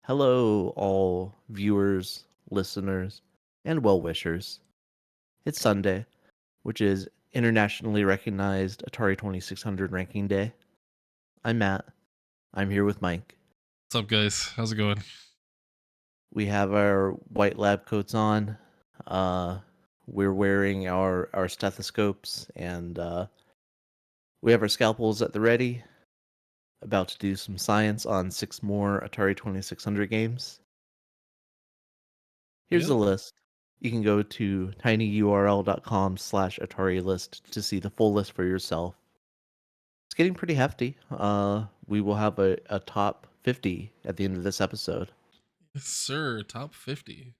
Hello, all viewers, listeners, and well wishers. It's Sunday, which is internationally recognized Atari 2600 ranking day. I'm Matt. I'm here with Mike. What's up, guys? How's it going? We have our white lab coats on. Uh, we're wearing our stethoscopes, and we have our scalpels at the ready. About to do some science on 6 more Atari 2600 games. Here's the Yep. list. You can go to tinyurl.com/Atari list to see the full list for yourself. It's getting pretty hefty. We will have a top 50 at the end of this episode. Yes, sir. Top 50.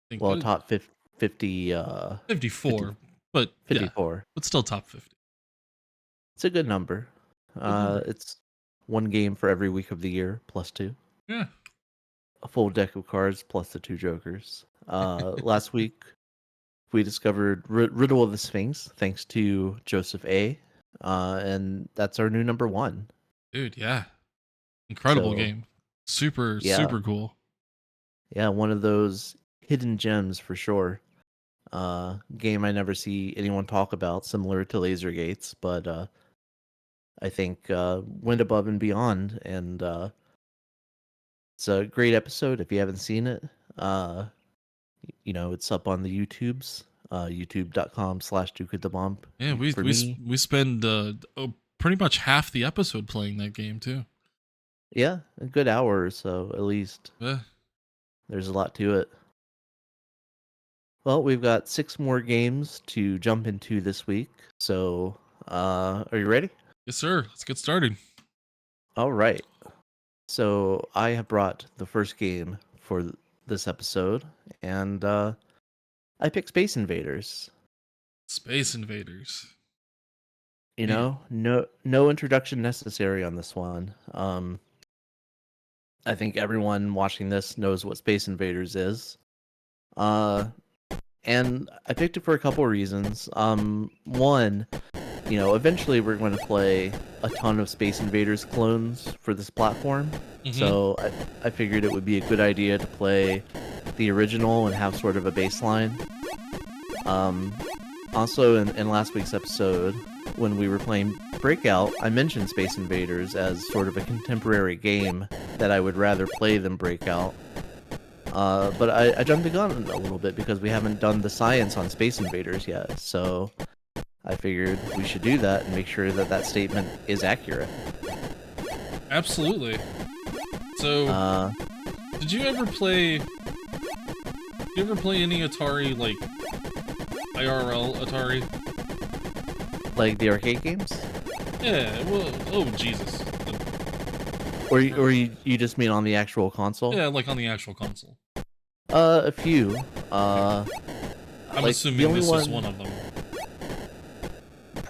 Think Well, good. top 50, 50, 54. But yeah, 54. but still top 50. It's a good number. Good number. It's one game for every week of the year, plus two. Yeah. A full deck of cards, plus the two jokers. Last week, we discovered Riddle of the Sphinx, thanks to Joseph A. And that's our new number one. Dude, yeah. Incredible So, game. Super, yeah, super cool. yeah, one of those hidden gems for sure. Game I never see anyone talk about, similar to Laser Gates, but I think went above and beyond, and it's a great episode. If you haven't seen it, it's up on the YouTubes, youtube.com/Duke of the Bomb. Yeah, we For we me, we spend pretty much half the episode playing that game too. yeah, a good hour or so at least. Yeah. There's a lot to it. Well, we've got 6 more games to jump into this week. So, are you ready? Yes, sir. Let's get started. All right. So, I have brought the first game for this episode, and I picked Space Invaders. Space Invaders. Man. No introduction necessary on this one. I think everyone watching this knows what Space Invaders is. And I picked it for a couple of reasons. One, eventually we're going to play a ton of Space Invaders clones for this platform. Mm-hmm. So I figured it would be a good idea to play the original and have sort of a baseline. Also, in last week's episode, when we were playing Breakout, I mentioned Space Invaders as sort of a contemporary game that I would rather play than Breakout. But I jumped the gun a little bit because we haven't done the science on Space Invaders yet, so I figured we should do that and make sure that that statement is accurate. Absolutely. So, did you ever play any Atari, like IRL Atari? Like the arcade games? Yeah, well, oh Jesus. Or you just mean on the actual console? Yeah, like on the actual console. A few. I'm assuming this was one of them.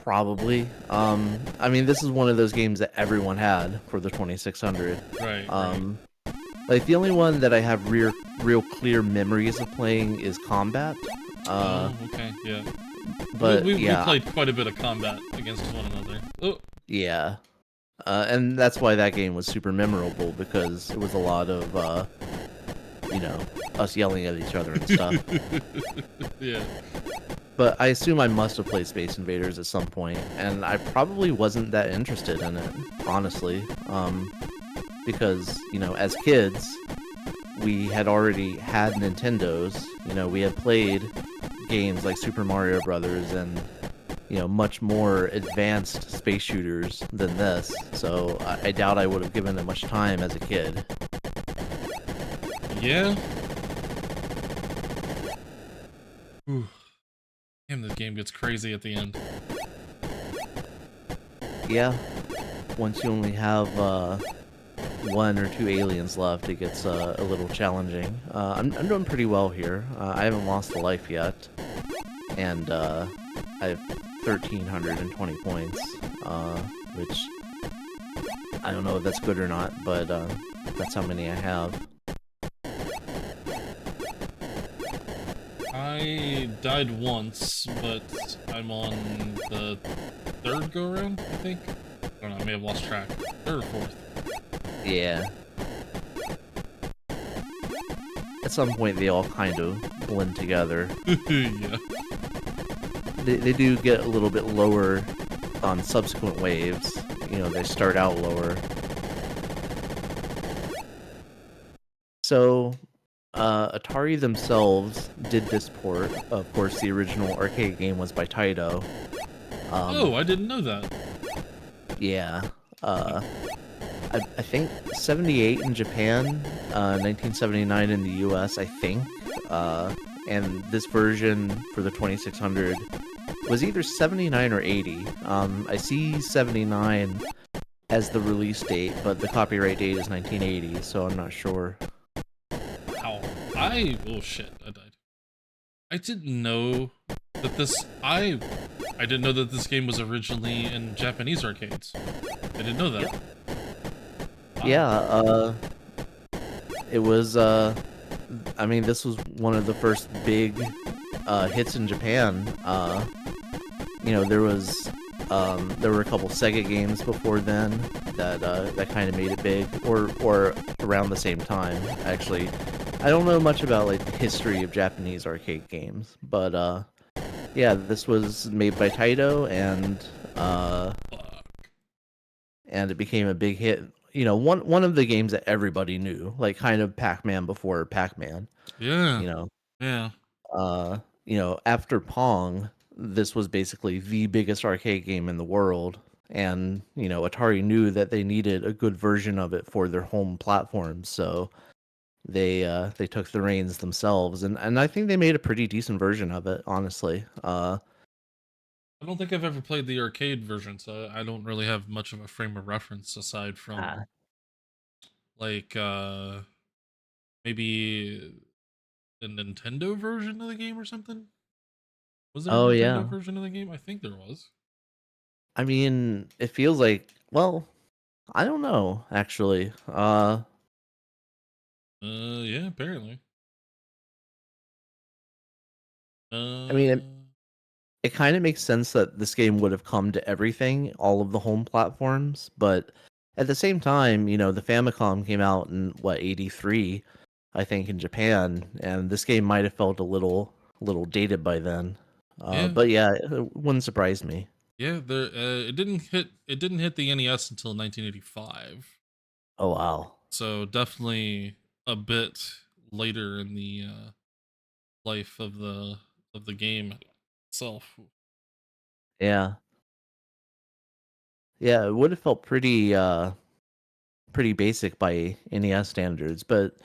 Probably. I mean, this is one of those games that everyone had for the 2600. Right. Like the only one that I have real clear memories of playing is Combat. Okay, yeah. But we yeah, played quite a bit of combat against one another. Oh. Yeah. And that's why that game was super memorable, because it was a lot of, us yelling at each other and stuff. Yeah. But I assume I must have played Space Invaders at some point, and I probably wasn't that interested in it, honestly. Because, as kids, we had already had Nintendos. We had played games like Super Mario Brothers and much more advanced space shooters than this, so I doubt I would have given it much time as a kid. Yeah. Ooh. Damn, this game gets crazy at the end. Yeah. Once you only have 1 or 2 aliens left, it gets a little challenging. I'm doing pretty well here. I haven't lost a life yet, and I have 1,320 points, which I don't know if that's good or not, but that's how many I have. I died once, but I'm on the 3rd go-around, I think? I don't know, I may have lost track. 3rd or 4th. Yeah. at some point they all kind of blend together. Yeah. They do get a little bit lower on subsequent waves. You know, they start out lower. So, Atari themselves did this port. Of course, the original arcade game was by Taito. Oh, I didn't know that. Yeah. I think 78 in Japan, 1979 in the US, I think. And this version for the 2600 was either 79 or 80. I see 79 as the release date, but the copyright date is 1980, so I'm not sure. How? Oh shit, I died. I didn't know that I didn't know that this game was originally in Japanese arcades. I didn't know that. Yep. Wow. Yeah, it was, I mean, this was one of the first big, hits in Japan. You know, there were a couple Sega games before then that kind of made it big, or around the same time, actually. I don't know much about, like, the history of Japanese arcade games, but, yeah, this was made by Taito, and it became a big hit. You know, one of the games that everybody knew, like kind of Pac-Man before Pac-Man. Yeah. You know, Yeah. After Pong, this was basically the biggest arcade game in the world, and Atari knew that they needed a good version of it for their home platforms, so they took the reins themselves, and I think they made a pretty decent version of it, honestly. I don't think I've ever played the arcade version, so I don't really have much of a frame of reference aside Ah, from like maybe the Nintendo version of the game or something. Was there a oh Nintendo yeah. version of the game? I think there was. I mean, it feels like, well, I don't know, actually. Yeah, apparently. I mean, it, Uh, it kind of makes sense that this game would have come to everything, all of the home platforms, but at the same time, the Famicom came out in what, 83, I think, in Japan, and this game might have felt a little dated by then. yeah, But yeah, it wouldn't surprise me. yeah. There, it didn't hit the NES until 1985. Oh wow. So definitely a bit later in the life of the game itself. Yeah. Yeah, it would have felt pretty basic by NES standards, but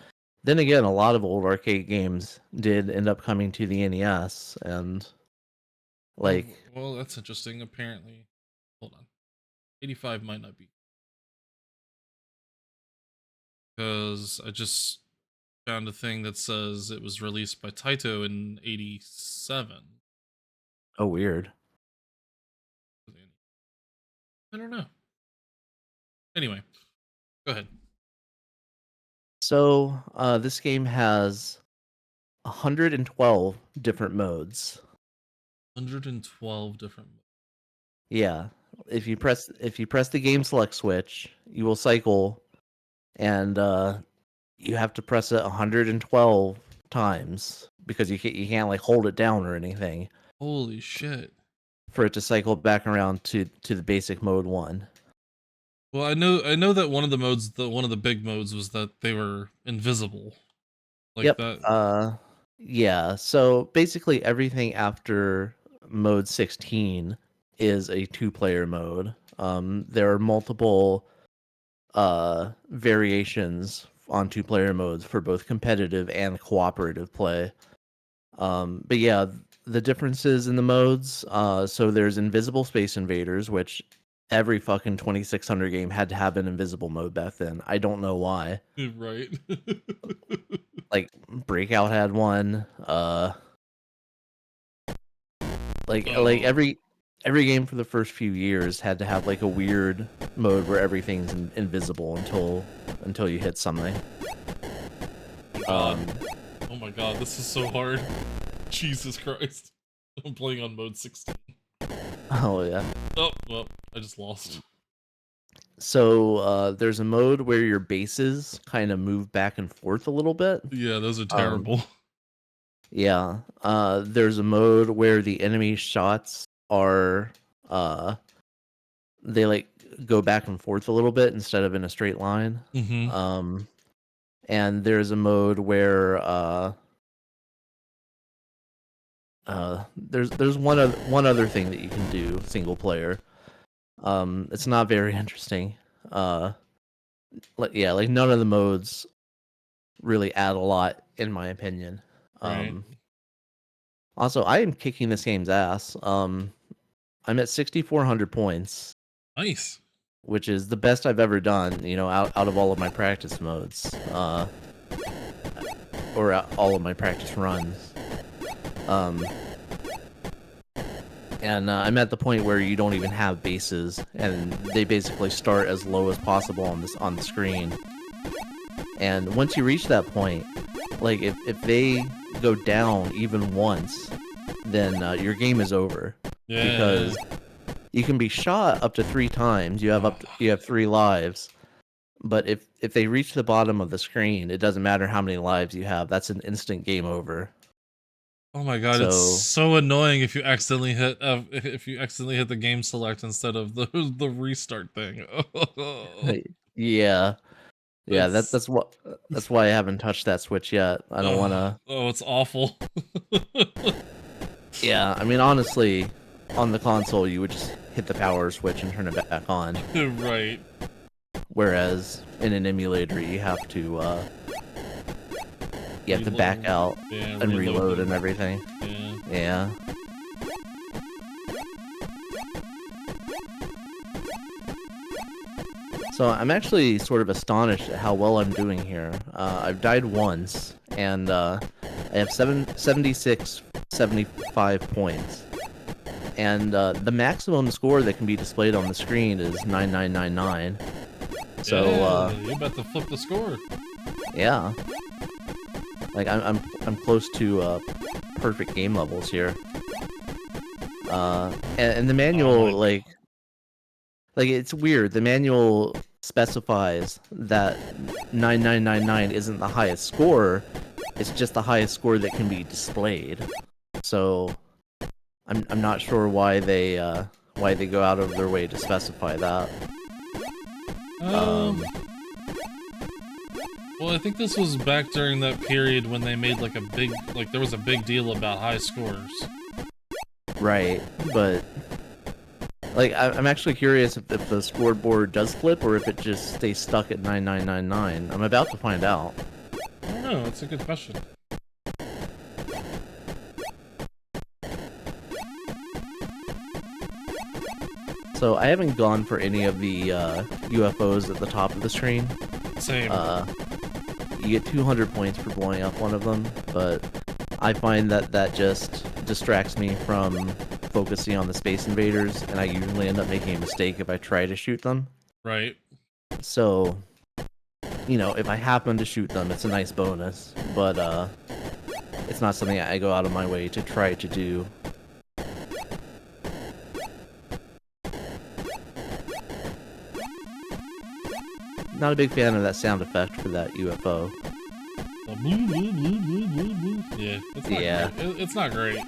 then again, a lot of old arcade games did end up coming to the NES, and Oh, like, well, that's interesting. Apparently, hold on, 85 might not be because I just found a thing that says it was released by Taito in 87. oh weird. I don't know. Anyway, go ahead. So, this game has 112 different modes. 112 different. Yeah. If you press the game select switch, you will cycle, and you have to press it 112 times because you can't like hold it down or anything Holy shit. for it to cycle back around to the basic mode 1. Well, I know that one of the big modes was that they were invisible. Like Yep. that. Yeah. So basically everything after mode 16 is a two-player mode. There are multiple variations on two-player modes for both competitive and cooperative play. But yeah, the differences in the modes. So there's Invisible Space Invaders, which every fucking 2600 game had to have an invisible mode back then. I don't know why. Right. Like Breakout had one. Like Oh every game for the first few years had to have like a weird mode where everything's invisible until you hit something. my god. Um, Oh my god, this is so hard. Jesus Christ. I'm playing on mode 16. oh yeah. Oh, well, I just lost. So there's a mode where your bases kind of move back and forth a little bit. Yeah, those are Um, terrible. yeah. There's a mode where the enemy shots are they like go back and forth a little bit instead of in a straight line. Mm-hmm. And there's a mode where there's one other thing that you can do single player. It's not very interesting. Like none of the modes really add a lot in my opinion. Right. Also, I am kicking this game's ass. I'm at 6,400 points, Nice. which is the best I've ever done. You know, out of all of my practice modes, or all of my practice runs. And I'm at the point where you don't even have bases, and they basically start as low as possible on the screen. And once you reach that point, like if they go down even once, then your game is over. Yeah. Because you can be shot up to 3 times. You have 3 lives. But if they reach the bottom of the screen, it doesn't matter how many lives you have. That's an instant game over. Oh my god, it's so annoying if you accidentally hit the game select instead of the restart thing. Yeah. Yeah, that's why I haven't touched that switch yet. I don't want to. Oh, it's awful. Yeah, I mean honestly, on the console you would just hit the power switch and turn it back on. Right. Whereas in an emulator you have to back out and reload and everything. Yeah. So I'm actually sort of astonished at how well I'm doing here. I've died once, and I have 75 points. And the maximum score that can be displayed on the screen is 9999. So you're about to flip the score. Yeah. Like I'm close to perfect game levels here. And the manual like it's weird. The manual specifies that 9999 isn't the highest score. It's just the highest score that can be displayed. So I'm not sure why they go out of their way to specify that. Well, I think this was back during that period when they made like there was a big deal about high scores. Right, but like I'm actually curious if the scoreboard does flip or if it just stays stuck at 9999. I'm about to find out. I don't know. It's a good question. So I haven't gone for any of the UFOs at the top of the screen. Same. You get 200 points for blowing up one of them, but I find that just distracts me from focusing on the Space Invaders, and I usually end up making a mistake if I try to shoot them. Right. So, you know, if I happen to shoot them, it's a nice bonus, but it's not something I go out of my way to try to do. Not a big fan of that sound effect for that UFO. Yeah, it's not great. It's not great.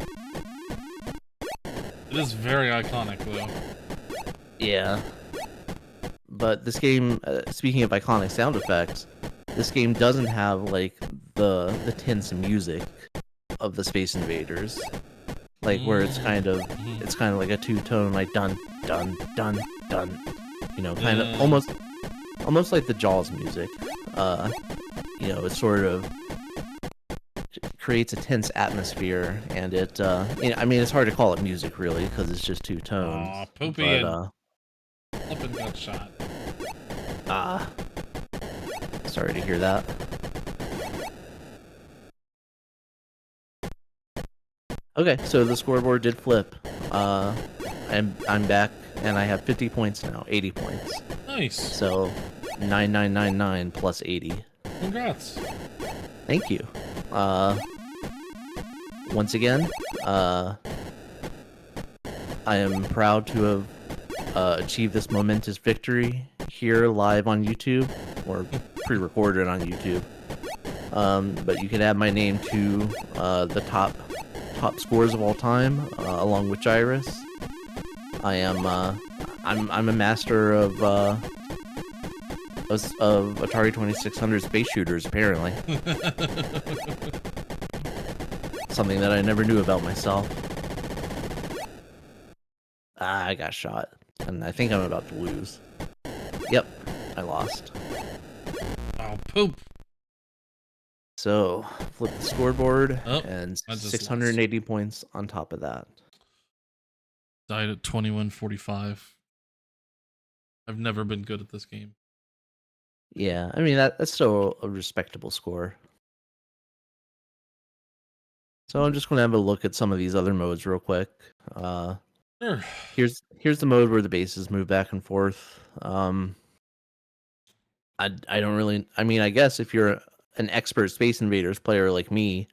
It is very iconic, though. Yeah. But this game, speaking of iconic sound effects, this game doesn't have, like, the tense music of the Space Invaders. Like, where it's kind of like a two-tone, like, dun, dun, dun, dun. You know, kind of almost like the Jaws music. You know, it sort of creates a tense atmosphere, and it, you know, I mean, it's hard to call it music, really, because it's just two tones. Aw, Poopy and Flippin' got shot. Sorry to hear that. Okay, so the scoreboard did flip. I'm back, and I have 50 points now, 80 points. Nice. So 9999 plus 80. Congrats. Thank you. Once again, I am proud to have achieved this momentous victory here live on YouTube or pre-recorded on YouTube. But you can add my name to the top scores of all time, along with Gyrus. I am I'm a master of Atari 2600 space shooters, apparently. Something that I never knew about myself. I got shot, and I think I'm about to lose. Yep, I lost. Oh, poop. So, flip the scoreboard, Oh, and I just 680 points on top of that. Died at 21:45. I've never been good at this game. Yeah, I mean, that's still a respectable score. So I'm just going to have a look at some of these other modes real quick. Sure. Here's the mode where the bases move back and forth. I don't really. I mean, I guess if you're an expert Space Invaders player like me,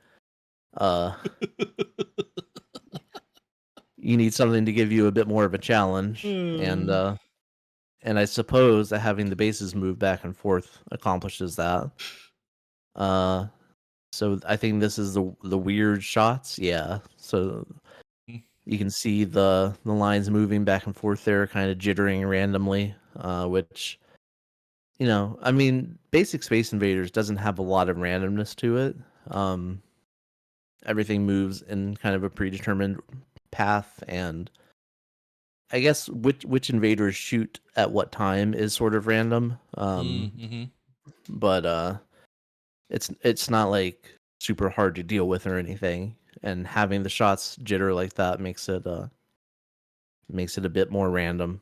you need something to give you a bit more of a challenge, and I suppose that having the bases move back and forth accomplishes that. So I think this is the weird shots. Yeah. So you can see the lines moving back and forth there, kind of jittering randomly, which, you know, I mean, basic Space Invaders doesn't have a lot of randomness to it. Everything moves in kind of a predetermined path, and I guess which invaders shoot at what time is sort of random. But it's not like super hard to deal with or anything. And having the shots jitter like that makes it a bit more random.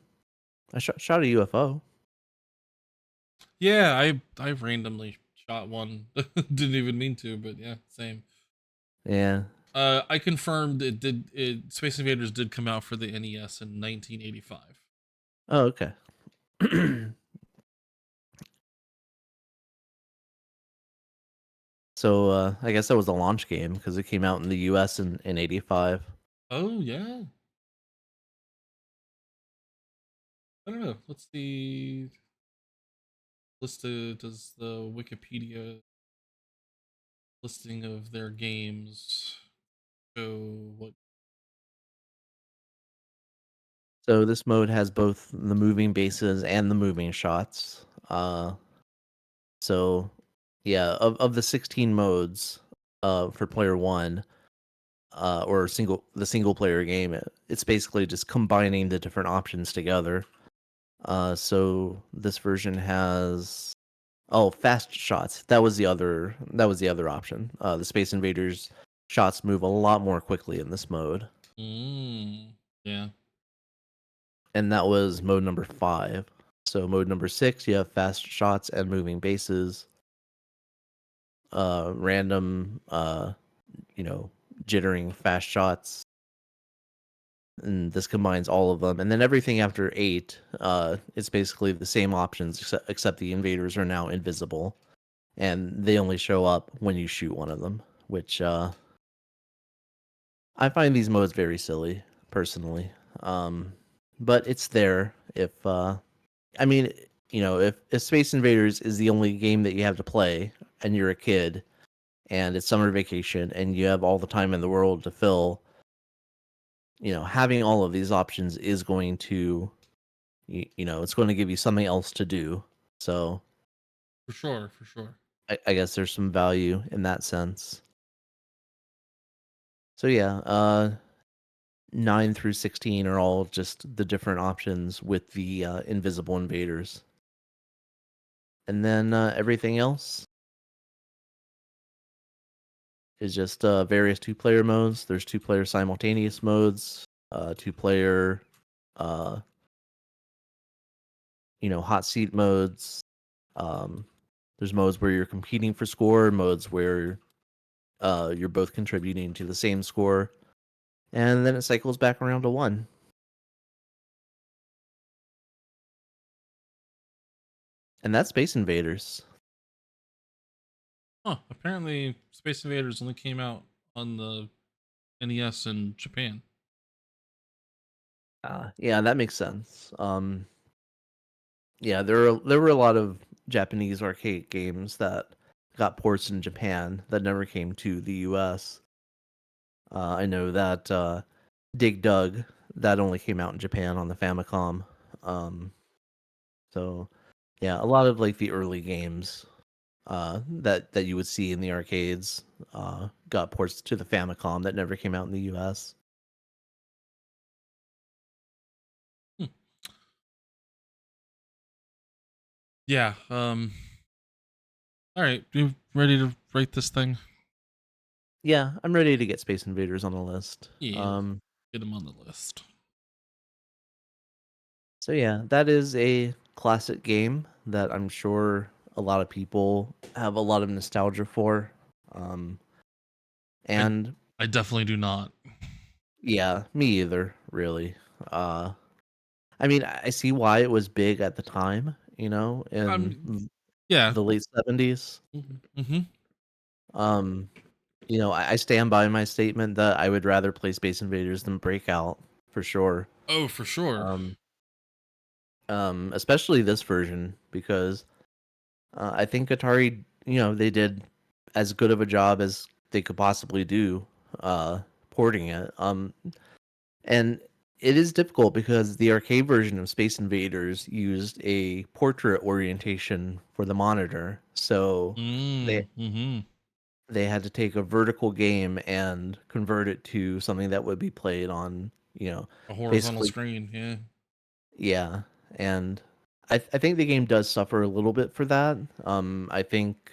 I shot a UFO. Yeah, I randomly shot one. Didn't even mean to, but yeah, same. Yeah. I confirmed Space Invaders did come out for the NES in 1985. Oh, okay. So I guess that was a launch game because it came out in the US in 85. Oh yeah. I don't know. Let's see. Does the Wikipedia listing of their games show what? So this mode has both the moving bases and the moving shots. So yeah, of the 16 modes for player 1, or the single player game, it's basically just combining the different options together. So this version has fast shots. That was the other option. The Space Invaders shots move a lot more quickly in this mode. Yeah. And that was mode number 5. So mode number 6, you have fast shots and moving bases. Random, jittering fast shots. And this combines all of them. And then everything after 8, it's basically the same options, except the invaders are now invisible. And they only show up when you shoot one of them, which I find these modes very silly, personally. But it's there if I mean, if Space Invaders is the only game that you have to play and you're a kid and it's summer vacation and you have all the time in the world to fill, having all of these options is going to, it's going to give you something else to do. So For sure, for sure. I guess there's some value in that sense. So yeah, 9 through 16 are all just the different options with the invisible invaders. And then everything else is just various two-player modes. There's two-player simultaneous modes, two-player, hot seat modes. There's modes where you're competing for score, modes where you're both contributing to the same score, and then it cycles back around to 1. And that's Space Invaders. Huh. Apparently, Space Invaders only came out on the NES in Japan. Yeah, that makes sense. Yeah, there were a lot of Japanese arcade games that got ports in Japan that never came to the US. I know that Dig Dug that only came out in Japan on the Famicom. Um, so yeah, a lot of like the early games that you would see in the arcades got ports to the Famicom that never came out in the US. Hmm. Yeah. All right. You ready to rate this thing? Yeah, I'm ready to get Space Invaders on the list. Yeah. Get them on the list. So yeah, that is a classic game that I'm sure a lot of people have a lot of nostalgia for. Um, I and I definitely do not. yeah, me either, really. Uh, I mean, I see why it was big at the time, in I'm yeah. the late 70s. Mm-hmm. Um, I stand by my statement that I would rather play Space Invaders than Breakout for sure. Oh, for sure. Um, especially this version because I think Atari, they did as good of a job as they could possibly do porting it. And it is difficult because the arcade version of Space Invaders used a portrait orientation for the monitor. So they Mm-hmm. they had to take a vertical game and convert it to something that would be played on, A horizontal basically, screen. Yeah. yeah. And I think the game does suffer a little bit for that. I think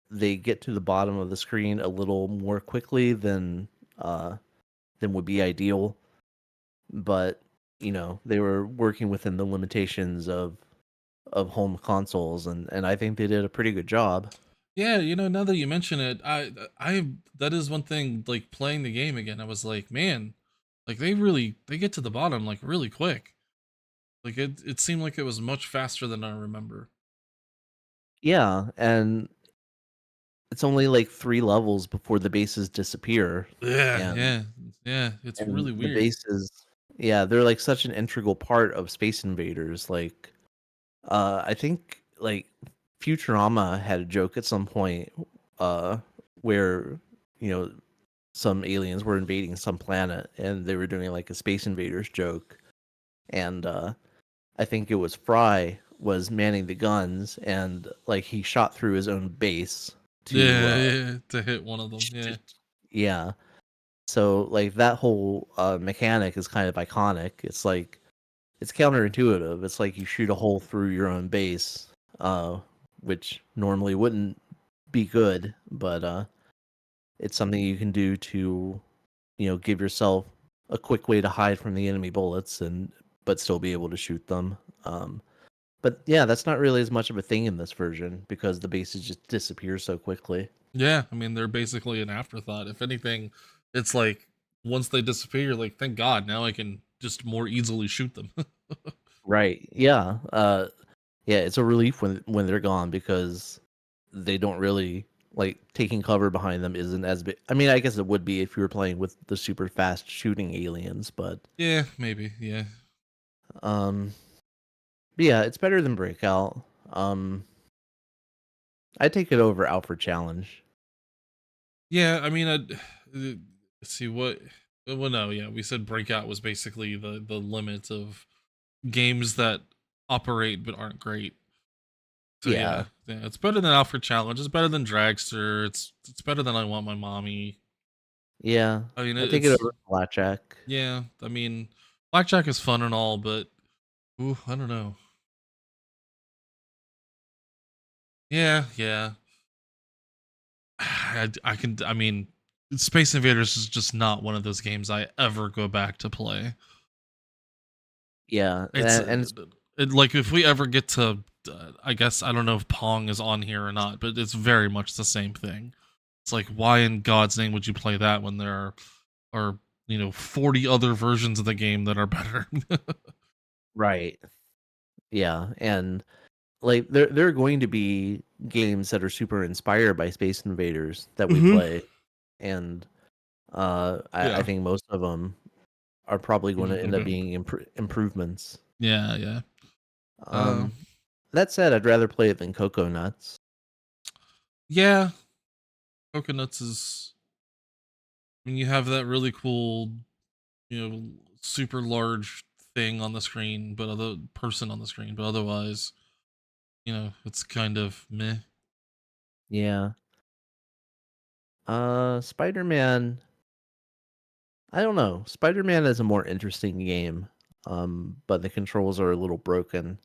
they get to the bottom of the screen a little more quickly than would be ideal. But they were working within the limitations of home consoles, and I think they did a pretty good job. Yeah, now that you mention it, I that is one thing, like playing the game again, I was like, man, like they get to the bottom like really quick. Like it seemed like it was much faster than I remember. Yeah, and it's only like 3 levels before the bases disappear, Yeah, and yeah, yeah. It's and really the weird. bases, yeah, they're like such an integral part of Space Invaders. Like, I think like Futurama had a joke at some point, uh, where you know some aliens were invading some planet and they were doing like a Space Invaders joke, and I think it was Fry was manning the guns, and like he shot through his own base to Yeah, yeah, to hit one of them. Yeah. yeah. So like that whole mechanic is kind of iconic. It's like it's counterintuitive. It's like you shoot a hole through your own base, uh, which normally wouldn't be good, but it's something you can do to, give yourself a quick way to hide from the enemy bullets and but still be able to shoot them. Um, but yeah, that's not really as much of a thing in this version because the bases just disappear so quickly. Yeah, I mean they're basically an afterthought. If anything, it's like once they disappear, you're like, thank God, now I can just more easily shoot them. Right. Yeah. Yeah, it's a relief when they're gone because they don't really like taking cover behind them isn't as big. I mean, I guess it would be if you were playing with the super fast shooting aliens, Yeah, maybe. Yeah. um but yeah, it's better than Breakout. Um I'd take it over Alpha Challenge. Yeah, I mean, let's see what. Well, no, yeah, we said Breakout was basically the limit of games that operate but aren't great. So yeah, Yeah. yeah, it's better than Alfred Challenge. It's better than Dragster. It's better than I Want My Mommy. Yeah. I mean, I'd take it over Blackjack. yeah. I mean, Blackjack is fun and all, but ooh, I don't know. Yeah, yeah. I can. I mean, Space Invaders is just not one of those games I ever go back to play. Yeah. It's And like if we ever get to, I guess I don't know if Pong is on here or not, but it's very much the same thing. It's like, why in God's name would you play that when there are 40 other versions of the game that are better? right. Yeah. And like there are going to be games that are super inspired by Space Invaders that we Hmm. play, and I Yeah. think most of them are probably going to end up Mhm. being improvements. Yeah, yeah. Um, That said, I'd rather play it than Cocoa Nuts. Yeah, Coconuts is. I mean, you have that really cool, super large thing on the screen, but other person on the screen, but otherwise, it's kind of meh. Yeah. Spider-Man. I don't know. Spider-Man is a more interesting game, but the controls are a little broken.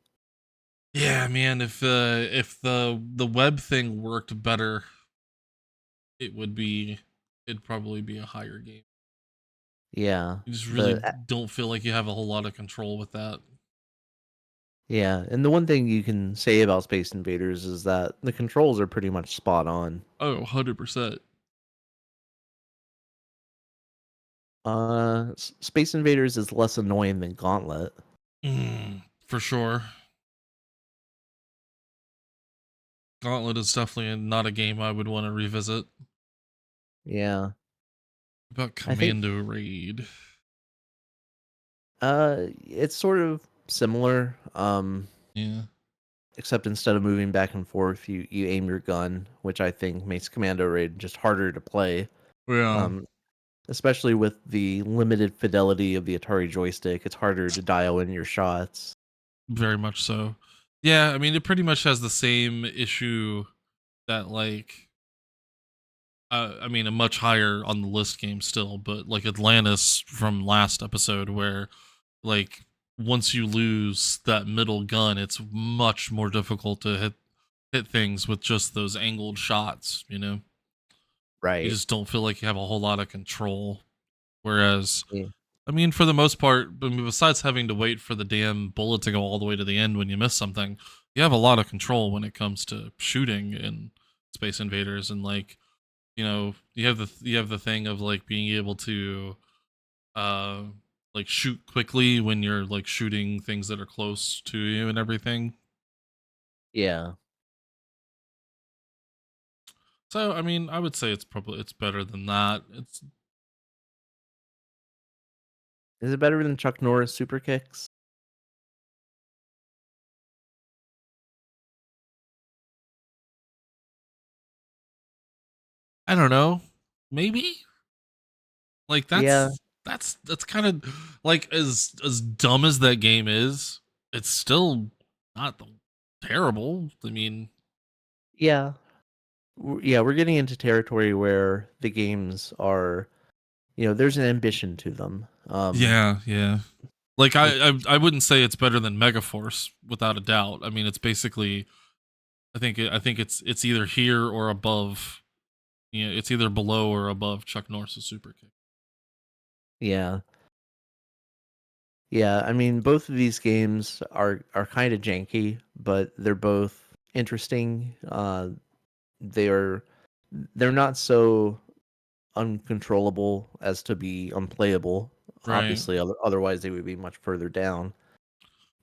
Yeah, man. If the web thing worked better, it would be. It'd probably be a higher game. Yeah, You just really the don't feel like you have a whole lot of control with that. yeah, and the one thing you can say about Space Invaders is that the controls are pretty much spot on. Oh, 100%. Space Invaders is less annoying than Gauntlet. For sure. Gauntlet is definitely not a game I would want to revisit. Yeah, About I think Commando Raid. it's sort of similar. Yeah. Except instead of moving back and forth, you aim your gun, which I think makes Commando Raid just harder to play. Well, Um, especially with the limited fidelity of the Atari joystick, it's harder to dial in your shots. very much so. Yeah, I mean, it pretty much has the same issue that, like, I mean, a much higher on the list game still, but like Atlantis from last episode, where like once you lose that middle gun, it's much more difficult to hit things with just those angled shots. You Right. just don't feel like you have a whole lot of control. Whereas, Yeah. I mean, for the most part, besides having to wait for the damn bullet to go all the way to the end when you miss something, you have a lot of control when it comes to shooting in Space Invaders. And like, you have the thing of like being able to uh like shoot quickly when you're like shooting things that are close to you and everything. Yeah. So I mean, I would say it's better than that. It's Is it better than Chuck Norris Super Kicks? I don't know. Maybe like Yeah. that's kind of like as dumb as that game is, it's still not terrible. I mean, Yeah. Yeah, we're getting into territory where the games are, there's an ambition to them. yeah, yeah. Like Which I wouldn't say it's better than Megaforce without a doubt. I mean, it's basically I think it's either here or above. It's either below or above Chuck Norris's Super Kick. yeah. Yeah, I mean both of these games are kind of janky, but they're both interesting. They're they're not so uncontrollable as to be unplayable. Right. Obviously, otherwise they would be much further down.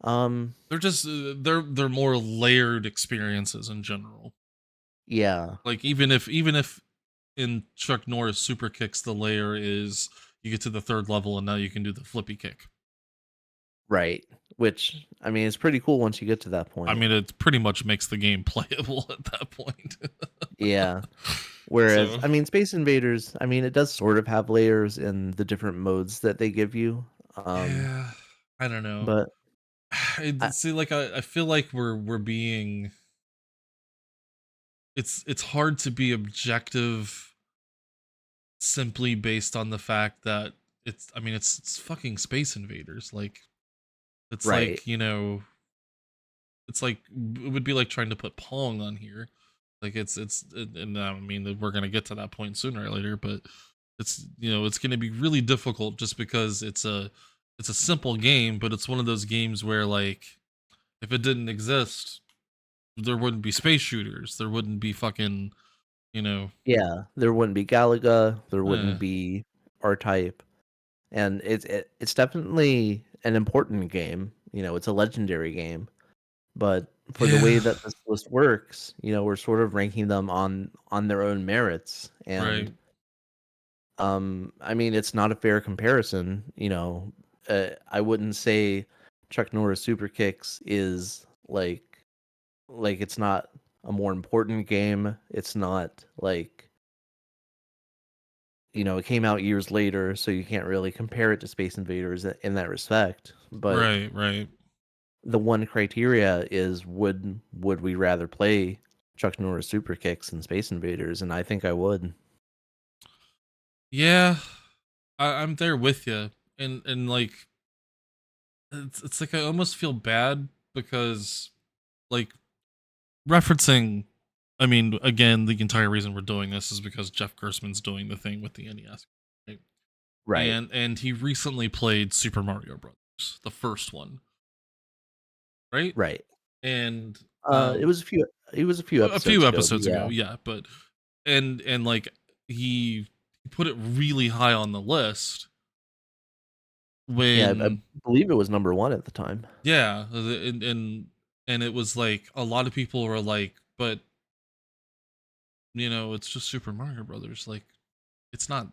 Um, They're just they're more layered experiences in general. yeah, Like even if in Chuck Norris Super Kicks the layer is you get to the third level and now you can do the flippy kick. right. Which I mean, it's pretty cool once you get to that I point. mean, it pretty much makes the game playable at that point. Yeah. Whereas, So I mean, Space Invaders, I mean, it does sort of have layers in the different modes that they give you. yeah, I don't know. But I, See, like I feel like we're being it's hard to be objective simply based on the fact that I mean it's fucking Space Invaders. Like it's right. like, it's like it would be like trying to put Pong on here. Like and I mean that we're going to get to that point sooner or later, but it's going to be really difficult just because it's a simple game, but it's one of those games where like if it didn't exist, there wouldn't be space shooters. There wouldn't be fucking, you know, Yeah, there wouldn't be Galaga, there eh, wouldn't be R-Type, and it's definitely an important game. It's a legendary game. But for the way yeah, that this list works, we're sort of ranking them on their own merits, right. and I mean, it's not a fair comparison. I wouldn't say Chuck Norris Super Kicks is like like it's not a more important game. It's not like, it came out years later, so you can't really compare it to Space Invaders in that respect. But Right, right. the one criteria is would we rather play Chuck Norris Super Kicks than Space Invaders? And I think I would. Yeah, I'm there with you, and like it's like I almost feel bad because like referencing. I mean, again, the entire reason we're doing this is because Jeff Gerstmann's doing the thing with the NES, right? Right. And he recently played Super Mario Brothers, the first one, right? Right. And It was a few a few episodes ago, but episodes yeah. ago, yeah, but and like he put it really high on the list Yeah, I when believe it was number 1 at the time. yeah, and it was like a lot of people were like, but it's just Super Mario Brothers. Like, it's not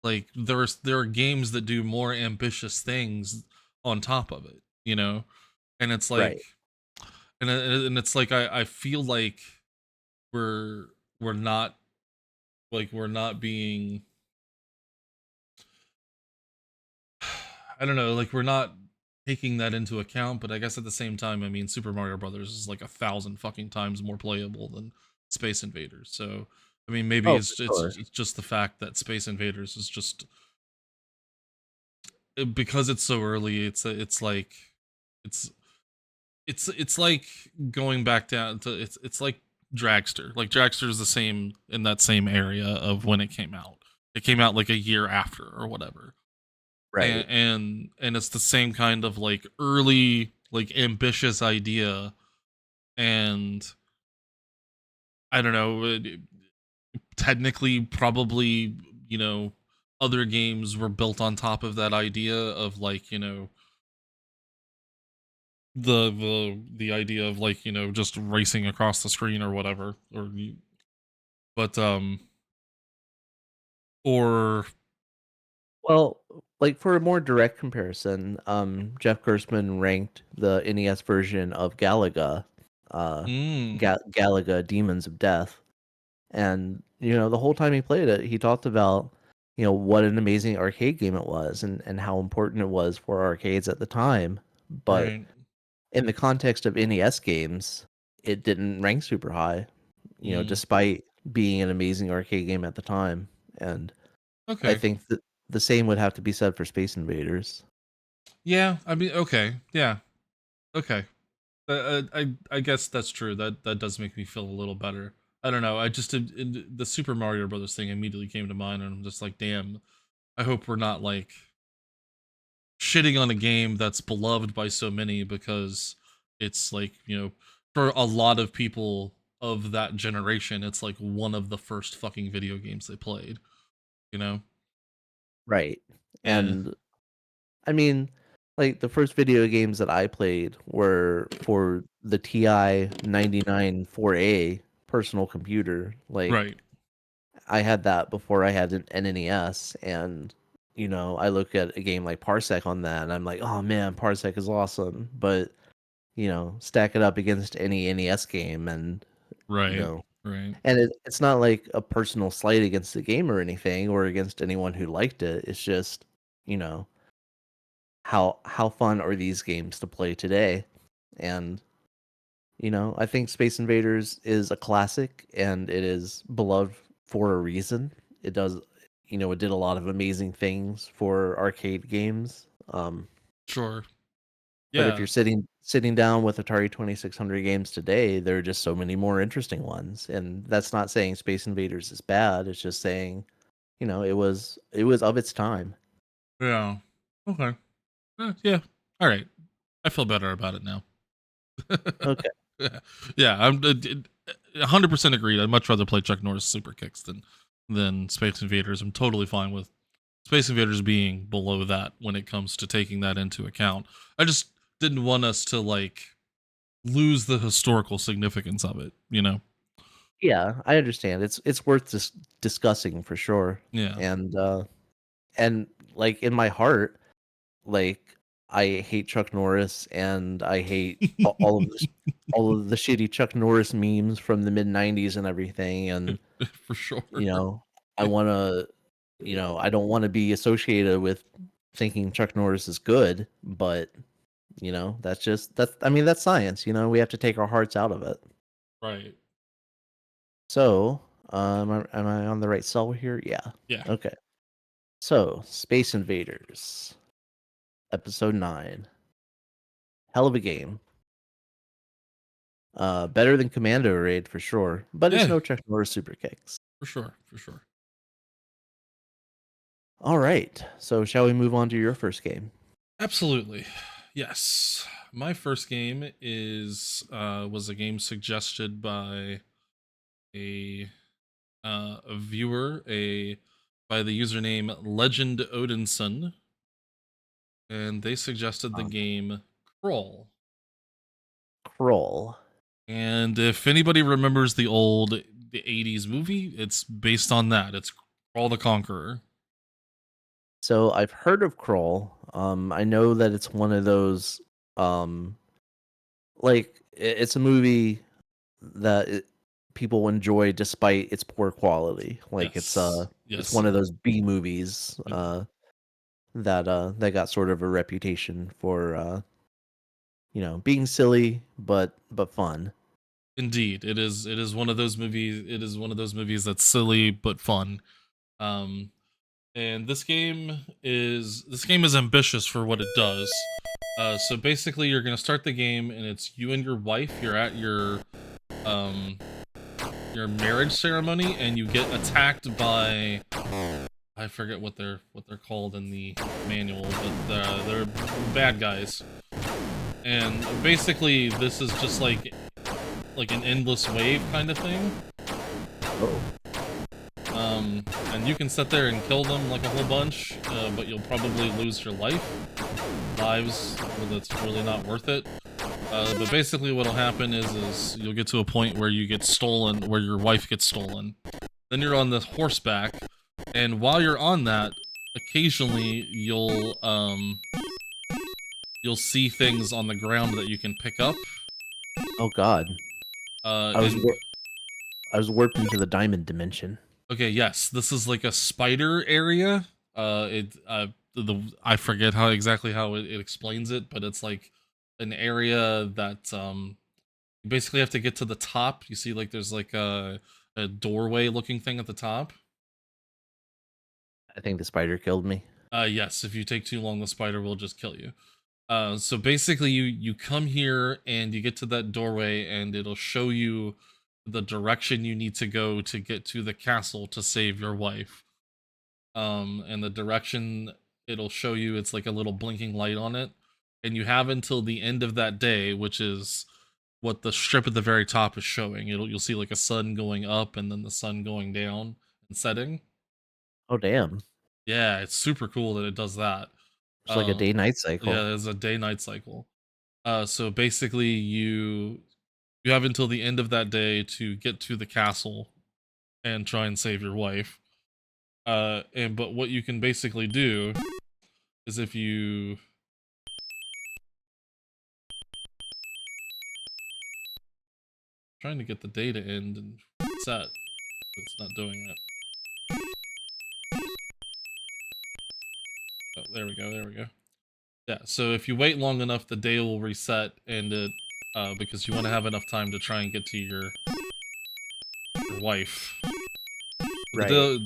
like there are games that do more ambitious things on top of it, and it's like, Right. and it's like I feel like we're we're not we're not being I don't know, like we're not taking that into account, but I guess at the same time, I mean, Super Mario Brothers is like 1,000 fucking times more playable than Space Invaders. So, I mean, maybe Oh, it's for sure. it's just the fact that Space Invaders is just because it's so early. It's like it's it's like going back down to it's like Dragster. Like Dragster is the same in that same area of when it came out. It came out like a year after or whatever. Right. And it's the same kind of like early like ambitious idea, and I don't know, technically probably, you know other games were built on top of that idea of like, the idea of like, just racing across the screen or whatever, but or Well, like for a more direct comparison, Jeff Gerstmann ranked the NES version of Galaga, uh, mm, Galaga Demons of Death, and the whole time he played it, he talked about what an amazing arcade game it was, and how important it was for arcades at the time. But right. in the context of NES games, it didn't rank super high, Mm, despite being an amazing arcade game at the time. And I okay. think that the same would have to be said for Space Invaders. Yeah, I mean, okay, yeah, okay. I guess that's true. That does make me feel a little better. I don't know. I just the Super Mario Brothers thing immediately came to mind, and I'm just like, damn. I hope we're not like shitting on a game that's beloved by so many because it's like, for a lot of people of that generation, it's like one of the first fucking video games they played, you know? Right. Eh, And I mean, like the first video games that I played were for the TI 99 4A personal computer. Like right, I had that before I had an NES, and I look at a game like Parsec on that and I'm like, "Oh man, Parsec is awesome." But, stack it up against any NES game and, you right, know, right. and it's not like a personal slight against the game or anything or against anyone who liked it. It's just, you know, how fun are these games to play today? And I think Space Invaders is a classic and it is beloved for a reason. It does, it did a lot of amazing things for arcade games. Sure. But if Yeah. you're sitting down with Atari 2600 games today, there are just so many more interesting ones. And that's not saying Space Invaders is bad. It's just saying, it was of its time. Yeah. Okay. Yeah. All right. I feel better about it now. Okay. Yeah, I'm 100% agreed. I'd much rather play Chuck Norris Super Kicks than Space Invaders. I'm totally fine with Space Invaders being below that when it comes to taking that into account. I just didn't want us to like lose the historical significance of it, you know? Yeah, I understand. It's worth discussing for sure. Yeah. And like in my heart, like I hate Chuck Norris, and I hate all of the shitty Chuck Norris memes from the mid '90s and everything. And For sure. you know, I want to, I don't want to be associated with thinking Chuck Norris is good, but that's science. We have to take our hearts out of it. Right. So, am I on the right cell here? Yeah. Yeah. Okay. So, Space Invaders, Episode 9. Hell of a game. Better than Commando Raid for sure, but it's Yeah. no Chuck Norris super kicks. For sure. For sure. All right. So, shall we move on to your first game? Absolutely. Yes. My first game was a game suggested by a viewer, by the username Legend Odinson, and they suggested the game Krull. Krull. And if anybody remembers the 80s movie, it's based on that. It's Krull the Conqueror. So I've heard of Krull. I know that it's one of those, it's a movie that people enjoy despite its poor quality. Like Yes. it's one of those B movies that got sort of a reputation for being silly but fun. Indeed, it is one of those movies. It is one of those movies that's silly but fun. And this game is ambitious for what it does. So basically, you're gonna start the game, and it's you and your wife. You're at your marriage ceremony, and you get attacked by, I forget what they're called in the manual, but they're bad guys. And basically, this is just like an endless wave kind of thing. Oh. And you can sit there and kill them like a whole bunch, but you'll probably lose your lives. Well, that's really not worth it. But basically, what'll happen is you'll get to a point where you get stolen, where your wife gets stolen. Then you're on the horseback, and while you're on that, occasionally you'll see things on the ground that you can pick up. Oh God. I was warped into the diamond dimension. Okay, yes, this is like a spider area. I forget exactly how it explains it, but it's like an area that you basically have to get to the top. You see, like there's like a doorway looking thing at the top. I think the spider killed me. Yes, if you take too long, the spider will just kill you. So basically, you come here and you get to that doorway, and it'll show you the direction you need to go to get to the castle to save your wife. And the direction it'll show you, it's like a little blinking light on it, and you have until the end of that day, which is what the strip at the very top is showing. You'll see like a sun going up and then the sun going down and setting. Oh damn. Yeah, it's super cool that it does that. It's like a day-night cycle. Yeah, there's a day-night cycle. So basically, you have until the end of that day to get to the castle and try and save your wife. But what you can basically do is if you trying to get the day to end and set, it's not doing it. Oh, there we go. Yeah, so if you wait long enough, the day will reset, and because you want to have enough time to try and get to your wife. Right.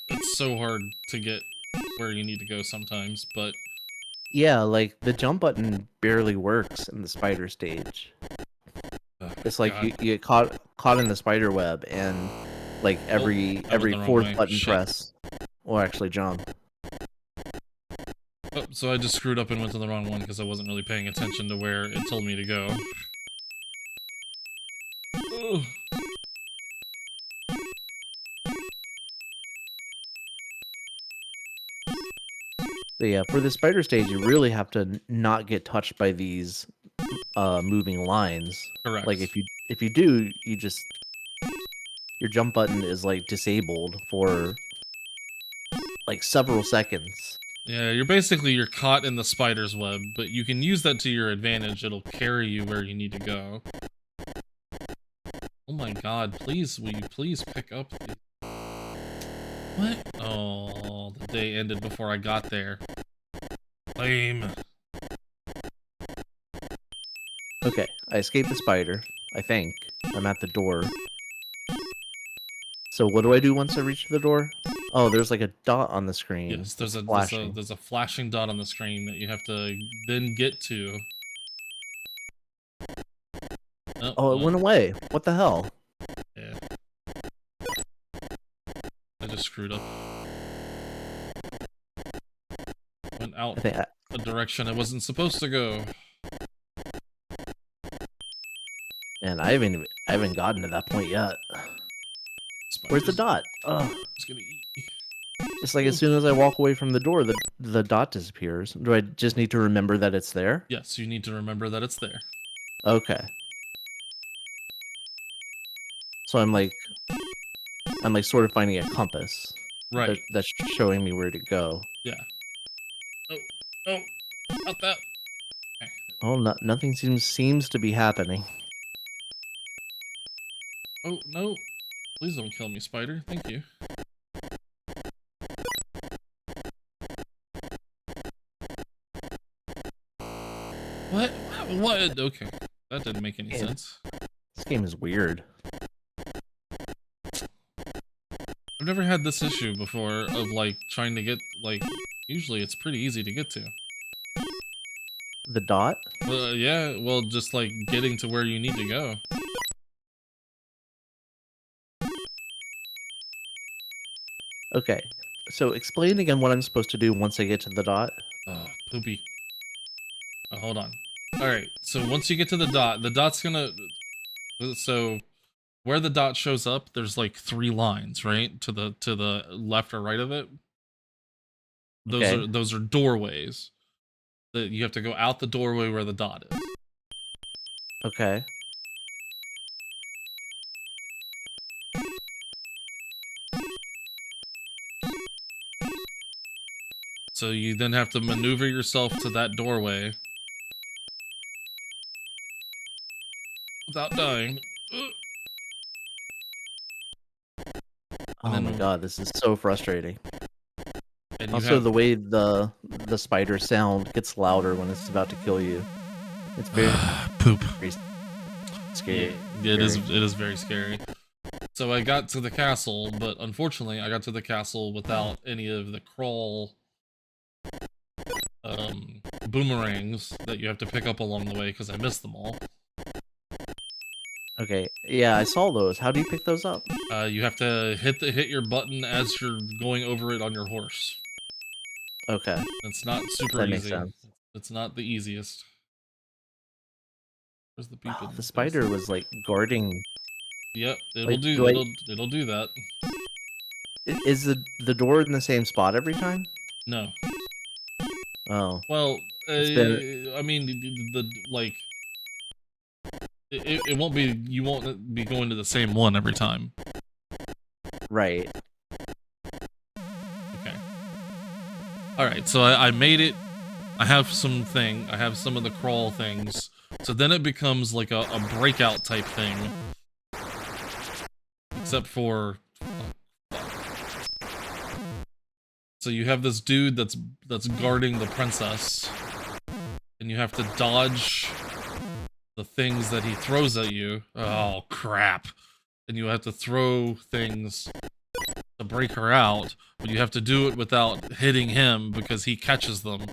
It's so hard to get where you need to go sometimes, but yeah, like the jump button barely works in the spider stage. It's like you get caught in the spider web, and like every fourth button press will actually jump. Oh, so I just screwed up and went to the wrong one because I wasn't really paying attention to where it told me to go. Oh. So yeah, for the spider stage, you really have to not get touched by these moving lines. Correct. Like if you do, your jump button is like disabled for like several seconds. Yeah, you're caught in the spider's web, but you can use that to your advantage. It'll carry you where you need to go. Oh my god, please, will you please pick up the... What? Oh, the day ended before I got there. Lame. Okay, I escaped the spider, I think. I'm at the door. So what do I do once I reach the door? Oh, there's like a dot on the screen. Yes, there's flashing. a flashing dot on the screen that you have to then get to. Oh, it went away. What the hell? Yeah. I just screwed up. Went out a direction I wasn't supposed to go. And I haven't gotten to that point yet. Where's the dot? Oh, it's gonna eat me. It's like as soon as I walk away from the door, the dot disappears. Do I just need to remember that it's there? Yes, you need to remember that it's there. Okay. So I'm like sort of finding a compass. Right. That's showing me where to go. Yeah. Oh, not that. Okay. Oh, nothing seems to be happening. Oh, no. Please don't kill me, spider. Thank you. What? What? Okay. That didn't make any sense. This game is weird. I've never had this issue before of, like, trying to get, like, usually it's pretty easy to get to. The dot? Yeah, well, just, like, getting to where you need to go. Okay, so explain again what I'm supposed to do once I get to the dot. Oh, poopy. Oh, hold on. Alright, so once you get to the dot's gonna... So, where the dot shows up, there's like 3 lines, right? To the left or right of it. Those are doorways. That you have to go out the doorway where the dot is. Okay. So you then have to maneuver yourself to that doorway without dying. Oh my god, this is so frustrating. And also, the way the spider sound gets louder when it's about to kill you. It's very poop. Very scary. Yeah, it is very scary. So I got to the castle, but unfortunately I got to the castle without any of the Krull boomerangs that you have to pick up along the way because I missed them all. Okay, yeah, I saw those. How do you pick those up? You have to hit your button as you're going over it on your horse. Okay. It's not super that easy. Makes sense. It's not the easiest. Where's the people? The spider was like guarding. Yep, it'll do that. Is the door in the same spot every time? No. Oh. Well, I mean, like, it won't be. You won't be going to the same one every time. Right. Okay. All right. So I made it. I have some of the Krull things. So then it becomes like a breakout type thing. Except for... So you have this dude that's guarding the princess. And you have to dodge the things that he throws at you. Oh, crap. And you have to throw things to break her out. But you have to do it without hitting him because he catches them.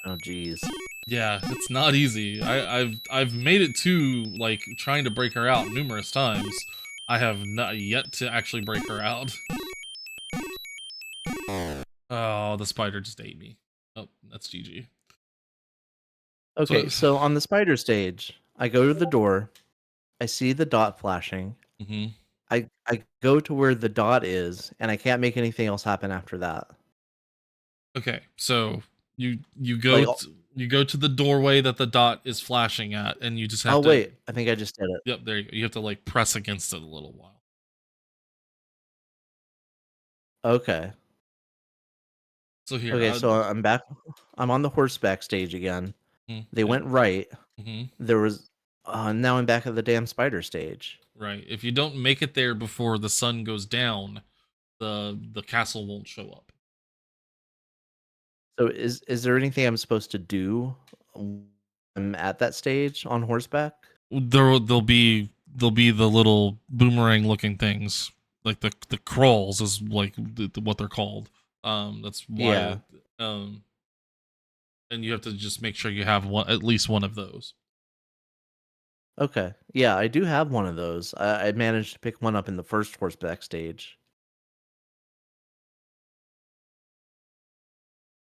Oh, jeez. Yeah, it's not easy. I've made it to, like, trying to break her out numerous times. I have not yet to actually break her out. Oh, the spider just ate me. Oh, that's GG. Okay, so on the spider stage, I go to the door, I see the dot flashing, I go to where the dot is, and I can't make anything else happen after that. Okay, so you go to the doorway that the dot is flashing at, and you just have to... Oh wait, I think I just did it. Yep, there you go. You have to, like, press against it a little while. Okay. So here, Okay, so I'm back. I'm on the horseback stage again. They yeah. went right. Hmm. There was now I'm back at the damn spider stage. Right. If you don't make it there before the sun goes down, the castle won't show up. So is there anything I'm supposed to do when I'm at that stage on horseback? There'll be the little boomerang looking things, like the crawls is like what they're called. That's why. Yeah. Um, and you have to just make sure you have one, at least one of those. Okay. Yeah, I do have one of those. I managed to pick one up in the first horseback stage.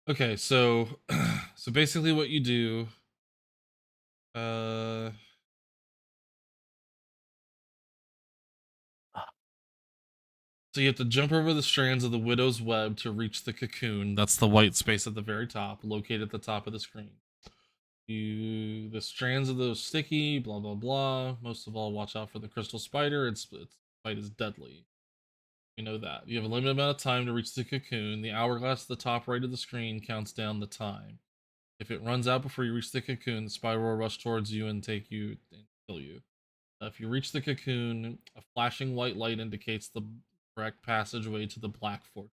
Okay, so so basically what you do, uh, so you have to jump over the strands of the widow's web to reach the cocoon. That's the white space at the very top, located at the top of the screen. The strands of those sticky, blah blah blah. Most of all, watch out for the crystal spider. Its bite is deadly. You know that. You have a limited amount of time to reach the cocoon. The hourglass at the top right of the screen counts down the time. If it runs out before you reach the cocoon, the spider will rush towards you and take you and kill you. If you reach the cocoon, a flashing white light indicates the correct passageway to the Black Fortress.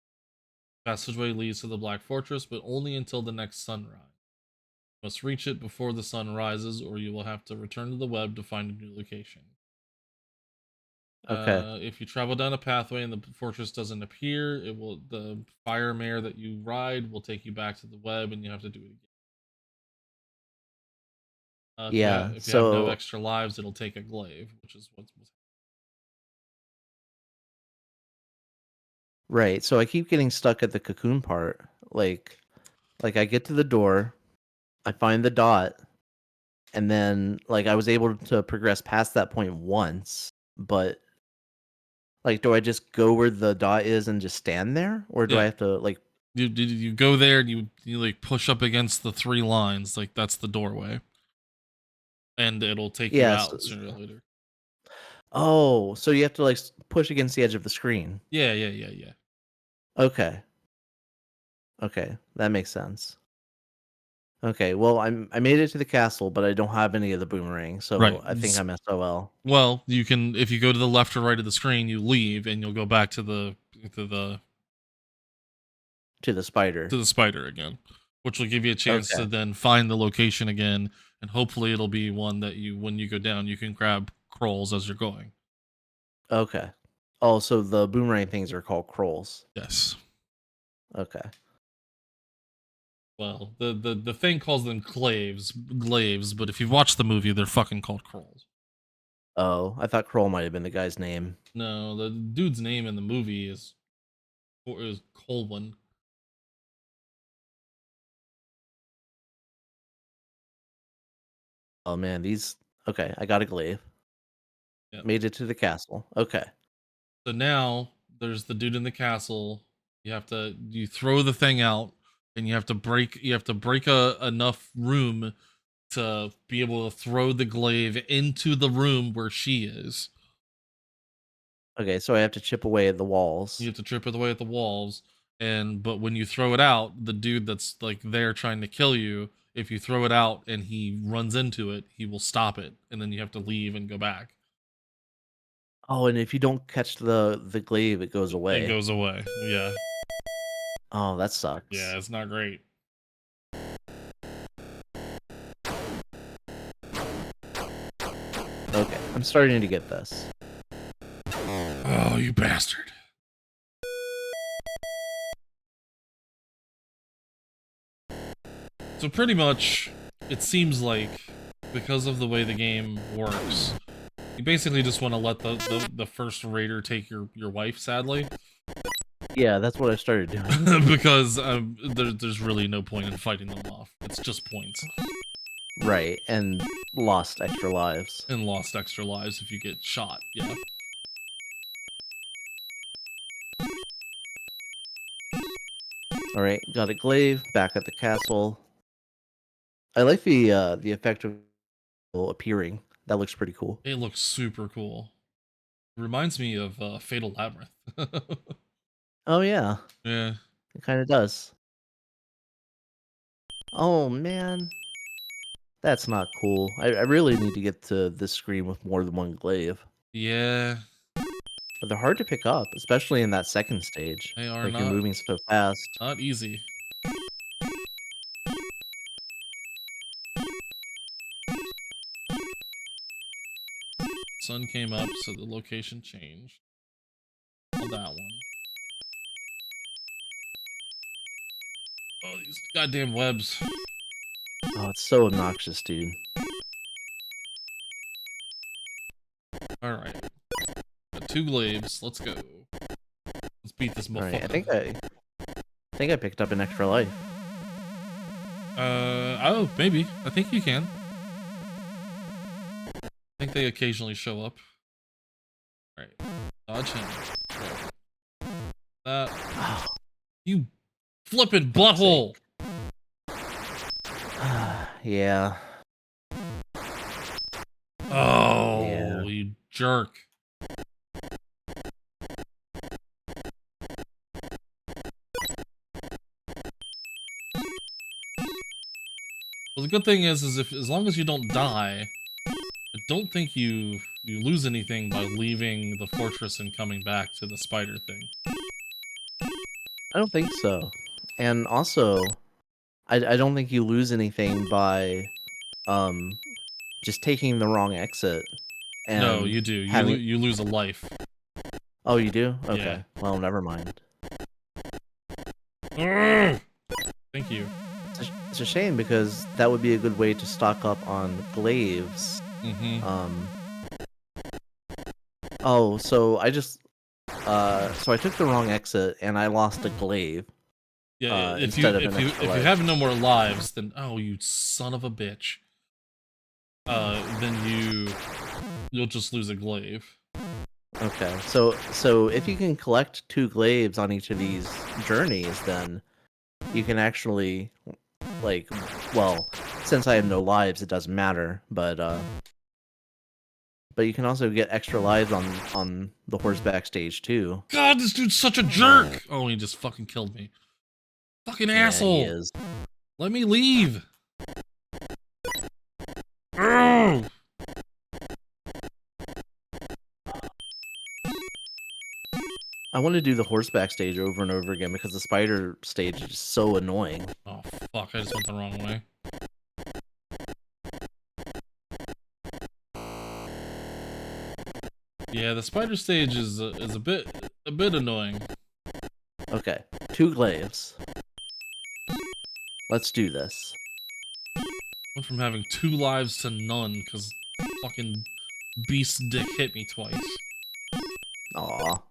Passageway leads to the Black Fortress, but only until the next sunrise. You must reach it before the sun rises, or you will have to return to the web to find a new location. Okay. If you travel down a pathway and the fortress doesn't appear, the fire mare that you ride will take you back to the web, and you have to do it again. Yeah. If you have no So extra lives, it'll take a glaive, which is what's right. So I keep getting stuck at the cocoon part. Like I get to the door, I find the dot, and then like I was able to progress past that point once, but like do I just go where the dot is and just stand there, or do I yeah. have to like You go there and you like push up against the three lines, like that's the doorway, and it'll take you yeah, out sooner or later. oh, so you have to like push against the edge of the screen. Yeah, yeah, yeah, yeah. Okay. Okay, that makes sense. Okay, well, I made it to the castle, but I don't have any of the boomerang, so Right. I think I'm SOL Well, you can if you go to the left or right of the screen, you leave and you'll go back to the to the to spider. the spider again, which will give you a chance Okay. to then find the location again, and hopefully it'll be one that you when you go down you can grab Krolls as you're going. Okay. Oh, so the boomerang things are called Krolls. Yes. Okay. Well, the thing calls them glaives, but if you've watched the movie, they're fucking called Krolls. Oh, I thought Kroll might have been the guy's name. No, the dude's name in the movie is Colwyn. Oh man, these okay, I got a glaive. Yeah. Made it to the castle. Okay. So now there's the dude in the castle. You throw the thing out, and you have to break enough room to be able to throw the glaive into the room where she is. Okay, so I have to chip away at the You walls. have to trip it away at the walls, and but when you throw it out, the dude that's like there trying to kill you, if you throw it out and he runs into it, he will stop it, and then you have to leave and go back. Oh, and if you don't catch the glaive, it goes It away. goes away. Yeah, Oh, that yeah, sucks. it's not great. Okay, I'm starting to get this. Oh, you bastard! So pretty much, it seems like because of the way the game works, you basically just want to let the first raider take your wife. Sadly, Yeah, that's what I started doing. because there's really no point in fighting them off. It's just points Right, and lost extra lives. and lost extra lives if you get shot. Yeah. All right, got a glaive back at the castle. I like the effect of appearing. That looks pretty cool. It looks super cool. Reminds me of Fatal Labyrinth. Oh, yeah. Yeah. It kinda does. Oh, man. That's not cool. I really need to get to this screen with more than one glaive. Yeah. But they're hard to pick up, especially in that second stage. They are Like, you're not moving so fast. not easy. Sun came up, so the location changed. On that one. Oh, these goddamn webs. Oh, it's so obnoxious, dude. Alright. Got 2 glaives. Let's go. Let's beat this Alright, motherfucker. I think I picked up an extra life. Oh, maybe. I think you can. I think they occasionally show up. Alright. Dodge him. That. You flippin' butthole! Yeah. Oh, Yeah. you jerk. Well, the good thing is if as long as you don't die, I don't think you lose anything by leaving the fortress and coming back to the spider thing. I don't think so. And also, I don't think you lose anything by, um, just taking the wrong exit No, and you do. having. You lose a life. Oh, you do? Yeah. Okay. Well, never mind. Urgh! Thank you. It's a shame because that would be a good way to stock up on glaives. Mm-hmm. Oh, so so I took the wrong exit and I lost a glaive. Yeah, Instead of an if you extra life. have no more lives, then oh, you son of a bitch. Then you'll just lose a glaive. Okay, so if you can collect 2 glaives on each of these journeys, then you can actually, like, well, since I have no lives, it doesn't matter, but you can also get extra lives on the horseback stage too. God, this dude's such a jerk! Oh, he just fucking killed me. Fucking Yeah, he asshole! is. Let me leave! Urgh! I want to do the horseback stage over and over again because the spider stage is so annoying. Oh, fuck, I just went the wrong way. Yeah, the spider stage is a bit annoying. Okay, 2 glaives. Let's do this. Went from having 2 lives to none because fucking beast dick hit me twice. Aw.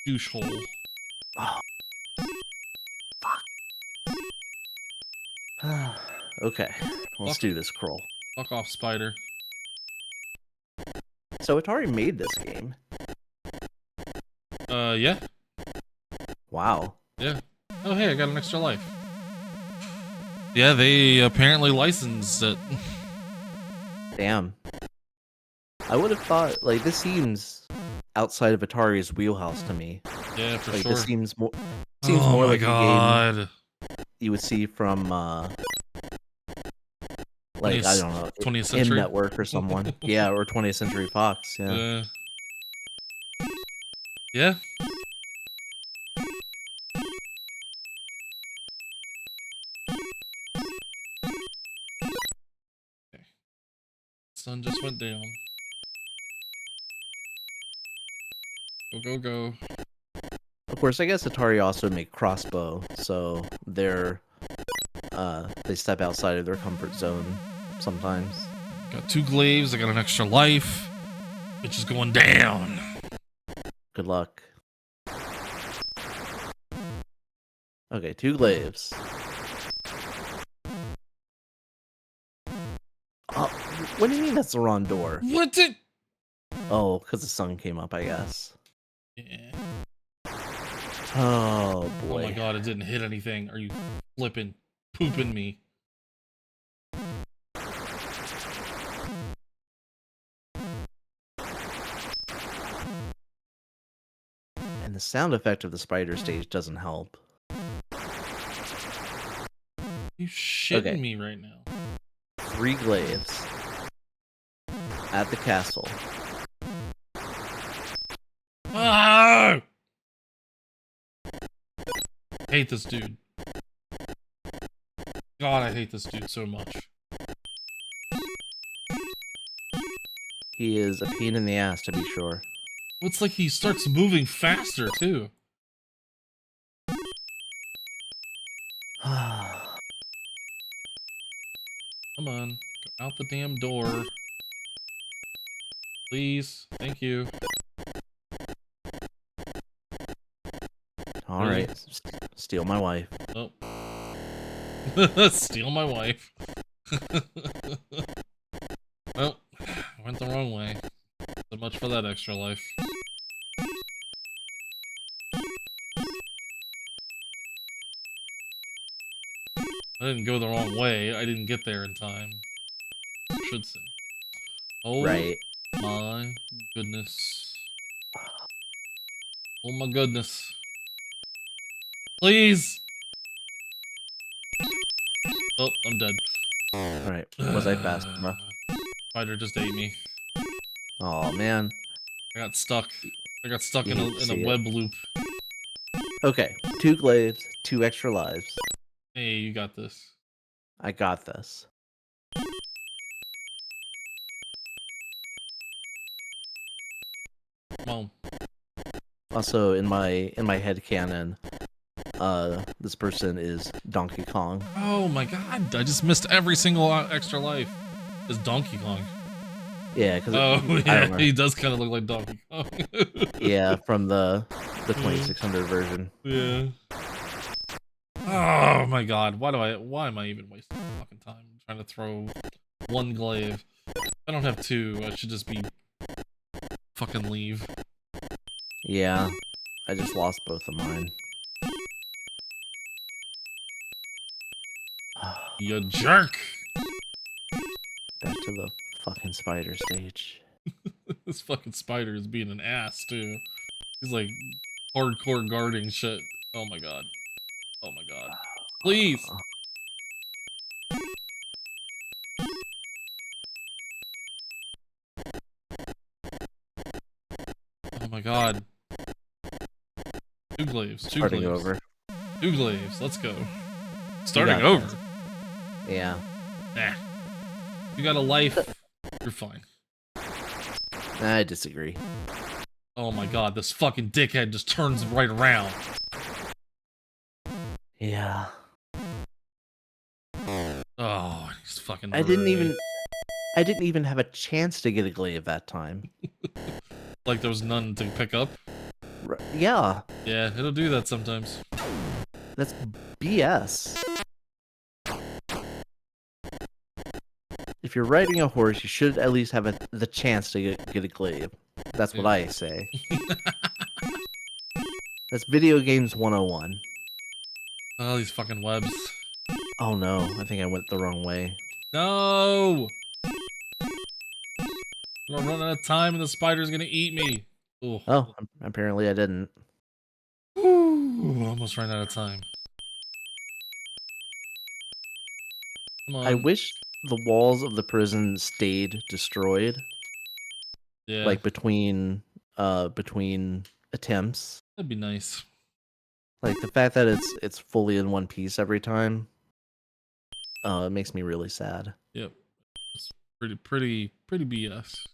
Douche hole. Oh, fuck. Okay, let's do this, Krull. Fuck off, spider. So Atari made this game. Yeah. Wow. Yeah. Oh, hey, I got an extra life. Yeah, they apparently licensed it. Damn. I would have thought, like, this seems outside of Atari's wheelhouse to me. Yeah, for Like, sure. this seems more Oh my like a god. game you would see from, like, I don't know, 20th century? M-Network or someone. Yeah, or 20th Century Fox, yeah. Yeah. Okay. Sun just went down. Go, go, go. Of course, I guess Atari also make crossbow, so they step outside of their comfort zone sometimes. Got 2 glaives, I got an extra life. Bitch is going down. Good luck. Okay, 2 glaives. Oh, what do you mean that's the wrong door? What did... Oh, because the sun came up, I guess. Yeah. Oh, boy. Oh my god, it didn't hit anything. Are you flipping, pooping me? And the sound effect of the spider stage doesn't help. You shitting me right now? 3 glaives at the castle. Ah! Hate this dude. God, I hate this dude so much. He is a pain in the ass, to be sure. It's like he starts moving faster, too. Come on. Go out the damn door. Please. Thank you. Alright. Really? Steal my wife. Oh. Steal my wife. Oh. Went the wrong way. So much for that extra life. I didn't go the wrong way. I didn't get there in time. I should say. Oh right. My goodness. Oh my goodness. Please! Oh, I'm dead. Alright. Was I fast enough? Spider just ate me. Oh man. I got stuck. I got stuck in a web loop. Okay. 2 glaives, 2 extra lives. Hey, you got this. I got this. Come on. Also, in my headcanon, this person is Donkey Kong. Oh my god, I just missed every single extra life. It's Donkey Kong. Yeah, because yeah, he does kind of look like Donkey Kong. Yeah, from the 2600 version. Yeah. Oh my god, why am I even wasting fucking time trying to throw 1 glaive? I don't have 2, I should just be fucking leave. Yeah, I just lost both of mine. You jerk! Back to the fucking spider stage. This fucking spider is being an ass, too. He's like hardcore guarding shit. Oh my god. Oh my god. Please! Oh my god. 2 glaives. 2 Starting glaives. over. 2 glaives. Let's go. Starting over. Yeah. Nah. You got a life. You're fine. I disagree. Oh my god, this fucking dickhead just turns right around. Yeah. Oh, he's fucking. I didn't even have a chance to get a glaive that time. Like there was none to pick up? Yeah. Yeah, it'll do that sometimes. That's BS. If you're riding a horse, you should at least have the chance to get a glaive. That's what I say. That's video games 101. Oh, these fucking webs. Oh no, I think I went the wrong way. No! I'm gonna run out of time and the spider's gonna eat me. Ooh. Oh, apparently I didn't. Ooh, almost ran out of time. Come on. I wish the walls of the prison stayed destroyed. Yeah. Like between attempts. That'd be nice. Like the fact that it's fully in one piece every time. It makes me really sad. Yep. It's pretty BS.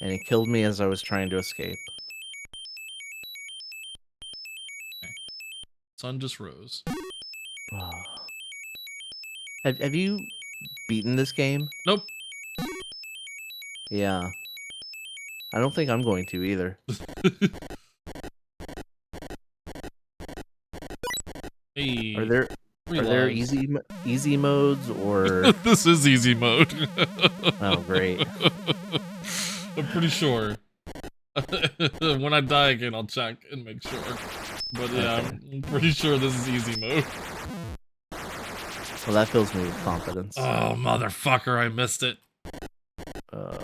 And it killed me as I was trying to escape. Okay. Sun just rose. Have you beaten this game? Nope. Yeah. I don't think I'm going to either. Hey. Are there easy modes or This is easy mode. Oh, great. I'm pretty sure. When I die again, I'll check and make sure. But yeah, Okay. I'm pretty sure this is easy mode. Well, that fills me with confidence. Oh, motherfucker, I missed it. Oh,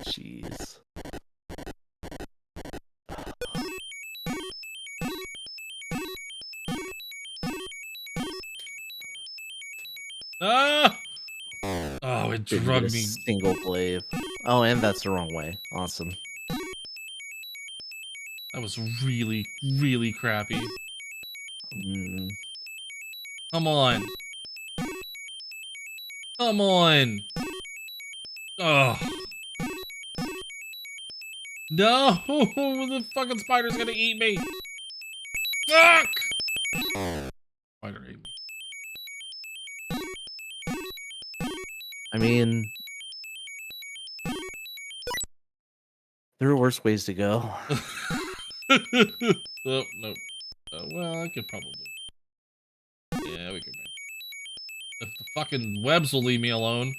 jeez. Oh, it Didn't get a drugged me. single glaive. Oh, and that's the wrong way. Awesome. That was really, really crappy. Mm. Come on. Come on. Oh. No! The fucking spider's gonna eat me! Fuck! Spider ate me. I mean, there are worse ways to go. Oh, nope. Well, I could probably. Yeah, we could make. If the fucking webs will leave me alone.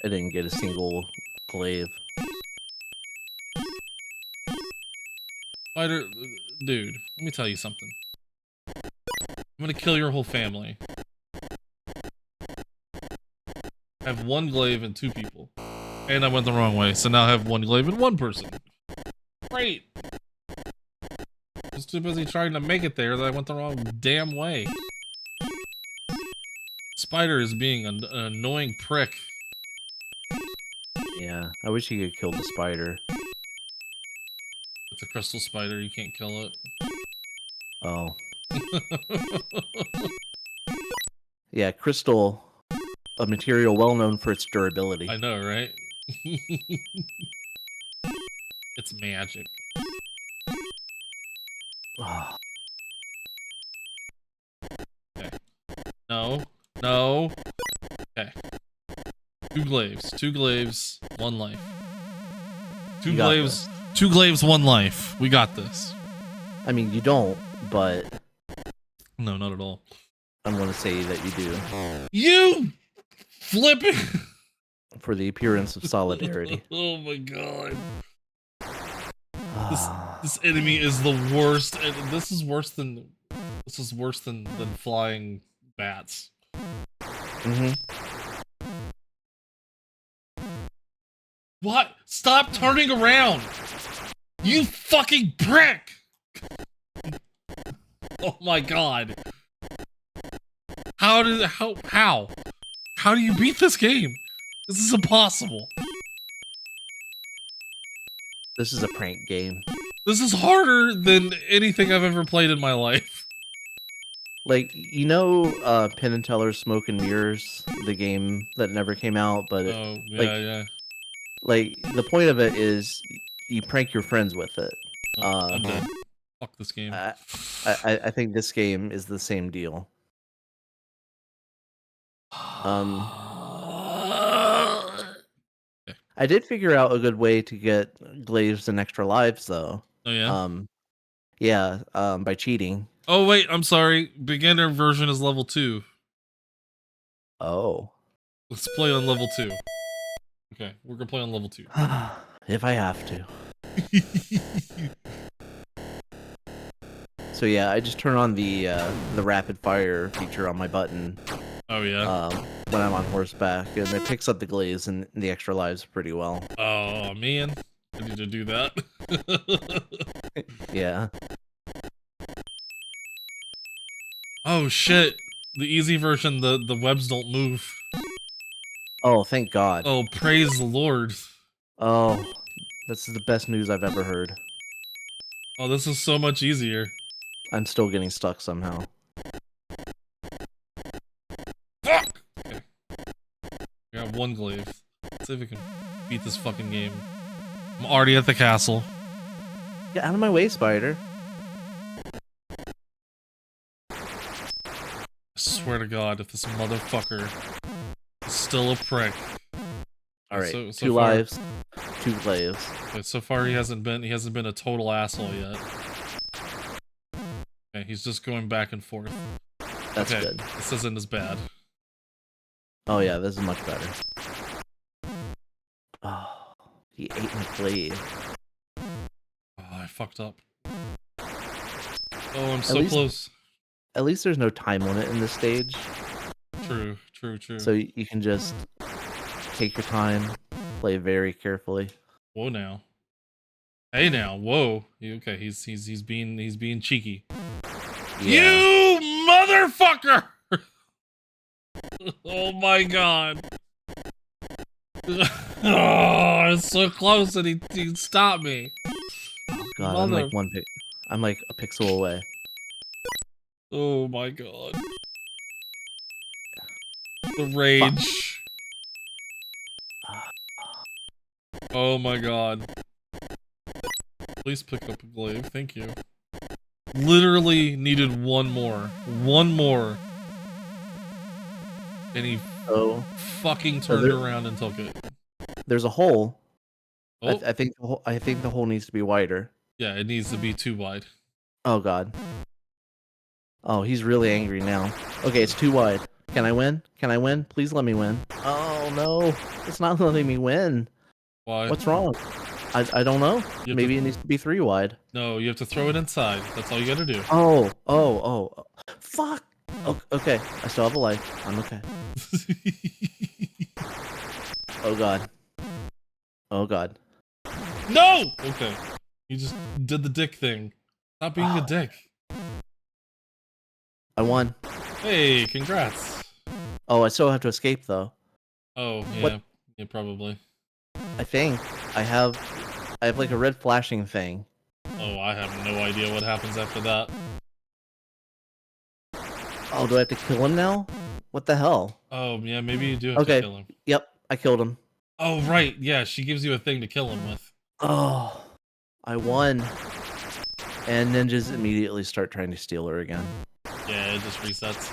I didn't get a single glaive. Spider. Dude, let me tell you something. I'm gonna kill your whole family. I have one glaive and 2 people. And I went the wrong way, so now I have one glaive and 1 person. Great! I was too busy trying to make it there that I went the wrong damn way. Spider is being an annoying prick. Yeah, I wish you could kill the spider. It's a crystal spider, you can't kill it. Oh. Yeah, crystal, a material well known for its durability. I know, right? It's magic. Okay. No. No. Okay. 2 glaives. 2 glaives, 1 life. 2 You got glaives. this. 2 glaives, 1 life. We got this. I mean, you don't, but No, not at all. I'm going to say that you do. You flipping. For the appearance of solidarity. Oh my god. This enemy is the worst, and this is worse than flying bats. Mm-hmm. What? Stop turning around! You fucking prick! Oh my god. How do you beat this game? This is impossible. This is a prank game. This is harder than anything I've ever played in my life. Like, you know, Penn and Teller's Smoke and Mirrors, the game that never came out, but Oh, yeah, like, yeah. like the point of it is you prank your friends with it. Oh, I'm dead. Fuck this game. I think this game is the same deal. I did figure out a good way to get glaives and extra lives, though. Oh yeah. Yeah, by cheating. Oh wait, I'm sorry. Beginner version is level 2. Oh. Let's play on level 2. Okay, we're gonna play on level 2. If I have to. So yeah, I just turn on the rapid fire feature on my button. Oh yeah. When I'm on horseback, and it picks up the glaives and the extra lives pretty well. Oh man, I need to do that. Yeah. Oh shit! The easy version, the webs don't move. Oh, thank God. Oh, praise the Lord. Oh, this is the best news I've ever heard. Oh, this is so much easier. I'm still getting stuck somehow. Fuck! Okay. We have 1 glaive. Let's see if we can beat this fucking game. I'm already at the castle. Get out of my way, spider. I swear to God, if this motherfucker is still a prick. Alright, So 2 far- lives, 2 glaives. Okay, so far he hasn't been a total asshole yet. Okay, he's just going back and forth. That's okay, good. this isn't as bad. Oh yeah, this is much better. Oh, he ate my glaive. Oh, I fucked up. Oh, I'm so least- close. At least there's no time limit in this stage, True, true, true. so you can just take your time, play very carefully. Whoa now. Hey now, whoa. Okay, he's being cheeky. Yeah. You motherfucker! Oh my god. Oh, it's so close and he stopped me. God, Mother. I'm like a pixel away. Oh my god. The Fuck. rage. Oh my god. Please pick up a glaive. Thank you. Literally needed one more. One more. And he Oh, fucking turned around and took it. there's a hole. Oh, I think the hole needs to be wider. yeah, it needs to be too wide. Oh God. Oh, he's really angry now. Okay, it's too wide. Can I win? Can I win? Please let me win. Oh no, it's not letting me win. Why? What's wrong? I don't know. Maybe it needs to be 3 wide. No, you have to throw it inside. That's all you gotta do. Oh. Fuck. Okay, I still have a life. I'm okay. Oh God. Oh God. No! Okay. You just did the dick thing. Stop being a dick. I won. Hey, congrats. Oh, I still have to escape though. Oh, yeah. What? Yeah, probably. I think I have like a red flashing thing. Oh, I have no idea what happens after that. Oh, do I have to kill him now? What the hell? Oh, yeah, maybe you do have to kill him. Yep, I killed him. Oh, right. Yeah, she gives you a thing to kill him with. Oh, I won. And ninjas immediately start trying to steal her again. Yeah, it just resets.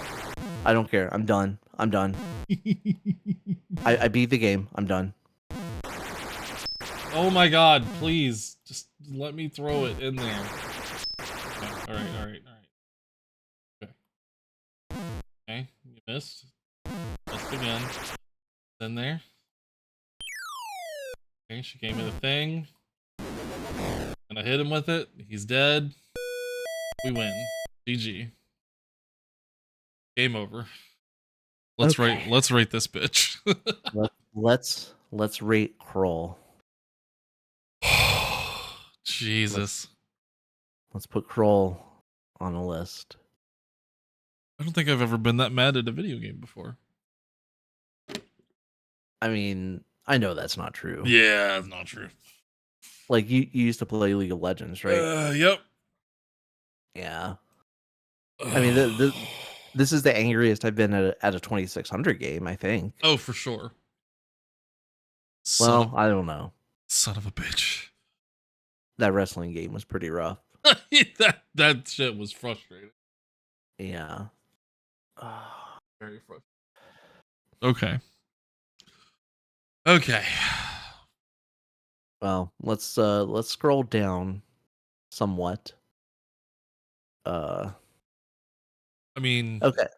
I don't care. I'm done. I'm done. I beat the game. I'm done. Oh my god, please. Just let me throw it in there. Okay, alright. Okay. Okay, you missed. Missed again. It's in there. Okay, she gave me the thing. And I hit him with it. He's dead. We win. GG. Game over. Let's rate this bitch. let's rate Krull. Jesus. Let's put Krull on a list. I don't think I've ever been that mad at a video game before. I mean, I know that's not true. Yeah, it's not true. Like you used to play League of Legends, right? Yep. Yeah. I mean, this is the angriest I've been at a 2600 game, I think. Oh, for sure. Well, I don't know. Son of a bitch. That wrestling game was pretty rough. that shit was frustrating. Yeah. Very frustrating. Okay. Well, let's scroll down somewhat. I mean, okay.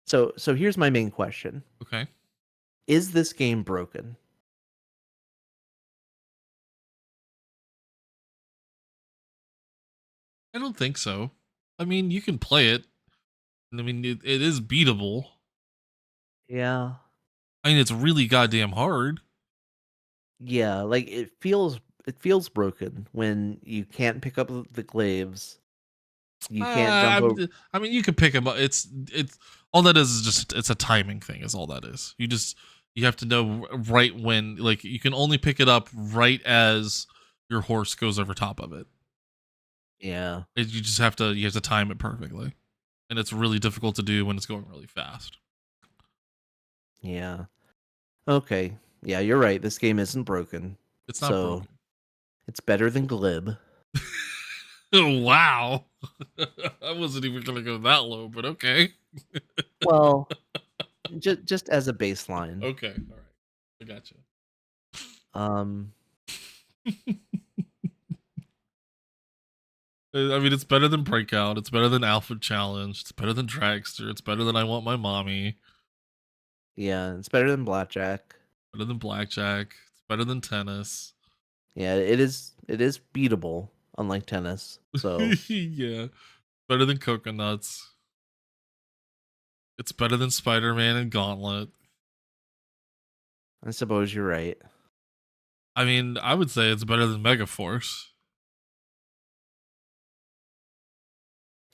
So here's my main question. Okay. Is this game broken? I don't think so. I mean, you can play it. I mean, it is beatable. Yeah. I mean, it's really goddamn hard. Yeah, like it feels broken when you can't pick up the glaives. You can't jump over. I mean, you can pick them up. It's all that is just it's a timing thing. Is all that is. You have to know right when. Like you can only pick it up right as your horse goes over top of it. Yeah. You just have to time it perfectly, and it's really difficult to do when it's going really fast. Yeah. Okay. Yeah, you're right. This game isn't broken. It's not broken. It's better than Glib. Oh, wow. I wasn't even gonna go that low, but okay. Well, just as a baseline. Okay, all right. I gotcha. I mean, it's better than Breakout. It's better than Alpha Challenge. It's better than Dragster. It's better than I Want My Mommy. Yeah, it's better than Blackjack. Better than Blackjack. It's better than Tennis. Yeah, it is beatable, unlike Tennis. So yeah, better than Coconuts. It's better than Spider-Man and Gauntlet. I suppose you're right. I mean, I would say it's better than Megaforce.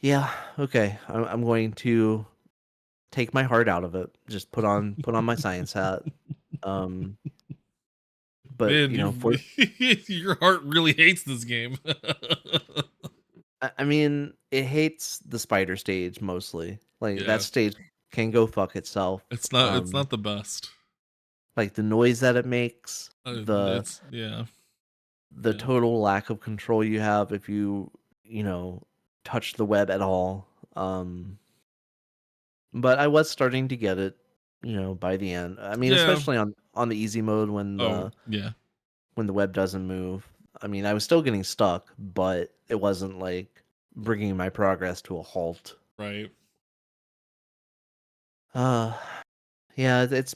Yeah, okay. I'm going to take my heart out of it. Just put on my science hat. but Man, you know, for your heart really hates this game. I mean, it hates the spider stage mostly. Like that Yeah, stage can go fuck itself. it's not the best. Like the noise that it makes, It's yeah, the yeah, total lack of control you have if you know, touch the web at all. Um, but I was starting to get it, you know, by the end. I mean, yeah. especially on the easy mode Oh yeah. when the web doesn't move. I mean, I was still getting stuck, but it wasn't like bringing my progress to a halt. Right. Uh, yeah, it's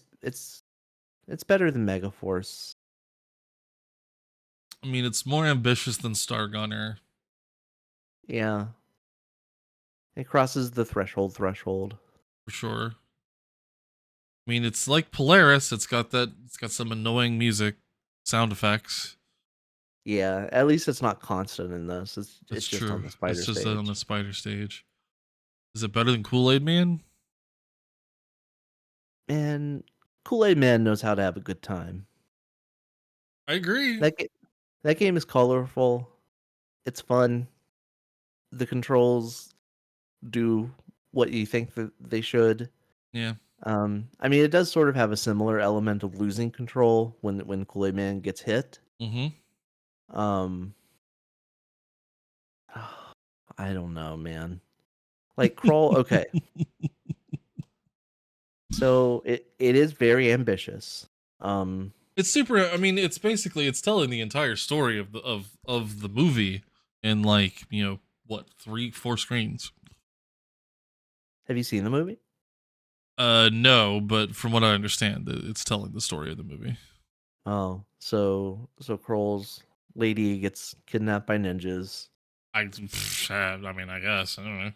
better than Megaforce. I mean, it's more ambitious than Star Gunner Yeah, it crosses the threshold. for sure. I mean, it's like Polaris. It's got some annoying music, sound effects. Yeah, at least it's not constant in this. It's That's just on true. the That's spider just on stage. the spider stage. Is it better than Kool Aid Man? And Kool-Aid Man knows how to have a good time. I agree. That ga- that game is colorful. It's fun. The controls do what you think that they should. Yeah. I mean, it does sort of have a similar element of losing control when Kool-Aid Man gets hit. Mm-hmm. Um, I don't know, man. Like Krull, okay, so it is very ambitious. Um, It's super. I mean, it's basically it's telling the entire story of the movie in like what 3 4 screens. have you seen the movie? No, but from what I understand, it's telling the story of the movie. Oh, so Krull's lady gets kidnapped by ninjas. I mean, I guess I don't know.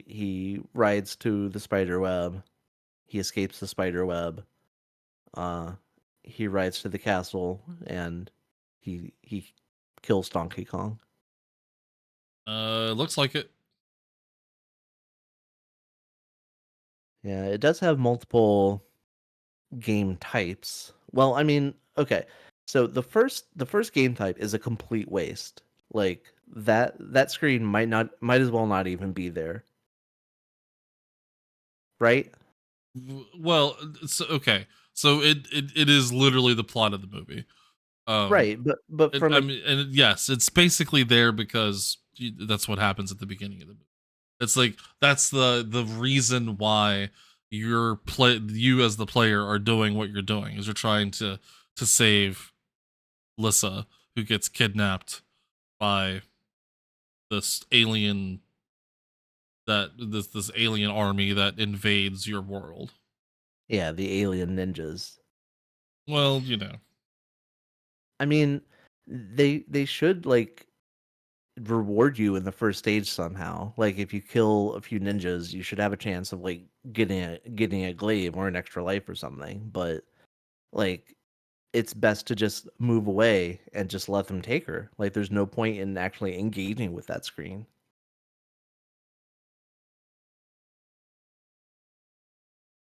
He rides to the spider web. He escapes the spider web. Uh, he rides to the castle and he kills Donkey Kong. Looks like it. Yeah, it does have multiple game types. Well, I mean, okay. So the first game type is a complete waste. Like that screen might as well not even be there, right? Well, so, okay. So it is literally the plot of the movie. Um, Right, but from I a mean, and yes, it's basically there because that's what happens at the beginning of the movie. It's like that's the reason why you as the player are doing what you're doing is you're trying to save Lissa who gets kidnapped by this alien this alien army that invades your world. yeah, the alien ninjas. Well, I mean, they should like reward you in the first stage somehow. Like if you kill a few ninjas, you should have a chance of like getting a glaive or an extra life or something. But like it's best to just move away and just let them take her. Like there's no point in actually engaging with that screen.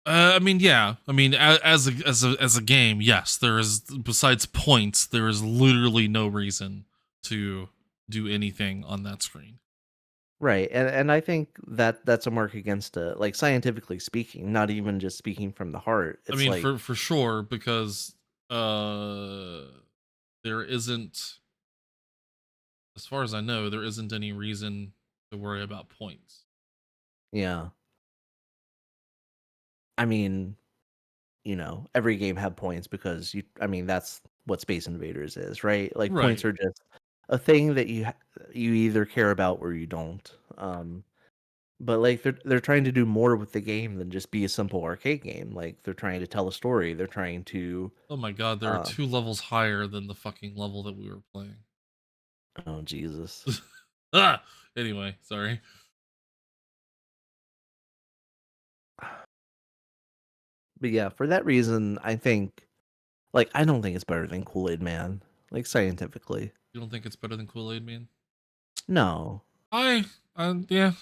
I mean, yeah. I mean, as a game, yes. There is besides points, there is literally no reason to do anything on that screen. Right. And I think that that's a mark against it. Like scientifically speaking, not even just speaking from the heart. I It's mean, like for sure, because uh, there isn't, as far as I know, there isn't any reason to worry about points. yeah. I mean, every game have points because I mean, that's what Space Invaders is, right? Like points Right. are just a thing that you either care about or you don't. But like they're trying to do more with the game than just be a simple arcade game. Like they're trying to tell a story. They're trying to Oh my god, there are uh 2 levels higher than the fucking level that we were playing. oh Jesus. Ah. Anyway, sorry. But yeah, for that reason, I think like I don't think it's better than Kool-Aid Man, like scientifically. You don't think it's better than Kool Aid Man? No. Yeah. I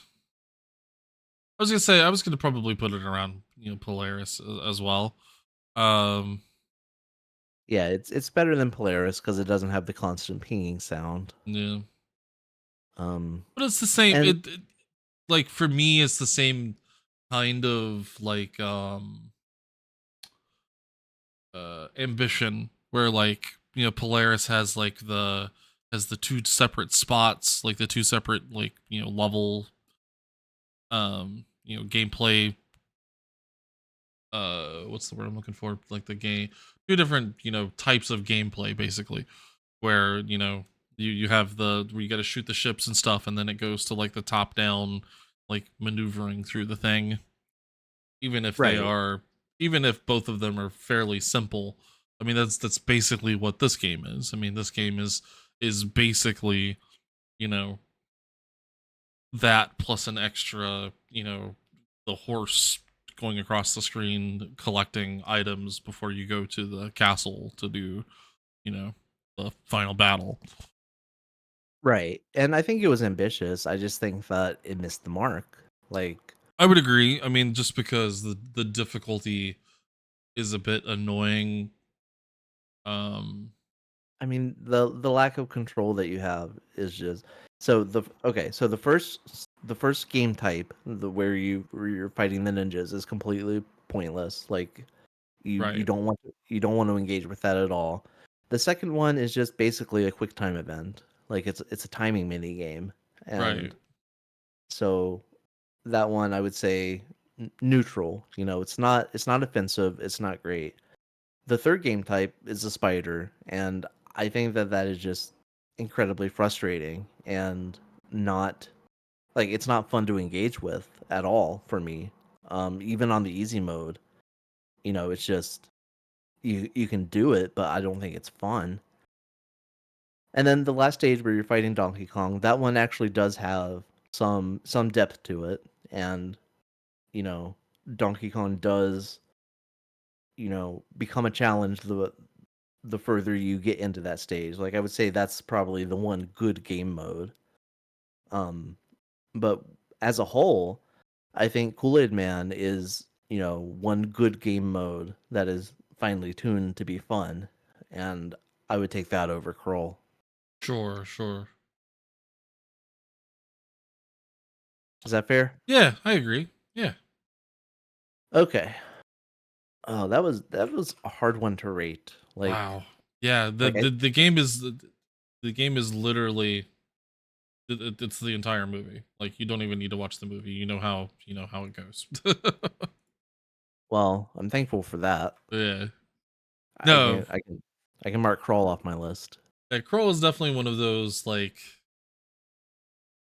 was gonna say I was gonna probably put it around Polaris as well. Um, Yeah, it's better than Polaris because it doesn't have the constant pinging sound. Yeah. Um, But it's the same. and Like for me, it's the same kind of like ambition where like Polaris has the two separate spots, like the two separate like level gameplay, what's the word I'm looking for, like the game, two different types of gameplay basically, where you have the where you got to shoot the ships and stuff, and then it goes to like the top down like maneuvering through the thing, even if they right, are even if both of them are fairly simple. I mean, that's basically what this game is. I mean, this game is basically you know that plus an extra the horse going across the screen collecting items before you go to the castle to do you know the final battle. right. And I think it was ambitious. I just think that it missed the mark. Like, I would agree. I mean, just because the difficulty is a bit annoying. um I mean, the lack of control that you have is just so the okay. So the first game type, where you're fighting the ninjas, is completely pointless. Like, you right, don't want to engage with that at all. The second one is just basically a quick time event. Like, it's a timing mini game, right, and so that one I would say neutral. It's not offensive. It's not great. The third game type is a spider, and I think that that is just incredibly frustrating and not like it's not fun to engage with at all for me. Even on the easy mode, it's just you can do it, but I don't think it's fun. And then the last stage where you're fighting Donkey Kong, that one actually does have some depth to it, and you know Donkey Kong does become a challenge the further you get into that stage. Like, I would say that's probably the one good game mode. Um, but as a whole, I think Kool-Aid Man is, one good game mode that is finely tuned to be fun, and I would take that over Krull. sure, sure. Is that fair? Yeah, I agree. Yeah. Okay. Oh, that was a hard one to rate. Wow. Yeah, Like I the game is the game is literally it's the entire movie. Like you don't even need to watch the movie. You know how it goes. well, I'm thankful for that. Yeah. I No, can I can I can mark Krull off my list. yeah, Krull is definitely one of those like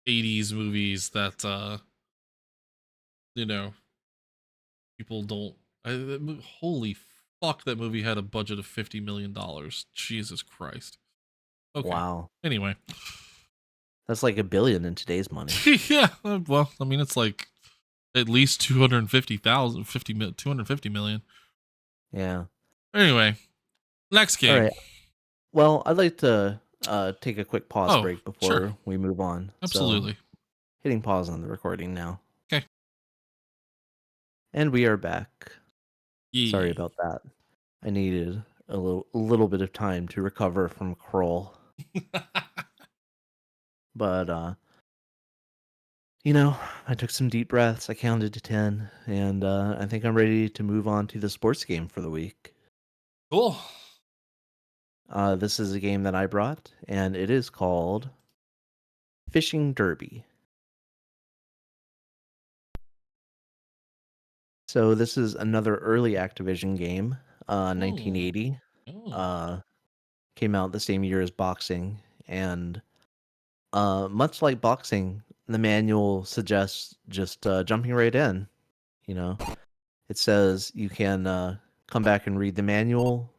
80s movies that you know, people don't holy fuck, that movie had a budget of $50 million. Jesus Christ. Okay. Wow. Anyway. That's like a billion in today's money. Yeah, well, I mean it's like at least 250,000 250 million. Yeah. Anyway, next All game. right. Well, I'd like to take a quick pause Oh, break sure. before we move on. So, Absolutely. hitting pause on the recording now. Okay. And we are back. Sorry Yeah. about that. I needed a little bit of time to recover from Krull. But I took some deep breaths. I counted to 10, and I think I'm ready to move on to the sports game for the week. Cool. This is a game that I brought, and it is called Fishing Derby. So this is another early Activision game, Oh. 1980. Oh. Uh, Came out the same year as boxing, and much like boxing, the manual suggests just jumping right in. You know, it says you can come back and read the manual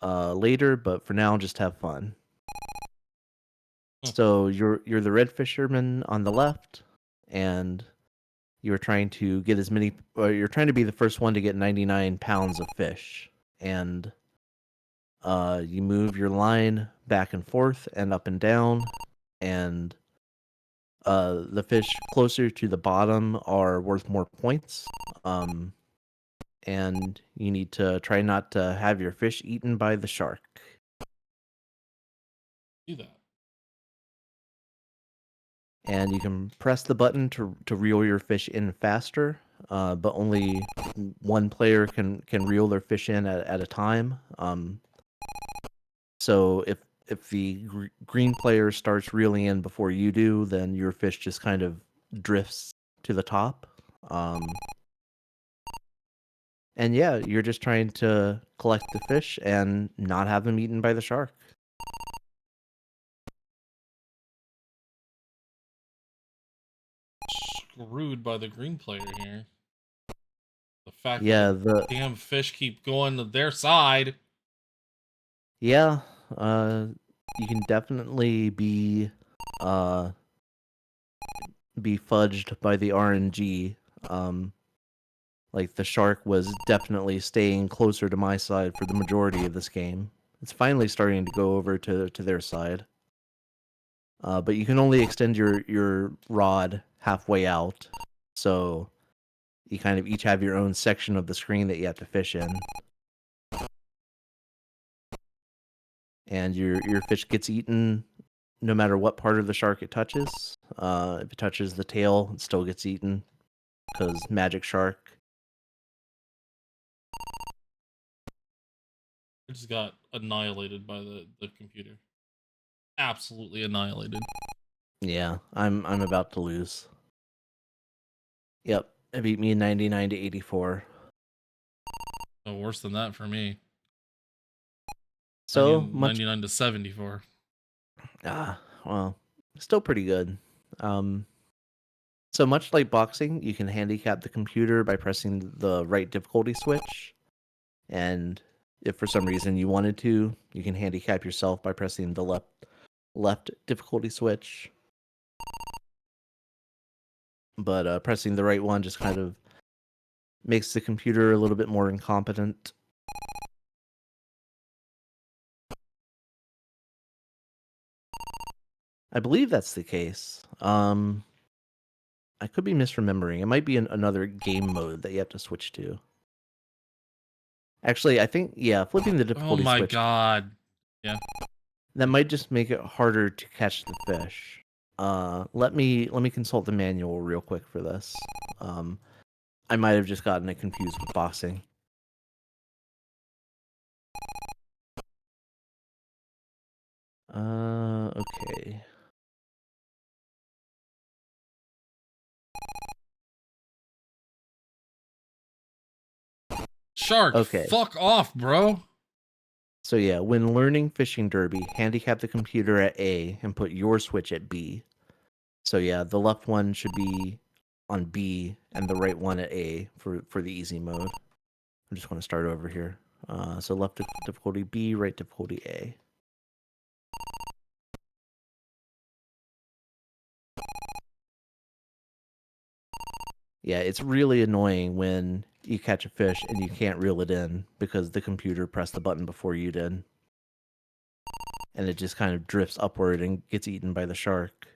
later, but for now, just have fun. Hmm. So you're the red fisherman on the left, and you're trying to get as many, or you're trying to be the first one to get 99 pounds of fish, and you move your line back and forth and up and down, and the fish closer to the bottom are worth more points. Um, and you need to try not to have your fish eaten by the shark. Do that. And you can press the button to reel your fish in faster, but only one player can reel their fish in at a time. So if the green player starts reeling in before you do, then your fish just kind of drifts to the top. And yeah, you're just trying to collect the fish and not have them eaten by the shark. Screwed by the green player here. The fact that Yeah, the damn fish keep going to their side. yeah, you can definitely be fudged by the RNG. Like the shark was definitely staying closer to my side for the majority of this game. It's finally starting to go over to their side. But you can only extend your rod halfway out, so you kind of each have your own section of the screen that you have to fish in. And your fish gets eaten no matter what part of the shark it touches. If it touches the tail, it still gets eaten because magic shark. I just got annihilated by the computer. Absolutely annihilated. Yeah, I'm about to lose. Yep, it beat me 99 to 84. No worse than that for me. So much 99 to 74. well, still pretty good. So much like boxing, you can handicap the computer by pressing the right difficulty switch. And if for some reason you wanted to, you can handicap yourself by pressing the left difficulty switch. But pressing the right one just kind of makes the computer a little bit more incompetent. I believe that's the case. I could be misremembering. It might be another game mode that you have to switch to. Actually, I think, yeah, flipping the Oh difficulty my switch, god. Yeah. that might just make it harder to catch the fish. Let me consult the manual real quick for this. I might have just gotten it confused with boxing. Okay. Shark, Okay. fuck off, bro. So yeah, when learning fishing derby, handicap the computer at A and put your switch at B. So yeah, the left one should be on B and the right one at A for the easy mode. I just want to start over here. So left difficulty B, right difficulty A. Yeah, it's really annoying when you catch a fish and you can't reel it in because the computer pressed the button before you did. And it just kind of drifts upward and gets eaten by the shark.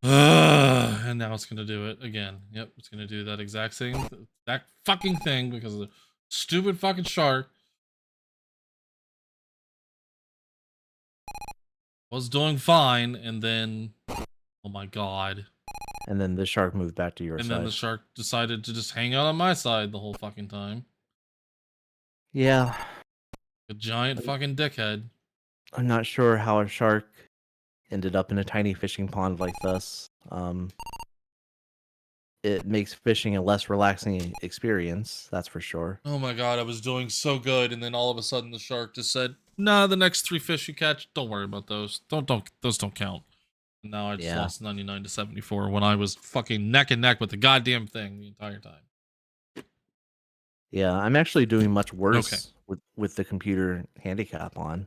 And now it's gonna do it again. Yep, it's gonna do that exact same that fucking thing because of the stupid fucking shark. Was doing fine, and then oh my god. And then the shark moved back to your And side. then the shark decided to just hang out on my side the whole fucking time. Yeah. A giant fucking dickhead. I'm not sure how a shark ended up in a tiny fishing pond like this. It makes fishing a less relaxing experience, that's for sure. Oh my god, I was doing so good, and then all of a sudden the shark just said, "Nah, the next 3 fish you catch, don't worry about those. Those don't count." And now I just Yeah. lost 99 to 74 when I was fucking neck and neck with the goddamn thing the entire time. Yeah, I'm actually doing much Okay. worse with the computer handicap on.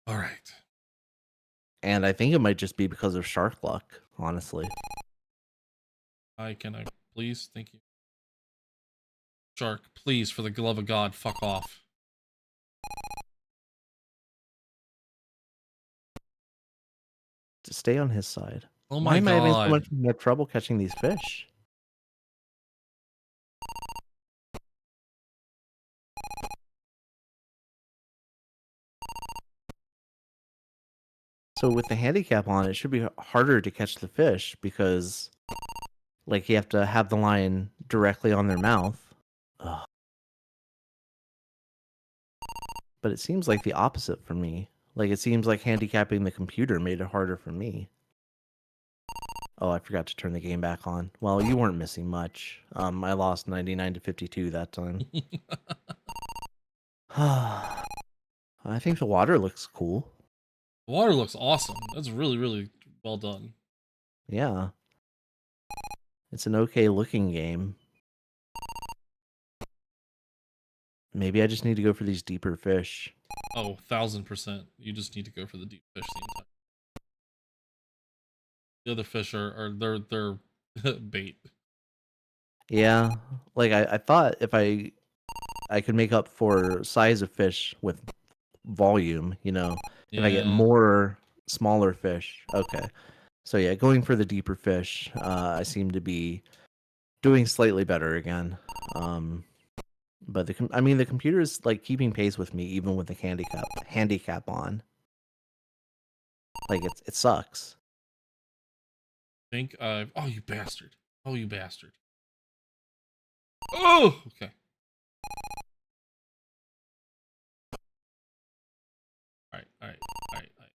All right. And I think it might just be because of shark luck, honestly. Can I please? Thank you. Shark, please, for the love of God, fuck off. To stay on his side. Oh Why my am I having so god. much more trouble catching these fish? So with the handicap on, it should be harder to catch the fish because, like, you have to have the line directly on their mouth. Ugh. But it seems like the opposite for me. Like, it seems like handicapping the computer made it harder for me. Oh, I forgot to turn the game back on. Well, you weren't missing much. I lost 99 to 52 that time. I think the water looks cool. The water looks awesome. That's really, really well done. Yeah. It's an okay looking game. Maybe I just need to go for these deeper fish. Oh, 1000%. You just need to go for the deep fish the entire. The other fish are they're bait. Yeah. Like I thought if I could make up for size of fish with volume, you know, if I get Yeah. more smaller fish. Okay. So yeah, going for the deeper fish, I seem to be doing slightly better again. But the computer is like keeping pace with me even with the handicap on. Like it sucks. Think I've. Oh, you bastard! Oh, you bastard! Oh, okay. All right, all right, all right, all right.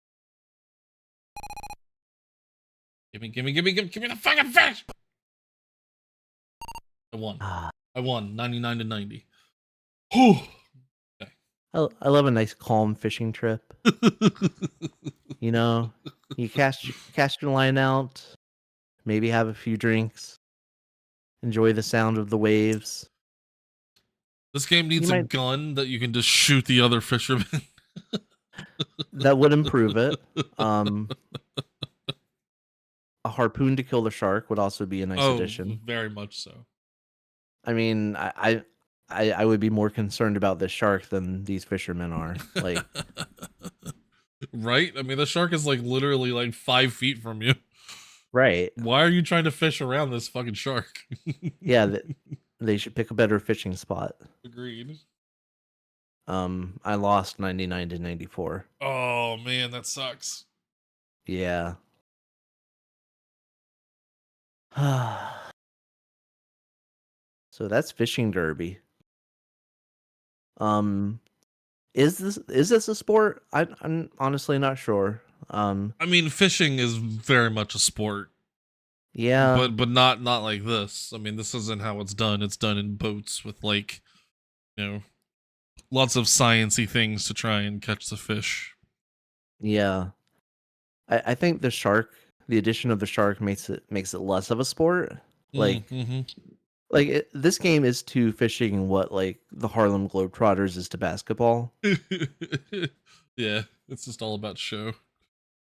Give me the fucking fish! I won. Ah, I won 99 to 90. Whew. Okay. I love a nice calm fishing trip. You know, you cast your line out, maybe have a few drinks, enjoy the sound of the waves. This game You needs a might gun that you can just shoot the other fishermen. That would improve it. A harpoon to kill the shark would also be a nice Oh, addition. very much so. I mean, I would be more concerned about this shark than these fishermen are. Like, Right? I mean, the shark is like literally like 5 feet from you. right? Why are you trying to fish around this fucking shark? Yeah, they should pick a better fishing spot. Agreed. I lost 99 to 94. Oh man, that sucks. Yeah. So that's fishing derby. Um, is this a sport? I'm honestly not sure. I mean, fishing is very much a sport, Yeah, but not like this. I mean, this isn't how it's done. It's done in boats with like, you know, lots of sciencey things to try and catch the fish. yeah. I think the addition of the shark makes it less of a sport. Like Mm-hmm. this game is to fishing what like the Harlem Globetrotters is to basketball. Yeah, it's just all about show.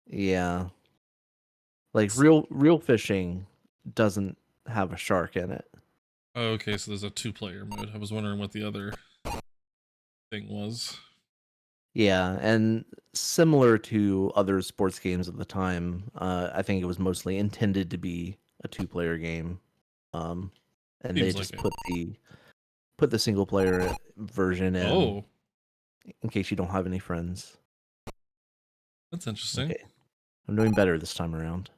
Yeah. Like real fishing doesn't have a shark in it. Oh, okay, so there's a 2-player mode. I was wondering what the other thing was. Yeah, and similar to other sports games at the time, I think it was mostly intended to be a two-player game. Um, and they Seems like just it. put the single player version Oh, in case you don't have any friends. that's interesting. Okay, I'm doing better this time around.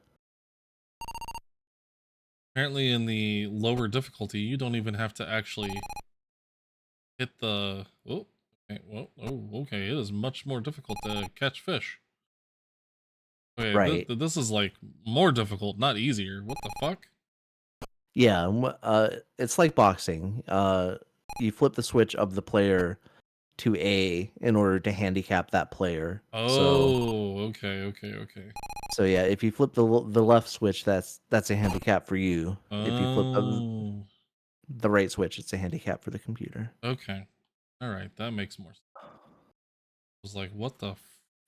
Apparently, in the lower difficulty, you don't even have to actually hit the. Oh, okay. Well, oh, okay. It is much more difficult to catch fish. Okay, Right. this is like more difficult, not easier. What the fuck? Yeah, it's like boxing. You flip the switch of the player to A in order to handicap that player. Oh, okay, okay, okay. So yeah, if you flip the left switch, that's a handicap for you. If you flip Oh, the right switch, it's a handicap for the computer. okay. All right, that makes more sense. I was like, what the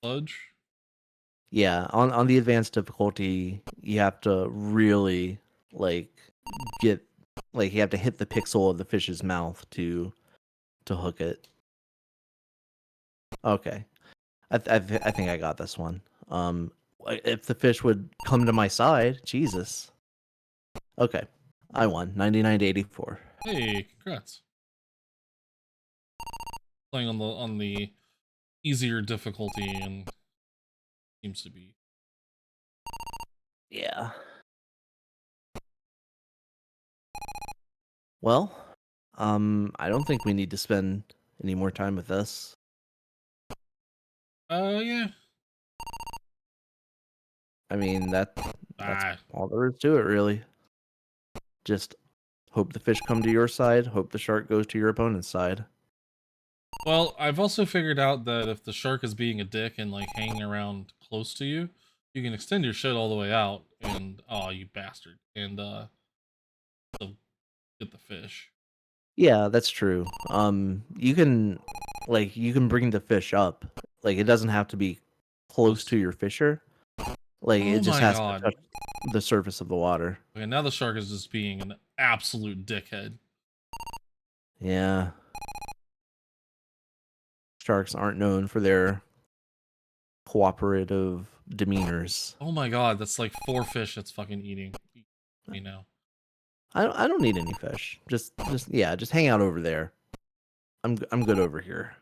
fudge? Yeah, on the advanced difficulty, you have to really like get like you have to hit the pixel of the fish's mouth to hook it. Okay, I think I got this one. If the fish would come to my side, Jesus. Okay, I won 99 to 84. Hey, congrats. Playing on the easier difficulty and seems to be Yeah. Well, I don't think we need to spend any more time with this. Yeah. I mean, that's Ah. all there is to it, really. Just hope the fish come to your side, hope the shark goes to your opponent's side. Well, I've also figured out that if the shark is being a dick and like hanging around close to you, you can extend your shit all the way out and oh, you bastard, and still get the fish. Yeah, that's true. You can you can bring the fish up. Like it doesn't have to be close Close. to your fisher. Like it Oh just my has to god. touch the surface of the water. Okay, now the shark is just being an absolute dickhead. Yeah. Sharks aren't known for their cooperative demeanors. Oh my god, that's like 4 fish that's fucking eating me now. I don't need any fish. Just hang out over there. I'm good over here.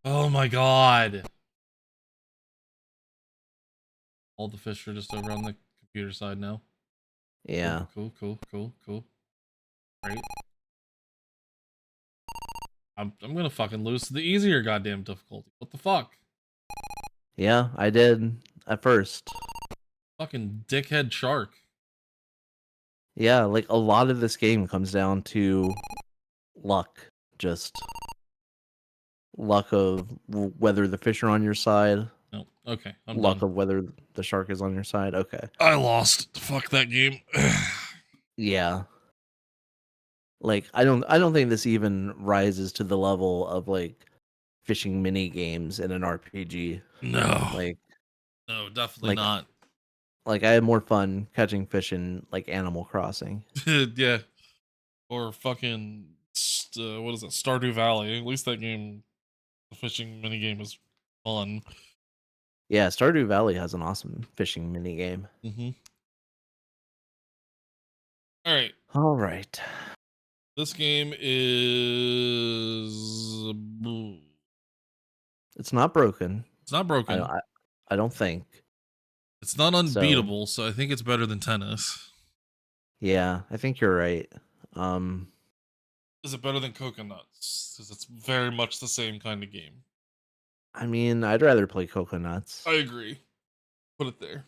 Oh my god. All the fish are just over on the computer side now. Yeah. Cool. Right. I'm gonna fucking lose to the easier goddamn difficulty. What the fuck? Yeah, I did at first. Fucking dickhead shark. Yeah, like a lot of this game comes down to luck. Just luck of whether the fish are on your side, No. Okay, I'm luck done. of whether the shark is on your side. Okay. I lost. Fuck that game. Yeah. Like I don't think this even rises to the level of like fishing mini games in an RPG. No. Like No, definitely like not. like I had more fun catching fish in like Animal Crossing. Yeah. Or fucking what is it? Stardew Valley. At least that game, the fishing minigame is fun. Yeah, Stardew Valley has an awesome fishing mini game. Mm-hmm. All right. All right. This game is It's not broken. it's not I broken. I, I don't think. It's not So, unbeatable, so I think it's better than tennis. yeah, I think you're right. Um Is it better than Coconuts? Because it's very much the same kind of game. I mean, I'd rather play Coconuts. I agree. Put it there.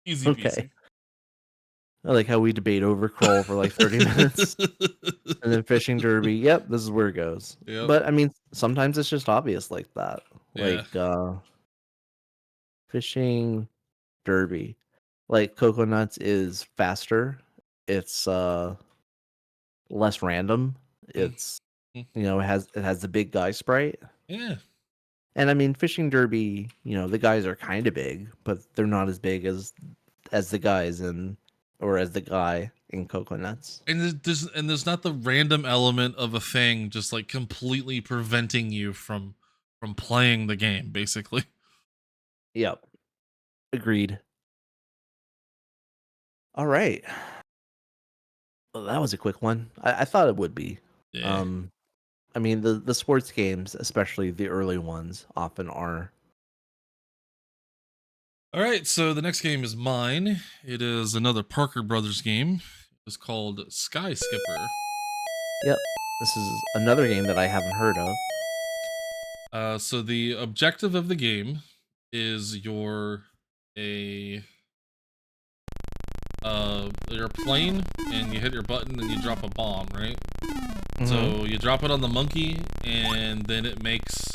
Easy Okay. peasy. I like how we debate over Krull for like 30 minutes. And then fishing derby, yep, this is where it goes. Yep. But I mean, sometimes it's just obvious like that. Yeah. Like fishing derby. Like Coconuts is faster. It's less random. Mm, It's mm. it has the big guy sprite. Yeah. And I mean fishing derby, the guys are kind of big, but they're not as big as the guys in or as the guy in Coconuts. And there's not the random element of a thing just like completely preventing you from playing the game, basically. Yep. Agreed. All right. Well, that was a quick one. I thought it would be. Yeah. I mean the sports games, especially the early ones, often are. All right, so the next game is mine. It is another Parker Brothers game. It's called Sky Skipper. Yep. This is another game that I haven't heard of. So the objective of the game is you're a plane and you hit your button and you drop a bomb, right? Mhm. So you drop it on the monkey and then it makes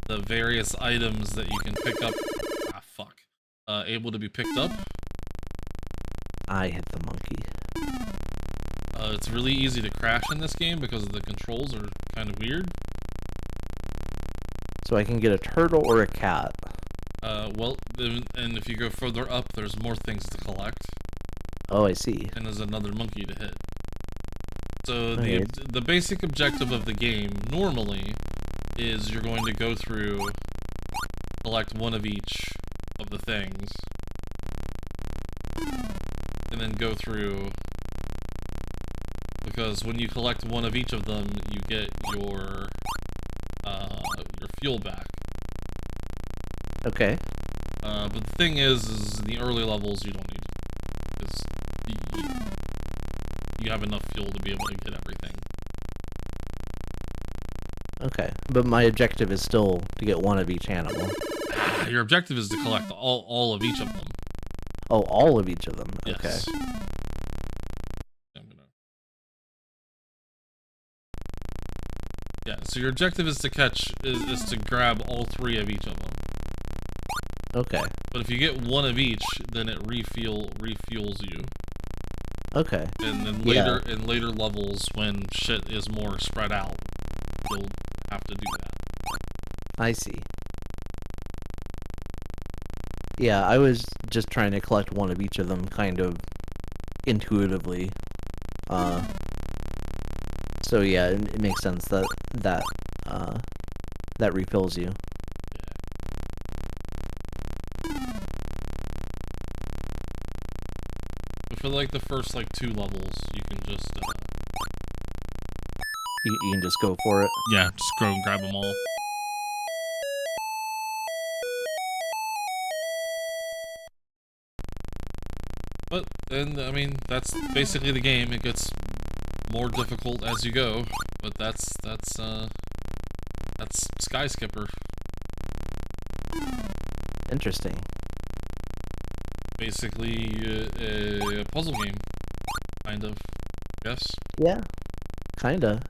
the various items that you can pick up able to be picked up. I hit the monkey. It's really easy to crash in this game because the controls are kind of weird. So I can get a turtle or a cat. Well, and if you go further up, there's more things to collect. Oh, I see. And there's another monkey to hit. So Okay. the basic objective of the game normally is you're going to go through, collect one of each of the things, and then go through, because when you collect one of each of them, you get your fuel back. Okay. But the thing is in the early levels you don't need it, because you have enough fuel to be able to get everything. Okay, but my objective is still to get one of each animal. Your objective is to collect all of each of them. Oh, all of each of them. Yes. Okay. Yeah, so your objective is to catch, is to grab all 3 of each of them. Okay. But if you get one of each, then it refuels you. Okay. And then Yeah. in later levels, when shit is more spread out, you'll have to do that. I see. Yeah, I was just trying to collect one of each of them kind of intuitively. So yeah, it makes sense that that refills you. But for like the first like 2 levels, you can just You can just go for it. yeah, just go and grab them all. But and I mean that's basically the game. It gets more difficult as you go, but that's Sky Skipper. Interesting. Basically a puzzle game, kind of. Yes. Yeah. Kinda.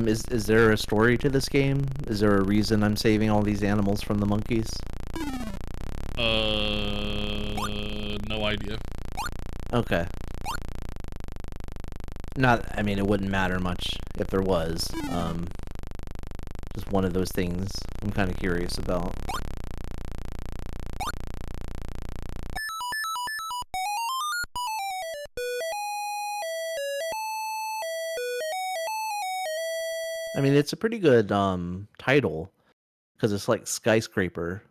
Is there a story to this game? Is there a reason I'm saving all these animals from the monkeys? No idea. Okay. I mean, it wouldn't matter much if there was. Just one of those things I'm kind of curious about. I mean, it's a pretty good title because it's like skyscraper,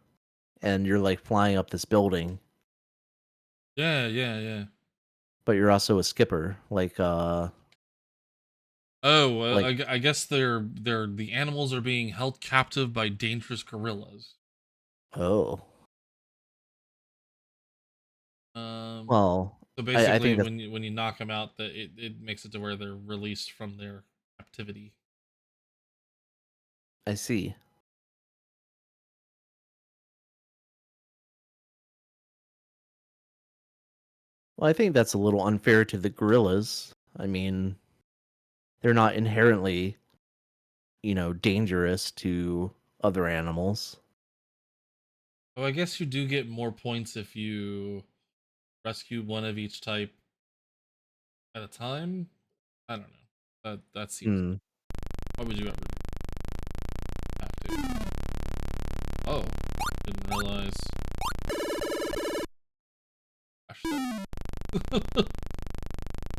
and you're like flying up this building, Yeah. but you're also a skipper. Like Oh, like I guess the animals are being held captive by dangerous gorillas. oh, Um, well, so I basically, think that's when you knock them out, it makes it to where they're released from their captivity. I see. Well, I think that's a little unfair to the gorillas. I mean, they're not inherently, dangerous to other animals. Oh, I guess you do get more points if you rescue one of each type at a time. I don't know. That seems. Hmm. Why would you ever have to? Oh, didn't realize. Gosh,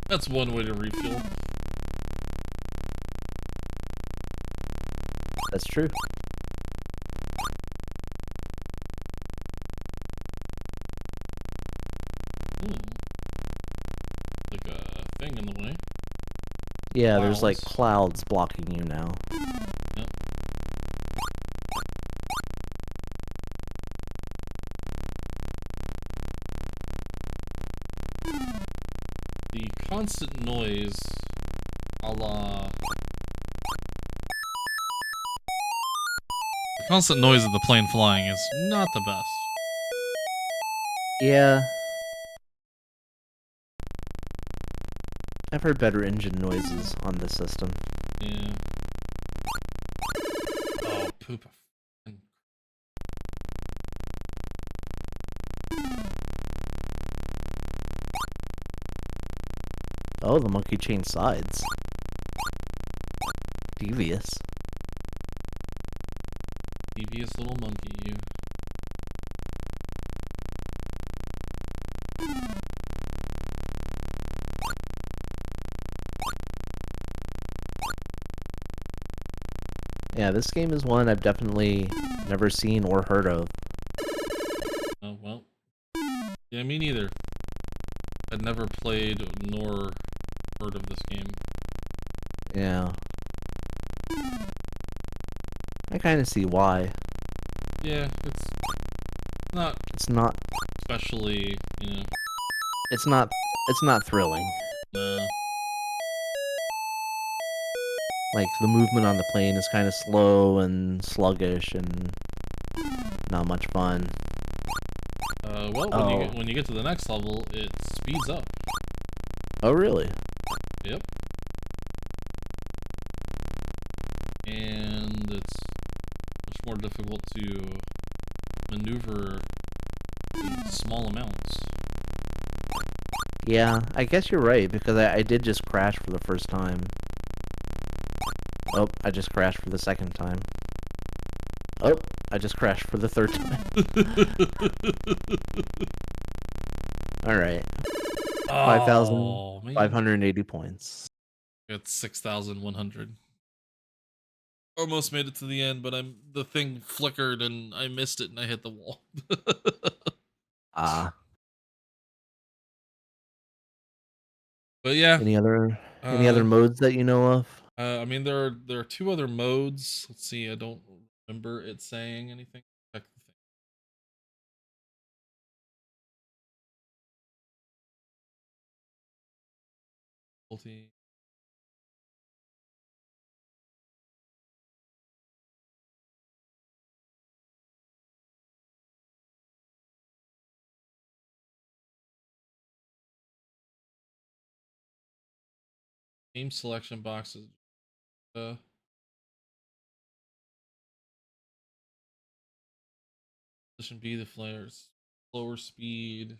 that's one way to refuel. That's true. Like a thing in the way. Yeah, there's like Clouds. clouds blocking you now. Yep. The constant noise, a la... The constant noise of the plane flying is not the best. Yeah. I've heard better engine noises on this system. Yeah. Oh, poop. Oh, the monkey changed sides. Devious. Devious little monkey, you. Yeah, this game is one I've definitely never seen or heard of. Oh, well. Yeah, me neither. I'd never played nor heard of this game. Yeah. I kind of see why. Yeah, Not It's not. especially, you know. It's not. It's not thrilling. No. Like the movement on the plane is kind of slow and sluggish and not much fun. Well, Oh. when you get to the next level, it speeds up. Oh, really? Yep. And it's much more difficult to maneuver in small amounts. Yeah, I guess you're right, because I did just crash for the first time. Oh, I just crashed for the second time. Oh, I just crashed for the third time. Alright. Oh, man. 5,580 points. It's 6,100. Almost made it to the end, but the thing flickered and I missed it and I hit the wall. Ah. But yeah, Any other uh, modes that you know of? I mean there are two other modes. Let's see, I don't remember it saying anything. Check the thing. Game selection boxes. Position B, the flares. Slower speed.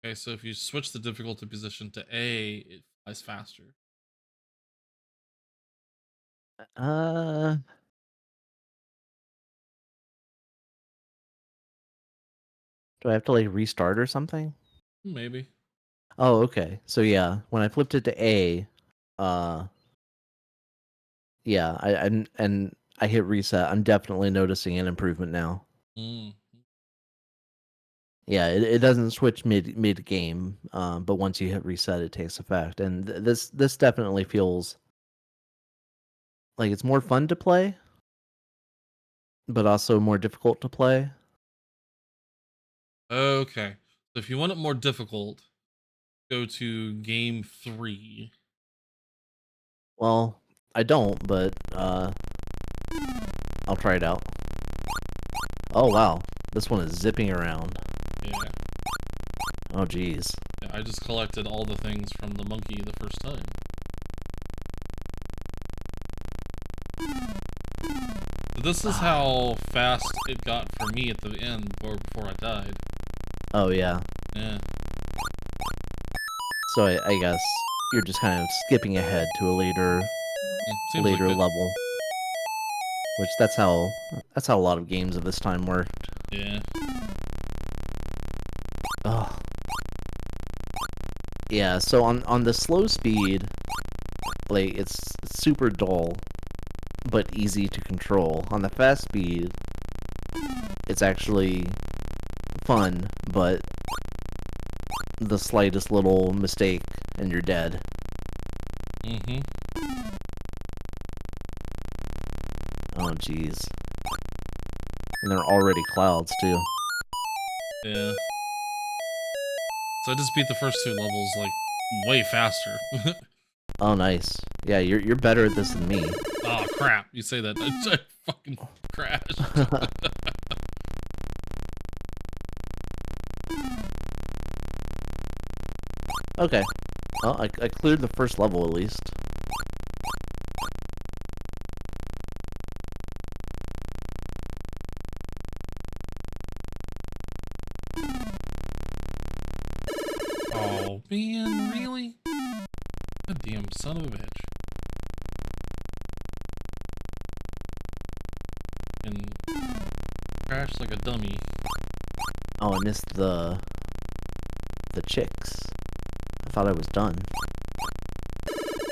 Okay, so if you switch the difficulty position to A, it flies faster. Uh, do I have to like restart or something? Maybe. Oh, okay. So yeah, when I flipped it to A, uh, yeah, and I hit reset. I'm definitely noticing an improvement now. Mm. Yeah, it doesn't switch mid game, but once you hit reset, it takes effect. And this definitely feels like it's more fun to play, but also more difficult to play. Okay. So if you want it more difficult, go to game 3. Well, I don't, but I'll try it out. Oh wow, this one is zipping around. Yeah. Oh geez. Yeah, I just collected all the things from the monkey the first time. So this is how fast it got for me at the end, or before I died. Oh yeah. Yeah. So I guess you're just kind of skipping ahead to a later Seems like it. level, which that's how a lot of games of this time worked. Yeah. Oh. Yeah, so on the slow speed, like it's super dull, but easy to control. On the fast speed, it's actually fun, but the slightest little mistake and you're dead. Mm-hmm. Oh jeez. And they're already clouds too. Yeah. So I just beat the first 2 levels, like, way faster. Oh nice. Yeah, you're better at this than me. Oh, crap. You say that. I fucking crashed. Okay. Well, I cleared the first level at least. Oh, man, really? Goddamn son of a bitch. And crashed like a dummy. Oh, I missed the chicks. I thought I was done.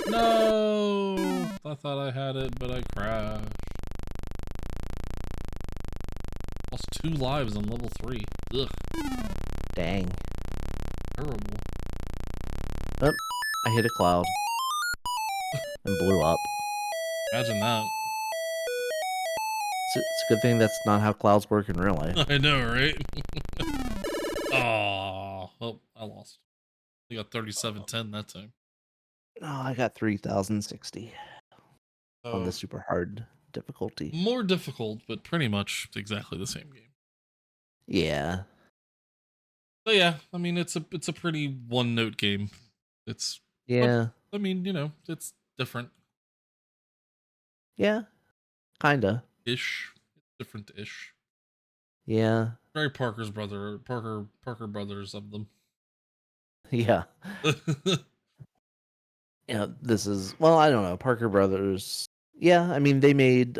No! I thought I had it, but I crashed. Lost 2 lives on level 3. Ugh. Dang. Terrible. Oh, I hit a cloud. And blew up. Imagine that. It's a good thing that's not how clouds work in real life. I know, right? Oh, well, I lost. You got 37-10 that time. Oh, I got 3060 on the So super hard difficulty. more difficult, but pretty much exactly the same game. Yeah. So yeah, I mean it's a pretty one note game. It's but Yeah. I mean, it's different Yeah. Kinda. ish. It's different ish. Yeah. Very Parker brothers of them. Yeah. Yeah. This is, well, I don't know. Parker Brothers. Yeah, I mean they made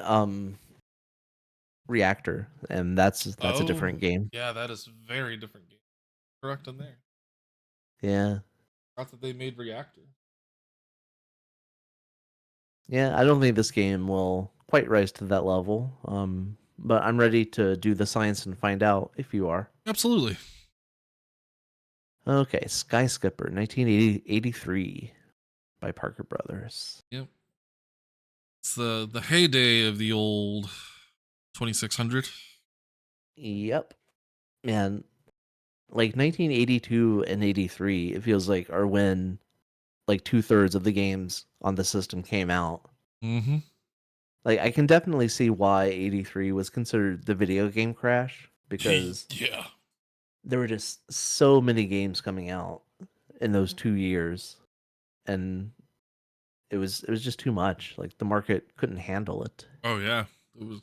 Reactor, and that's a Oh, different game. yeah, that is very different game. Correct in there. Yeah. Not that they made Reactor. Yeah, I don't think this game will quite rise to that level. But I'm ready to do the science and find out if you are. Absolutely. Okay, Sky Skipper, 1983 by Parker Brothers. Yep. It's the heyday of the old 2600. Yep. Man, like 1982 and 83, it feels like are when like two-thirds of the games on the system came out. Mm-hmm. Like I can definitely see why 83 was considered the video game crash because Yeah. there were just so many games coming out in those 2 years, and it was just too much. Like the market couldn't handle it. Oh yeah. It was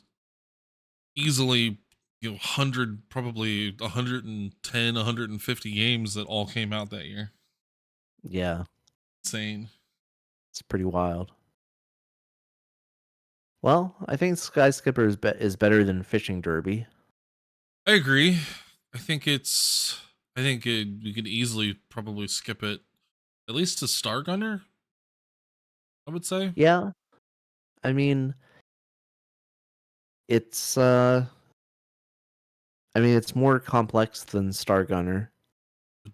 easily 100, probably 110, 150 games that all came out that year. Yeah, Insane. it's pretty wild. Well, I think Sky Skipper is better than Fishing Derby. I agree. I think we could easily probably skip it at least to Star Gunner, I would say. Yeah, I mean it's it's more complex than Star Gunner. But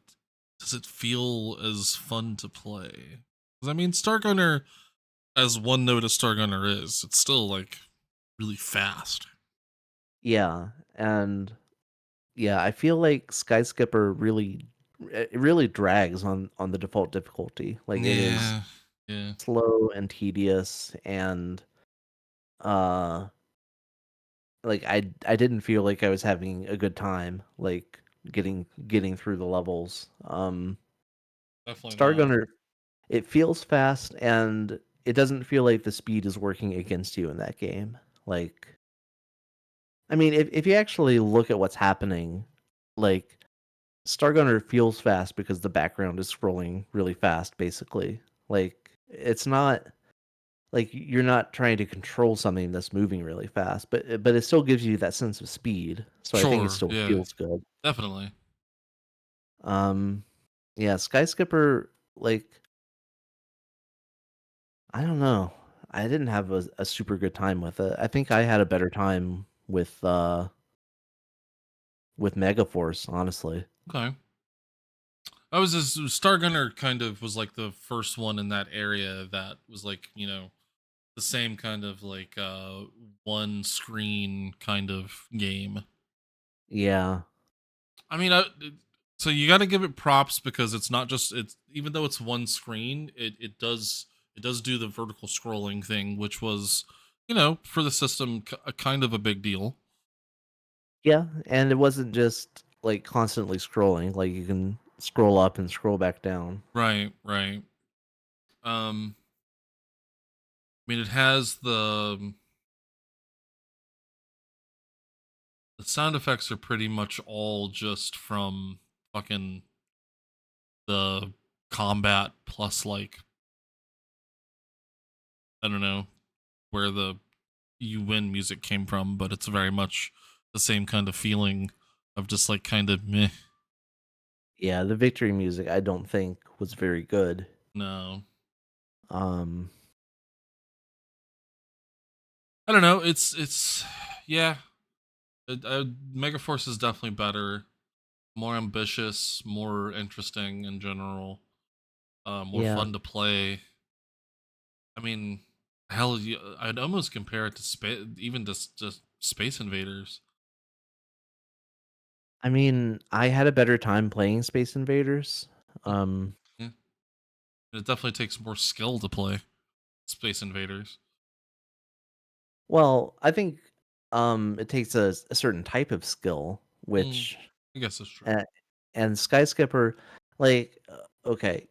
does it feel as fun to play? 'Cause I mean, Star Gunner, as one note as Star Gunner is, it's still like really fast. Yeah, and yeah, I feel like Sky Skipper really it really drags on the default difficulty. Like it is Yeah. Yeah. slow and tedious, and uh like I didn't feel like I was having a good time like getting through the levels. Definitely Star not. Gunner, it feels fast, and it doesn't feel like the speed is working against you in that game. Like I mean, if you actually look at what's happening, like Star Gunner feels fast because the background is scrolling really fast basically. Like it's not like you're not trying to control something that's moving really fast, but it still gives you that sense of speed. So I think it Sure. still Yeah. feels good. Definitely. Um, yeah, Sky Skipper, like I don't know, I didn't have a super good time with it. I think I had a better time with Megaforce, honestly. Okay. I was just Star Gunner kind of was like the first one in that area that was like, the same kind of like one screen kind of game. Yeah, I mean, so you got to give it props because it's not just it's even though it's one screen, it does do the vertical scrolling thing, which was for the system a kind of a big deal. yeah, and it wasn't just like constantly scrolling. Like you can scroll up and scroll back down. Right, right. I mean, it has the sound effects are pretty much all just from fucking the combat plus like I don't know where the you win music came from, but it's very much the same kind of feeling of just like kind of meh. Yeah, the victory music I don't think was very good. No, Um, I don't know. It's yeah. Megaforce is definitely better, more ambitious, more interesting in general, more yeah, fun to play. I mean, hell, I'd almost compare it to even just Space Invaders. I mean, I had a better time playing Space Invaders. Mm, Um, yeah. It definitely takes more skill to play Space Invaders. well, I think it takes a certain type of skill, Mm, which I guess that's true. uh, and Skyscraper, like, okay,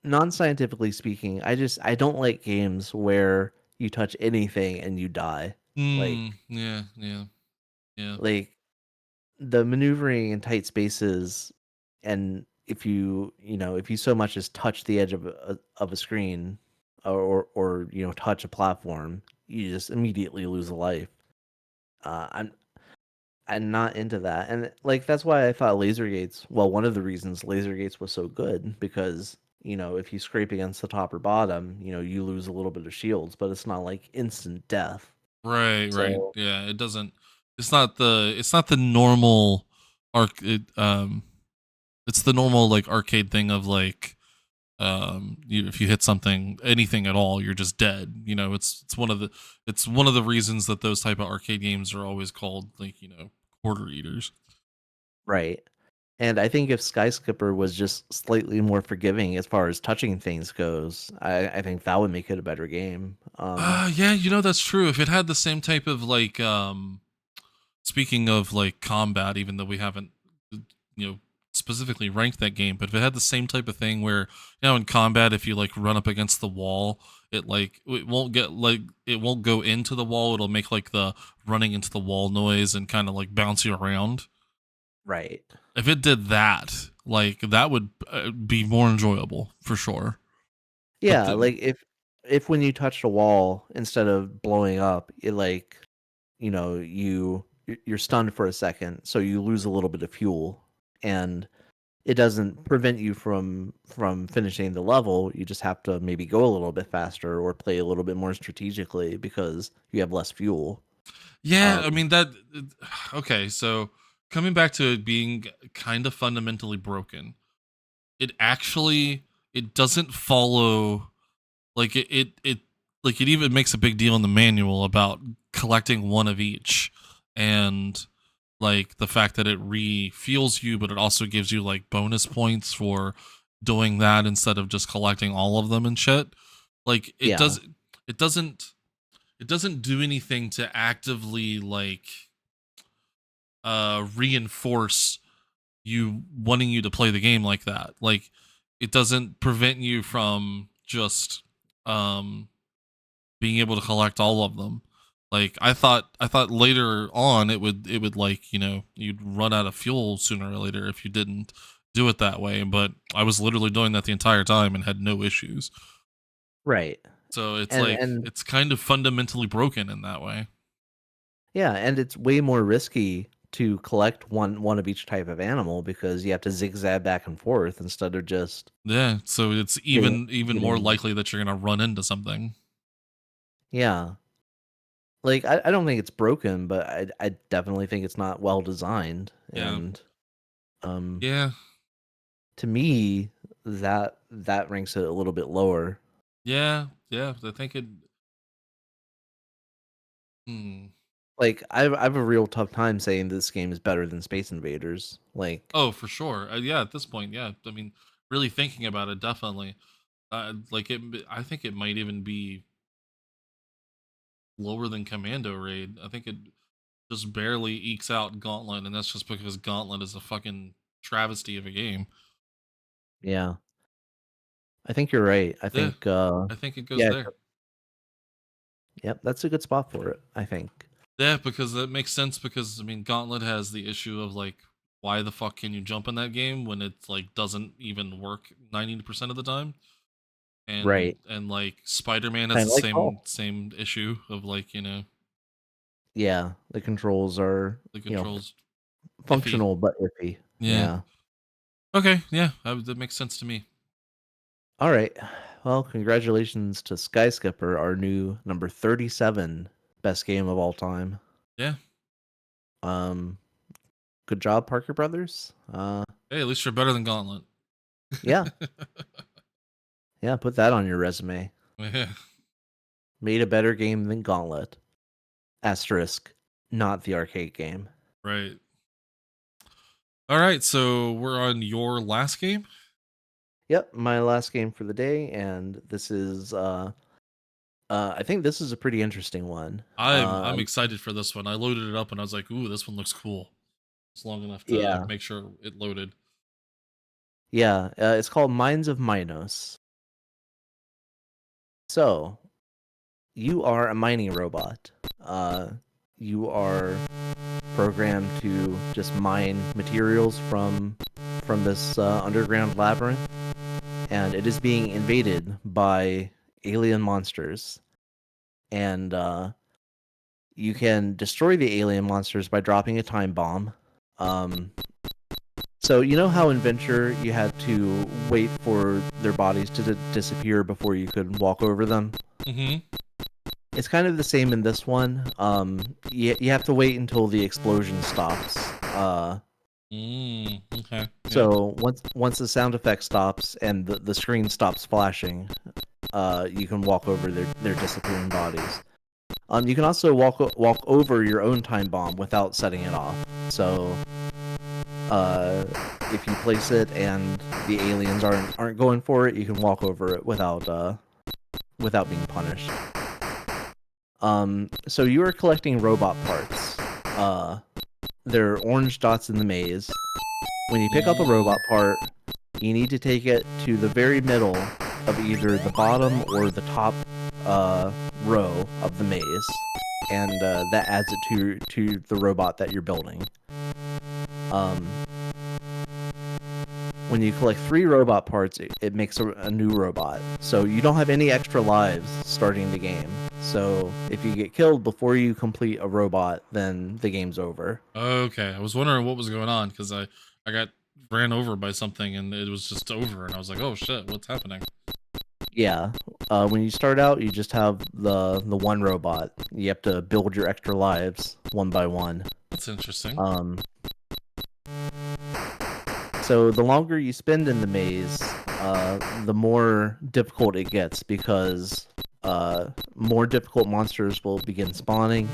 non-scientifically speaking, I don't like games where you touch anything and you die. Like Yeah, yeah, yeah. like the maneuvering in tight spaces, and if if you so much as touch the edge of a screen, or touch a platform, you just immediately lose a life. I'm not into that, and like that's why I thought laser gates. Well, one of the reasons laser gates was so good, because if you scrape against the top or bottom, you lose a little bit of shields, but it's not like instant death. Right, right. So Yeah, it doesn't. It's not the normal arc. It's the normal like arcade thing of like if you hit something anything at all you're just dead. It's one of the reasons that those type of arcade games are always called like quarter eaters. right. And I think if Skyscraper was just slightly more forgiving as far as touching things goes, I think that would make it a better game. Yeah, that's true. If it had the same type of like speaking of like combat, even though we haven't you know specifically ranked that game, but if it had the same type of thing where in combat, if you like run up against the wall, it won't go into the wall, it'll make like the running into the wall noise and kind of like bounce you around. Right. If it did that, like that would be more enjoyable for sure. But Yeah, like if when you touch the wall, instead of blowing up, it like you're stunned for a second, so you lose a little bit of fuel, and it doesn't prevent you from finishing the level. You just have to maybe go a little bit faster or play a little bit more strategically because you have less fuel. yeah, I Um, mean that. Okay, so coming back to it being kind of fundamentally broken, it actually it doesn't follow like it even makes a big deal in the manual about collecting one of each, and like the fact that it refuels you, but it also gives you like bonus points for doing that instead of just collecting all of them and shit. Like yeah, it doesn't it doesn't do anything to actively like reinforce you wanting you to play the game like that. Like it doesn't prevent you from just um being able to collect all of them. Like I thought later on it would like, you'd run out of fuel sooner or later if you didn't do it that way, but I was literally doing that the entire time and had no issues. right. So it's And like and it's kind of fundamentally broken in that way. yeah, and it's way more risky to collect one of each type of animal because you have to zigzag back and forth instead of just Yeah, so it's getting even more getting likely that you're gonna run into something. yeah. Like I don't think it's broken, but I definitely think it's not well designed. Yeah, And um yeah, to me, that ranks it a little bit lower. yeah, yeah. I think it. Hmm. Like I have a real tough time saying this game is better than Space Invaders. Like Oh, for sure. Yeah, at this point, yeah. I mean, really thinking about it, definitely. Like it. I think it might even be lower than Commando Raid. I think it just barely ekes out Gauntlet, and that's just because Gauntlet is a fucking travesty of a game. yeah, I think you're right. I Yeah, think I think it goes yeah, there. yep, that's a good spot for it, I think. Yeah, because that makes sense. Because I mean, Gauntlet has the issue of like, why the fuck can you jump in that game when it like doesn't even work 90% of the time? And Right. like Spider Man has Kind the of like same Paul. same issue of like Yeah, the controls are, the controls iffy. functional but iffy. Yeah. Yeah. Okay. Yeah, that makes sense to me. All right. Well, congratulations to Skyskipper, our new number 37 best game of all time. Yeah. Um, good job, Parker Brothers. Hey, at least you're better than Gauntlet. Yeah, yeah, put that on your resume. Yeah. Made a better game than Gauntlet. Asterisk. not the arcade game. Right. All right, so we're on your last game. Yep, my last game for the day, and this is I think this is a pretty interesting one. I'm excited for this one. I loaded it up and I was like, "Ooh, this one looks cool." It's long enough to Yeah, make sure it loaded. yeah, it's called Mines of Minos. So, you are a mining robot. You are programmed to just mine materials from this underground labyrinth, and it is being invaded by alien monsters. And you can destroy the alien monsters by dropping a time bomb. Um, so you know how in Venture you had to wait for their bodies to disappear before you could walk over them? Mm-hmm. It's kind of the same in this one. You have to wait until the explosion stops. Okay. Yeah. So once the sound effect stops and the screen stops flashing, you can walk over their disappearing bodies. You can also walk over your own time bomb without setting it off. So, if you place it and the aliens aren't going for it, you can walk over it without being punished. So you are collecting robot parts. There are orange dots in the maze. When you pick up a robot part, you need to take it to the very middle of either the bottom or the top row of the maze, and that adds it to the robot that you're building. When you collect 3 robot parts, it makes a new robot. So you don't have any extra lives starting the game. So if you get killed before you complete a robot, then the game's over. Okay. I was wondering what was going on because I got ran over by something and it was just over and I was like, "Oh shit, what's happening?" Yeah. When you start out, you just have the one robot. You have to build your extra lives one by one. That's interesting. So the longer you spend in the maze, the more difficult it gets because more difficult monsters will begin spawning,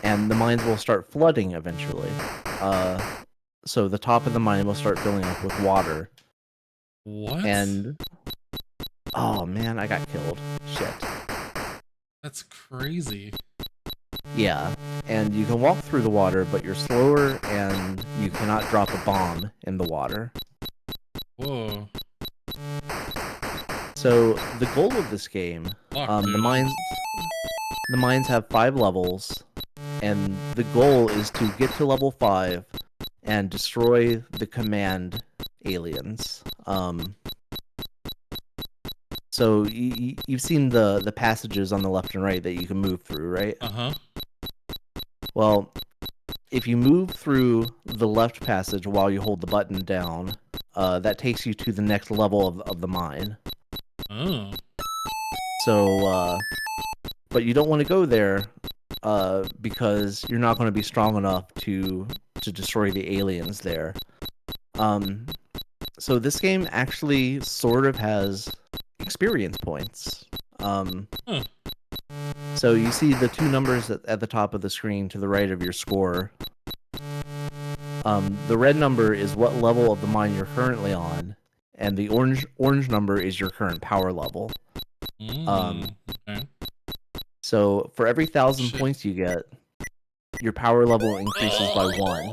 and the mines will start flooding eventually. So the top of the mine will start filling up with water. What? And oh man, I got killed. Shit. That's crazy. Yeah, and you can walk through the water, but you're slower, and you cannot drop a bomb in the water. Whoa. So the goal of this game, Fuck, dude. the mines have 5 levels, and the goal is to get to level 5 and destroy the command aliens. So you've seen the passages on the left and right that you can move through, right? Uh-huh. Well, if you move through the left passage while you hold the button down, that takes you to the next level of the mine. Oh. So, but you don't want to go there, because you're not going to be strong enough to destroy the aliens there. So this game actually sort of has experience points. So you see the 2 numbers at the top of the screen to the right of your score. The red number is what level of the mine you're currently on, and the orange number is your current power level. Okay. So for every 1,000 points you get, your power level increases by 1.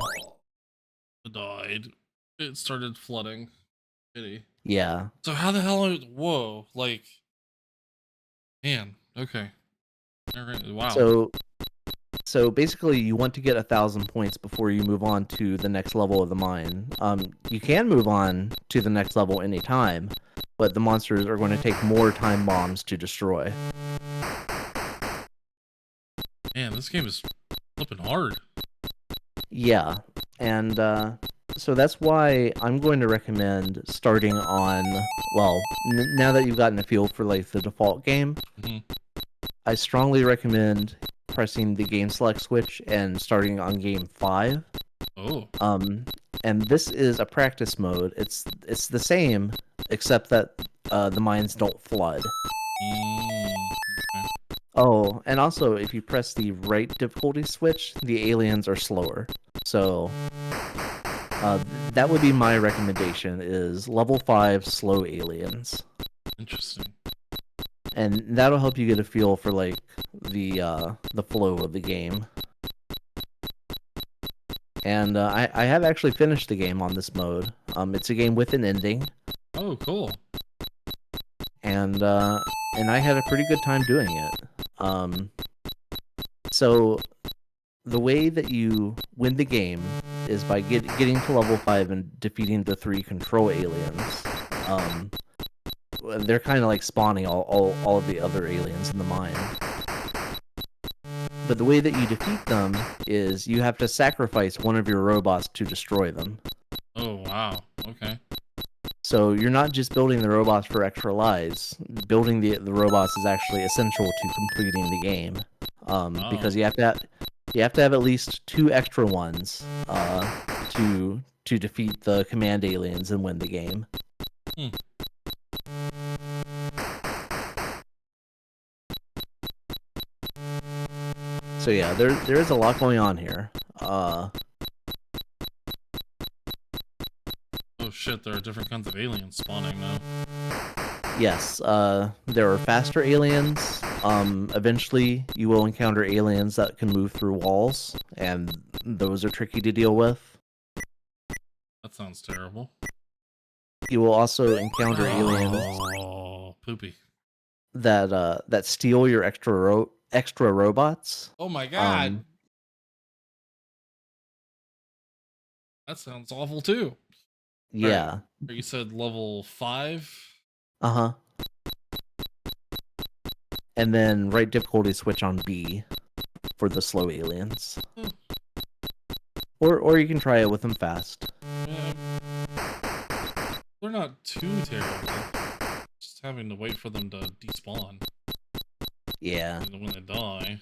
I died. It started flooding. Pity. Yeah. So how the hell whoa, like, man, okay. Alright, wow. So basically, you want to get 1,000 points before you move on to the next level of the mine. You can move on to the next level anytime, but the monsters are going to take more time bombs to destroy. Man, this game is flipping hard. Yeah, and so that's why I'm going to recommend starting on, well, now that you've gotten a feel for like the default game, I strongly recommend pressing the game select switch and starting on game 5. Oh. And this is a practice mode. It's the same, except that the mines don't flood. Okay. Oh, and also if you press the right difficulty switch, the aliens are slower. So that would be my recommendation: is level 5 slow aliens, Interesting. and that'll help you get a feel for like the flow of the game. And I have actually finished the game on this mode. It's a game with an ending, Oh, cool. and I had a pretty good time doing it. So the way that you win the game is by getting to level 5 and defeating the 3 control aliens. They're kind of like spawning all of the other aliens in the mine. But the way that you defeat them is you have to sacrifice one of your robots to destroy them. Oh, wow. Okay. So you're not just building the robots for extra lives. Building the robots is actually essential to completing the game, because you have to have at least 2 extra ones to defeat the command aliens and win the game. Hmm. So yeah, there is a lot going on here. Oh shit, there are different kinds of aliens spawning now. Yes, there are faster aliens. Eventually you will encounter aliens that can move through walls, and those are tricky to deal with. That sounds terrible. You will also encounter aliens poopy. that steal your extra robots. Oh my god. That sounds awful too. Yeah. Right. You said level 5? Uh-huh. And then right difficulty switch on B for the slow aliens. Or you can try it with them fast. They're not too terrible. Just having to wait for them to despawn. Yeah. When they die.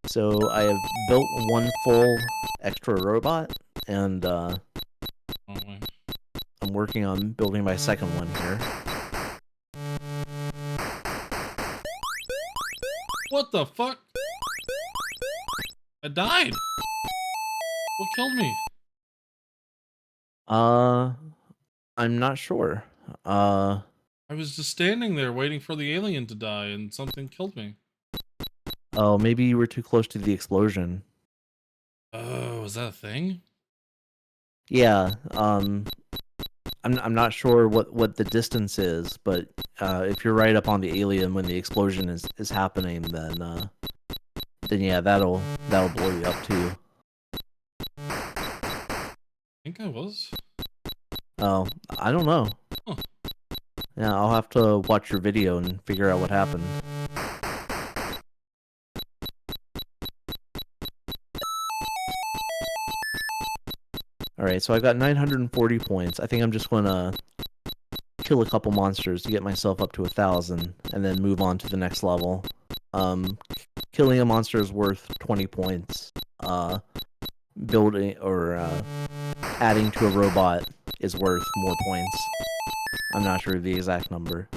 So I have built one full extra robot, and I'm working on building my second one here. What the fuck? I died! What killed me? I'm not sure. I was just standing there waiting for the alien to die and something killed me. Oh, maybe you were too close to the explosion. Oh, is that a thing? Yeah, I'm not sure what the distance is, but if you're right up on the alien when the explosion is happening, then yeah, that'll blow you up too. I think I was. Oh, I don't know. Huh. Yeah, I'll have to watch your video and figure out what happened. Alright, so I got 940 points. I think I'm just gonna kill a couple monsters to get myself up to 1,000, and then move on to the next level. Killing a monster is worth 20 points. Building or adding to a robot is worth more points. I'm not sure the exact number.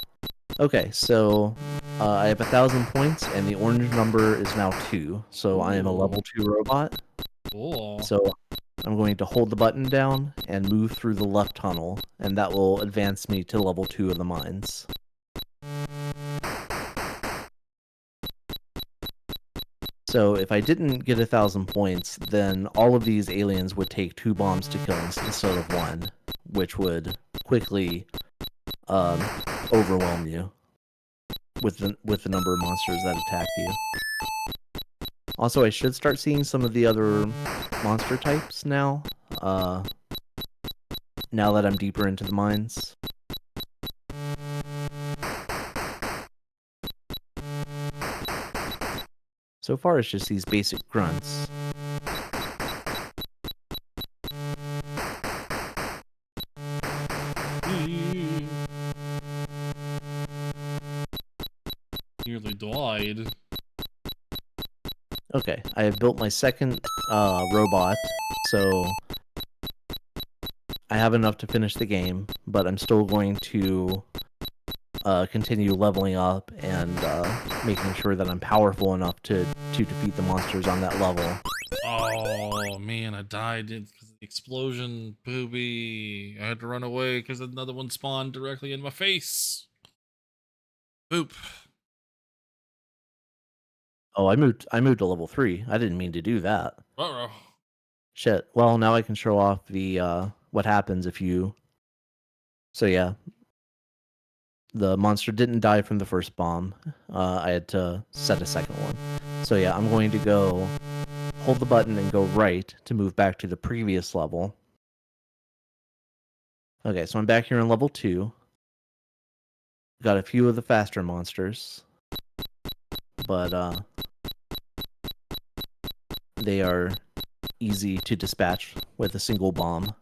Okay, so I have 1,000 points, and the orange number is now 2. So I am a level 2 robot. Cool. So I'm going to hold the button down and move through the left tunnel, and that will advance me to level 2 of the mines. So if I didn't get 1,000 points, then all of these aliens would take 2 bombs to kill instead of 1, which would quickly overwhelm you with the number of monsters that attack you. Also, I should start seeing some of the other monster types now. Now that I'm deeper into the mines. So far, it's just these basic grunts. Nearly died. Okay, I have built my second robot, so I have enough to finish the game, but I'm still going to continue leveling up and making sure that I'm powerful enough to defeat the monsters on that level. Oh man, I died because of the explosion. Booby. I had to run away because another one spawned directly in my face. Boop. Oh, I moved to level 3. I didn't mean to do that. Uh-oh. Shit. Well, now I can show off the what happens if you. So yeah, the monster didn't die from the first bomb. I had to set a second one. So yeah, I'm going to go hold the button and go right to move back to the previous level. Okay, so I'm back here in level 2. Got a few of the faster monsters, but they are easy to dispatch with a single bomb.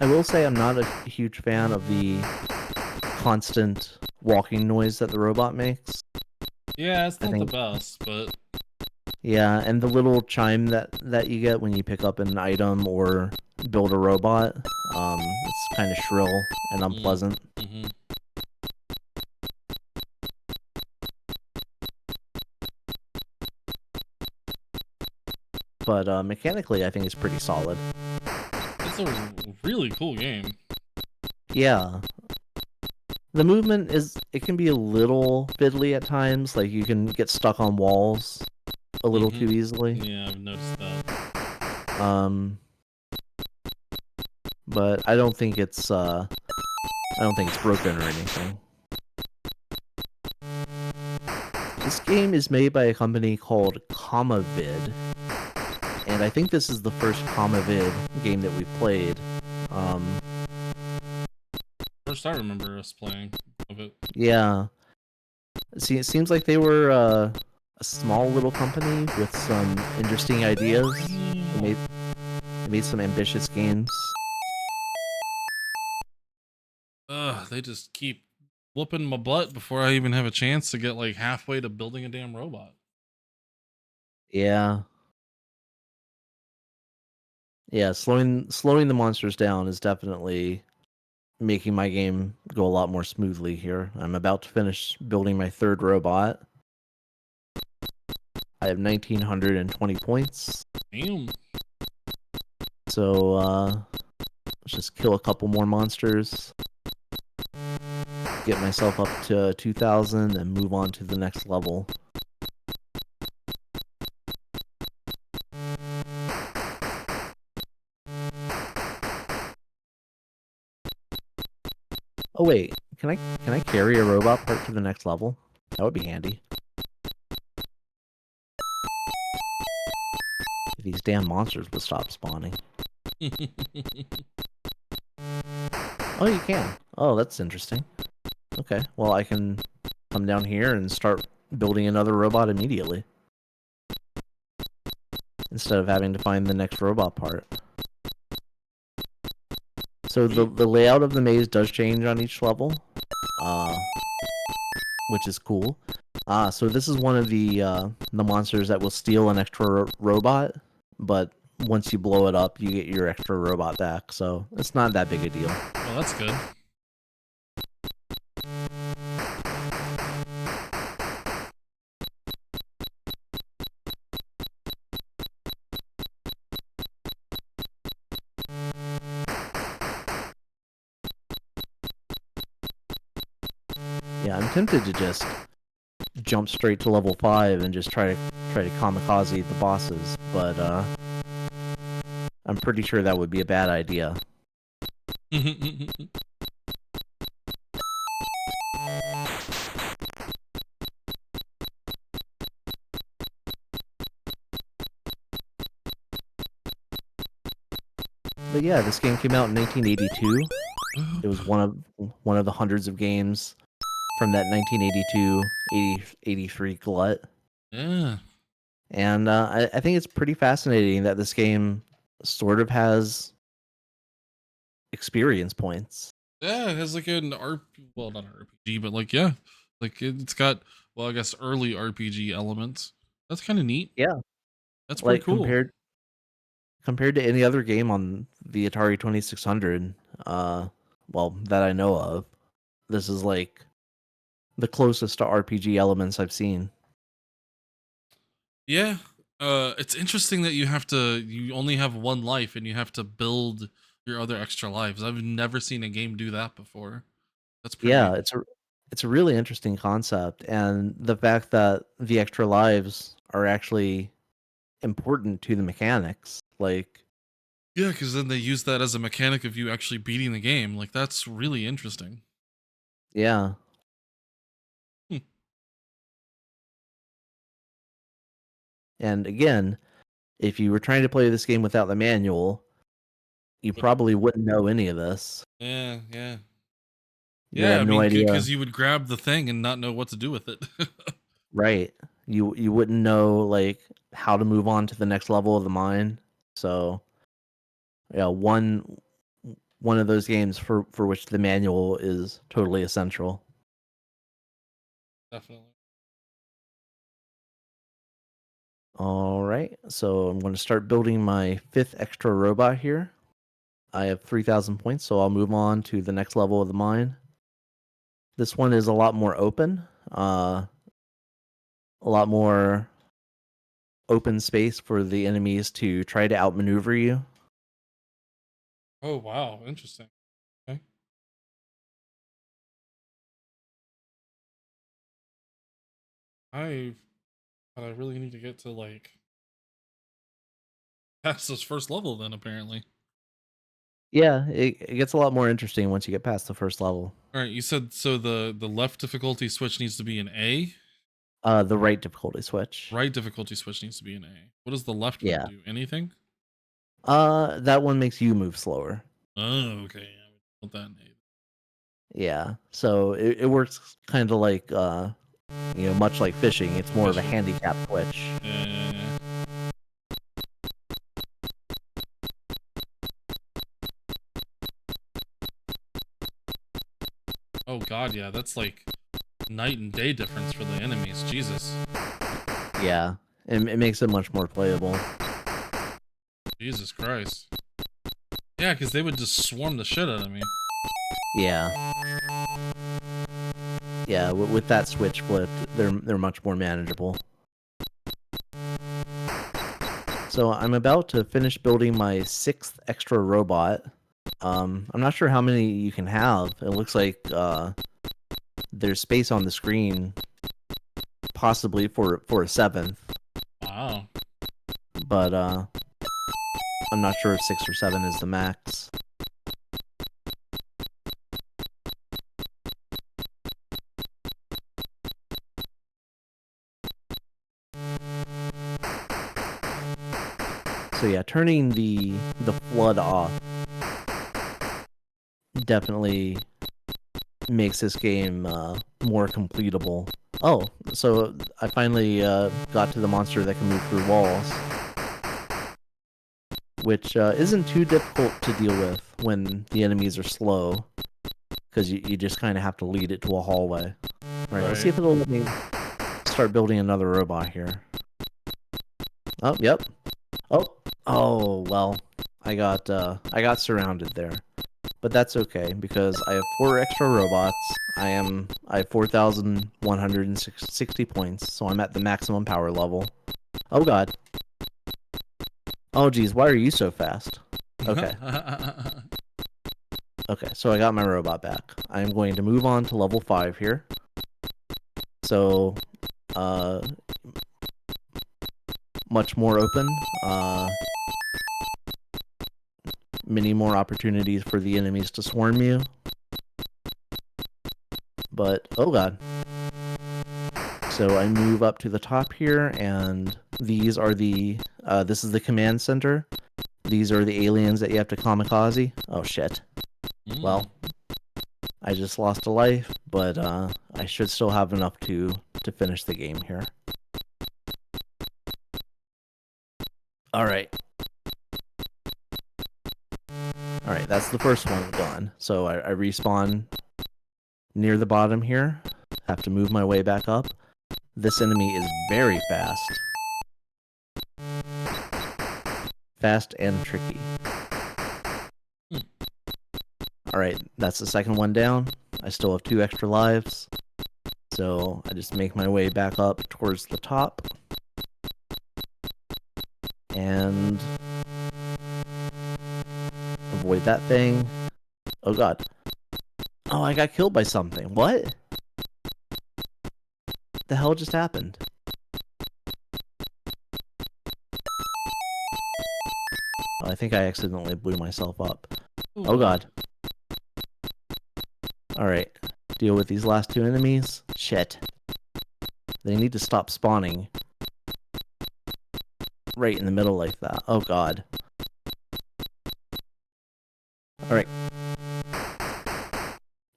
I will say I'm not a huge fan of the constant walking noise that the robot makes. Yeah, it's I not the think- best, but Yeah, and the little chime that you get when you pick up an item or build a robot, it's kind of shrill and unpleasant. mm-hmm. But mechanically, I think it's pretty solid. It's a really cool game. Yeah. The movement it can be a little fiddly at times, like you can get stuck on walls a little too easily. Yeah, I've noticed that. But I don't think it's broken or anything. This game is made by a company called Comavid, and I think this is the first Comavid game that we played. First I remember us playing of it. Yeah. See, it seems like they were a small little company with some interesting ideas. They made some ambitious games. They just keep whooping my butt before I even have a chance to get like halfway to building a damn robot. Yeah. Yeah, slowing the monsters down is definitely making my game go a lot more smoothly here. I'm about to finish building my third robot. I have 1920 points. Damn. So let's just kill a couple more monsters. Get myself up to 2000 and move on to the next level. Oh wait, can I carry a robot part to the next level? That would be handy. If these damn monsters would stop spawning. Oh, you can. Oh, that's interesting. Okay, well I can come down here and start building another robot immediately. Instead of having to find the next robot part. So the layout of the maze does change on each level, which is cool. So this is one of the monsters that will steal an extra robot, but once you blow it up, you get your extra robot back. So it's not that big a deal. Well, that's good. Yeah, I'm tempted to just jump straight to level 5 and just try to kamikaze the bosses, but I'm pretty sure that would be a bad idea. But yeah, this game came out in 1982. It was one of the hundreds of games from that 1982-83 glut. Yeah. And I think it's pretty fascinating that this game sort of has experience points. Yeah, it has like an well, not an RPG, but like yeah, like it's got, well, I guess early RPG elements. That's kind of neat. Yeah, That's pretty like cool. compared to any other game on the Atari 2600, well, that I know of, this is like the closest to RPG elements I've seen. Yeah. It's interesting that you only have one life and you have to build your other extra lives. I've never seen a game do that before. That's Yeah, pretty. it's a really interesting concept, and the fact that the extra lives are actually important to the mechanics. Like, Yeah, because then they use that as a mechanic of you actually beating the game. Like that's really interesting. yeah, Hmm. and again, if you were trying to play this game without the manual, you Wouldn't. probably wouldn't know any of this. Yeah, yeah, You would yeah. have I no mean, idea. because you would grab the thing and not know what to do with it. Right. You wouldn't know, like, how to move on to the next level of the mine. So, yeah, one of those games for which the manual is totally essential. Definitely. All right. So, I'm going to start building my 5th extra robot here. I have 3,000 points, so I'll move on to the next level of the mine. This one is a lot more open. A lot more open space for the enemies to try to outmaneuver you. Oh wow, interesting. Okay. I but I really need to get to like past this first level then apparently. Yeah, it gets a lot more interesting once you get past the first level. All right, you said so the left difficulty switch needs to be an A, The right difficulty switch. right difficulty switch needs to be an A. What does the left one Yeah. do? Anything? That one makes you move slower. Oh, okay. I would want that in Yeah. So it works kind of like much like fishing. It's A. more of a Fishing. handicap switch. Yeah, yeah, yeah. Oh god, yeah, that's like night and day difference for the enemies. Jesus. Yeah. It makes it much more playable. Jesus Christ. Yeah, because they would just swarm the shit out of me. Yeah. Yeah. With that switch flipped, they're much more manageable. So I'm about to finish building my 6th extra robot. I'm not sure how many you can have. It looks like there's space on the screen, possibly for a 7th, Wow. but I'm not sure if 6 or 7 is the max. So yeah, turning the flood off definitely makes this game more completable. Oh, so I finally got to the monster that can move through walls, which isn't too difficult to deal with when the enemies are slow, because you just kind of have to lead it to a hallway. All right, let's see Right. if it'll let me start building another robot here. Oh, yep. Oh, well, I got surrounded there. But that's okay, because I have 4 extra robots. I have 4,160 points, so I'm at the maximum power level. Oh god. Oh geez, why are you so fast? Okay. Okay, so I got my robot back. I'm going to move on to level 5 here. So, uh, much more open. Many more opportunities for the enemies to swarm you. But, oh god. So I move up to the top here, and these are this is the command center. These are the aliens that you have to kamikaze. Oh shit. Well, I just lost a life, but I should still have enough to finish the game here. Alright. Alright, that's the first one gone. So I respawn near the bottom here. Have to move my way back up. This enemy is very fast. Fast and tricky. Alright, that's the second one down. I still have 2 extra lives. So I just make my way back up towards the top. And avoid that thing. Oh god. Oh, I got killed by something. What? The hell just happened? Oh, I think I accidentally blew myself up. Ooh. Oh god. Alright. Deal with these last 2 enemies. Shit. They need to stop spawning right in the middle like that. Oh god. Alright.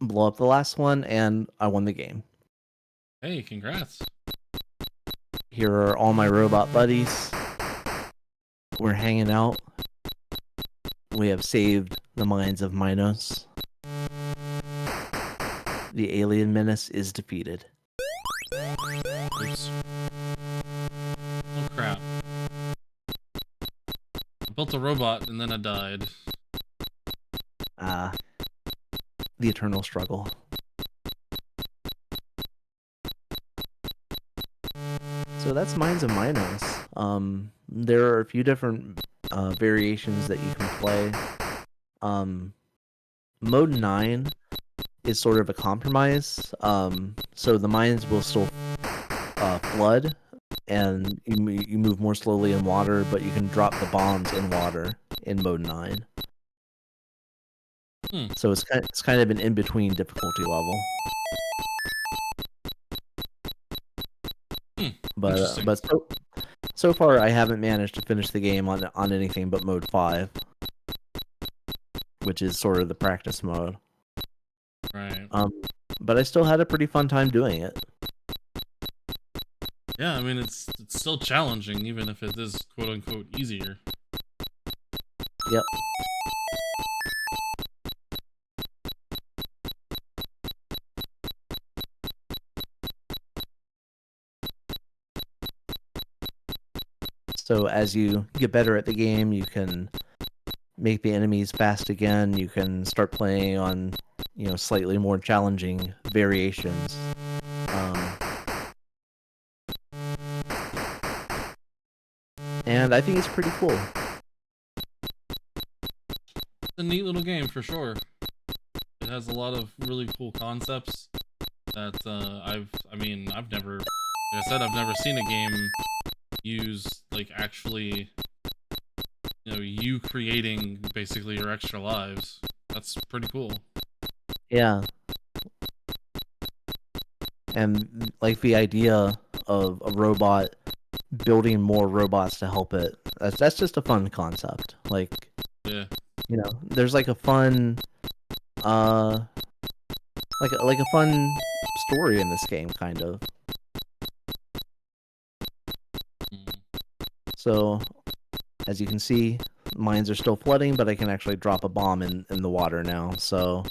Blow up the last one, and I won the game. Hey, congrats. Here are all my robot buddies. We're hanging out. We have saved the mines of Minos. The alien menace is defeated. Oops. Oh crap. I built a robot and then I died. The eternal struggle. So that's Mines of Minos. There are a few different variations that you can play. Mode 9 is sort of a compromise. So the mines will still flood, and you move more slowly in water, but you can drop the bombs in water in Mode 9. So it's kind of an in-between difficulty level. But so far I haven't managed to finish the game on anything but Mode 5, which is sort of the practice mode. Right. But I still had a pretty fun time doing it. Yeah, I mean it's still challenging, even if it is quote unquote easier. Yep. So as you get better at the game, you can make the enemies fast again. You can start playing on, slightly more challenging variations. And I think it's pretty cool. It's a neat little game for sure. It has a lot of really cool concepts that I've never, like I said, I've never seen a game use like actually, you creating basically your extra lives. That's pretty cool. Yeah. And like the idea of a robot building more robots to help it, that's just a fun concept. Like, yeah, there's like a fun like a fun story in this game, kind of. So as you can see, mines are still flooding, but I can actually drop a bomb in the water now. So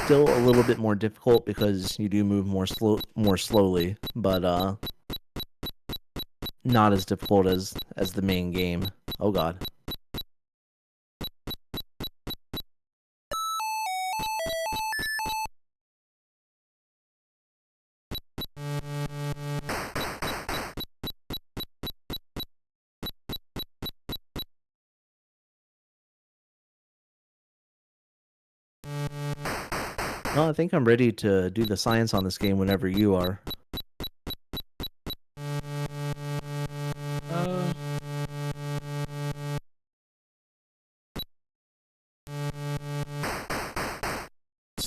still a little bit more difficult because you do move more slowly, but not as difficult as the main game. Oh god. Well, I think I'm ready to do the science on this game whenever you are.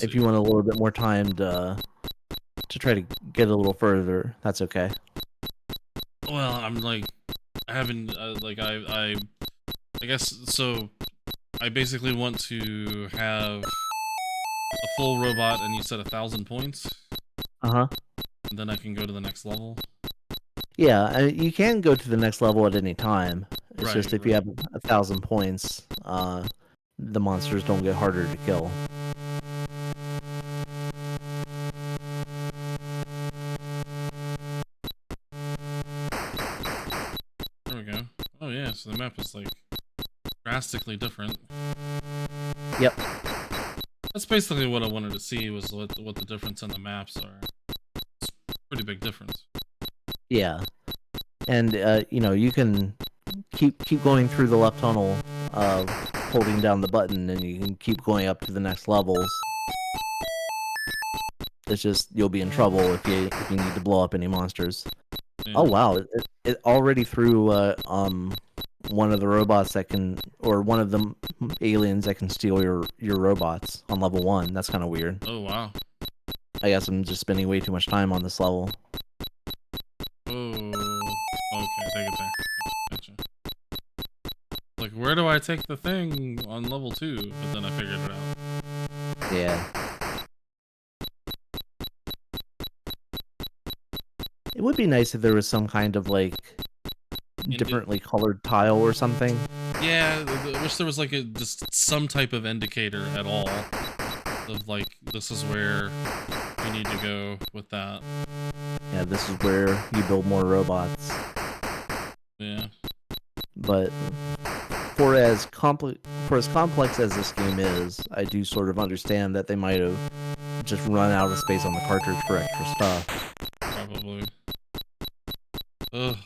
If you want a little bit more time to try to get a little further, that's okay. Well, I'm like, I haven't, I guess, so I basically want to have a full robot, and you said 1,000 points? Uh-huh. And then I can go to the next level? Yeah, you can go to the next level at any time. It's just if you have 1,000 points, the monsters don't get harder to kill. There we go. Oh yeah, so the map is like drastically different. Yep. That's basically what I wanted to see, was what the difference in the maps are. It's a pretty big difference. Yeah. And you know, you can keep going through the left tunnel, holding down the button, and you can keep going up to the next levels. It's just you'll be in trouble if you need to blow up any monsters. Yeah. Oh wow! It already threw one of the robots that can, or one of the aliens that can steal your robots on level 1. That's kind of weird. Oh wow! I guess I'm just spending way too much time on this level. Oh, okay, take it there. Gotcha. Like, where do I take the thing on level 2? But then I figured it out. Yeah. It would be nice if there was some kind of, like, differently colored tile or something. Yeah, I wish there was, like, just some type of indicator at all. Of, like, this is where you need to go with that. Yeah, this is where you build more robots. Yeah. But for as complex as this game is, I do sort of understand that they might have just run out of space on the cartridge for extra stuff. Probably. Ugh.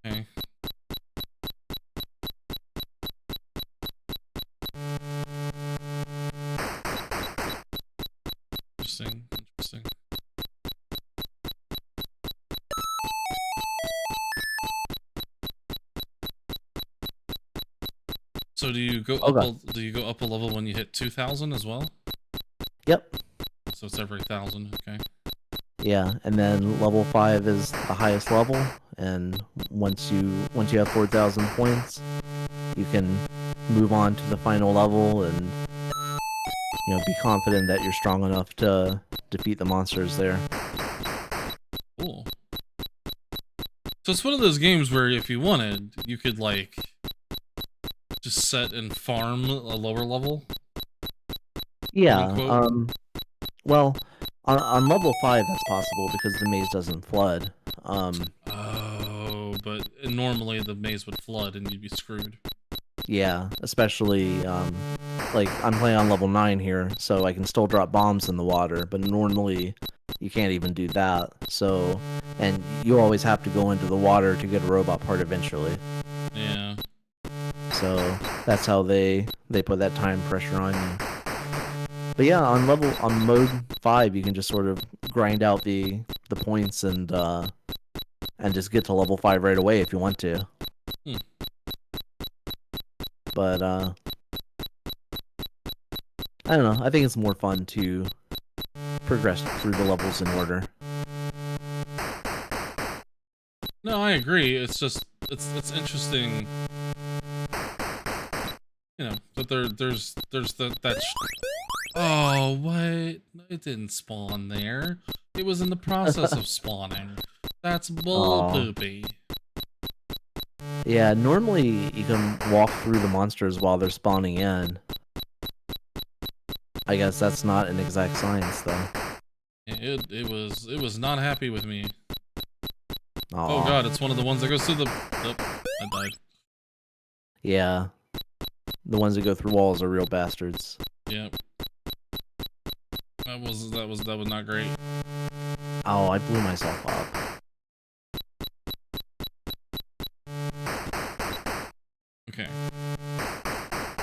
Okay. Interesting. So do you go up a level when you hit 2,000 as well? Yep. So it's every 1,000, okay. Yeah, and then level 5 is the highest level, and once you have 4,000 points, you can move on to the final level and, you know, be confident that you're strong enough to defeat the monsters there. Cool. So it's one of those games where if you wanted, you could, like, just set and farm a lower level? Yeah, well, on level 5 that's possible because the maze doesn't flood. Oh, but normally the maze would flood and you'd be screwed. Yeah, especially, like, I'm playing on level 9 here, so I can still drop bombs in the water, but normally you can't even do that, so, and you always have to go into the water to get a robot part eventually. Yeah. So, that's how they put that time pressure on you. But yeah, on mode 5, you can just sort of grind out the points and just get to level 5 right away if you want to. But I don't know. I think it's more fun to progress through the levels in order. No, I agree. It's just it's interesting. You know, but there's that. Oh, what? It didn't spawn there. It was in the process of spawning. That's bull poopy. Yeah, normally you can walk through the monsters while they're spawning in. I guess that's not an exact science, though. It was not happy with me. Aww. Oh god, it's one of the ones that goes through the... Oh, I died. Yeah. The ones that go through walls are real bastards. Yep. That was not great. Oh, I blew myself up. Okay.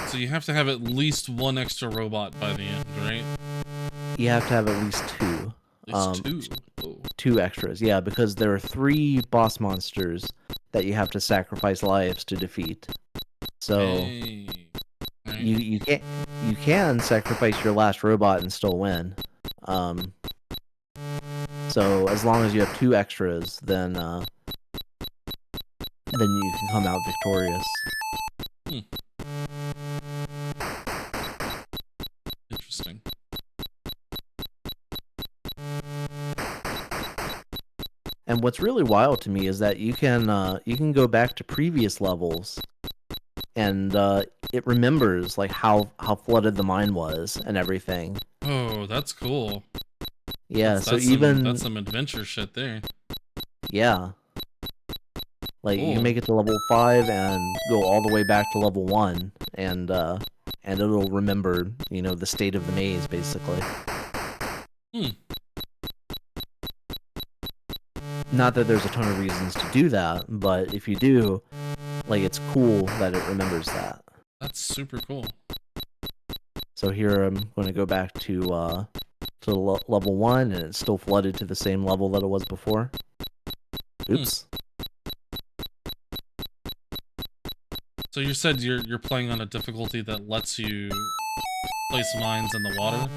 So you have to have at least one extra robot by the end, right? You have to have at least 2. At least 2? Oh. 2 extras, yeah, because there are 3 boss monsters that you have to sacrifice lives to defeat. So Hey. Right. you can sacrifice your last robot and still win. So as long as you have 2 extras, then you can come out victorious. And what's really wild to me is that you can go back to previous levels, and it remembers like how flooded the mine was and everything. Oh, that's cool. Yeah, so That's even some adventure shit there. yeah, like you can Cool. make it to level 5 and go all the way back to level 1, and it'll remember, the state of the maze basically. Hmm. Not that there's a ton of reasons to do that, but if you do, like, it's cool that it remembers that. That's super cool. So here I'm going to go back to level 1, and it's still flooded to the same level that it was before. Oops. So you said you're playing on a difficulty that lets you place mines in the water?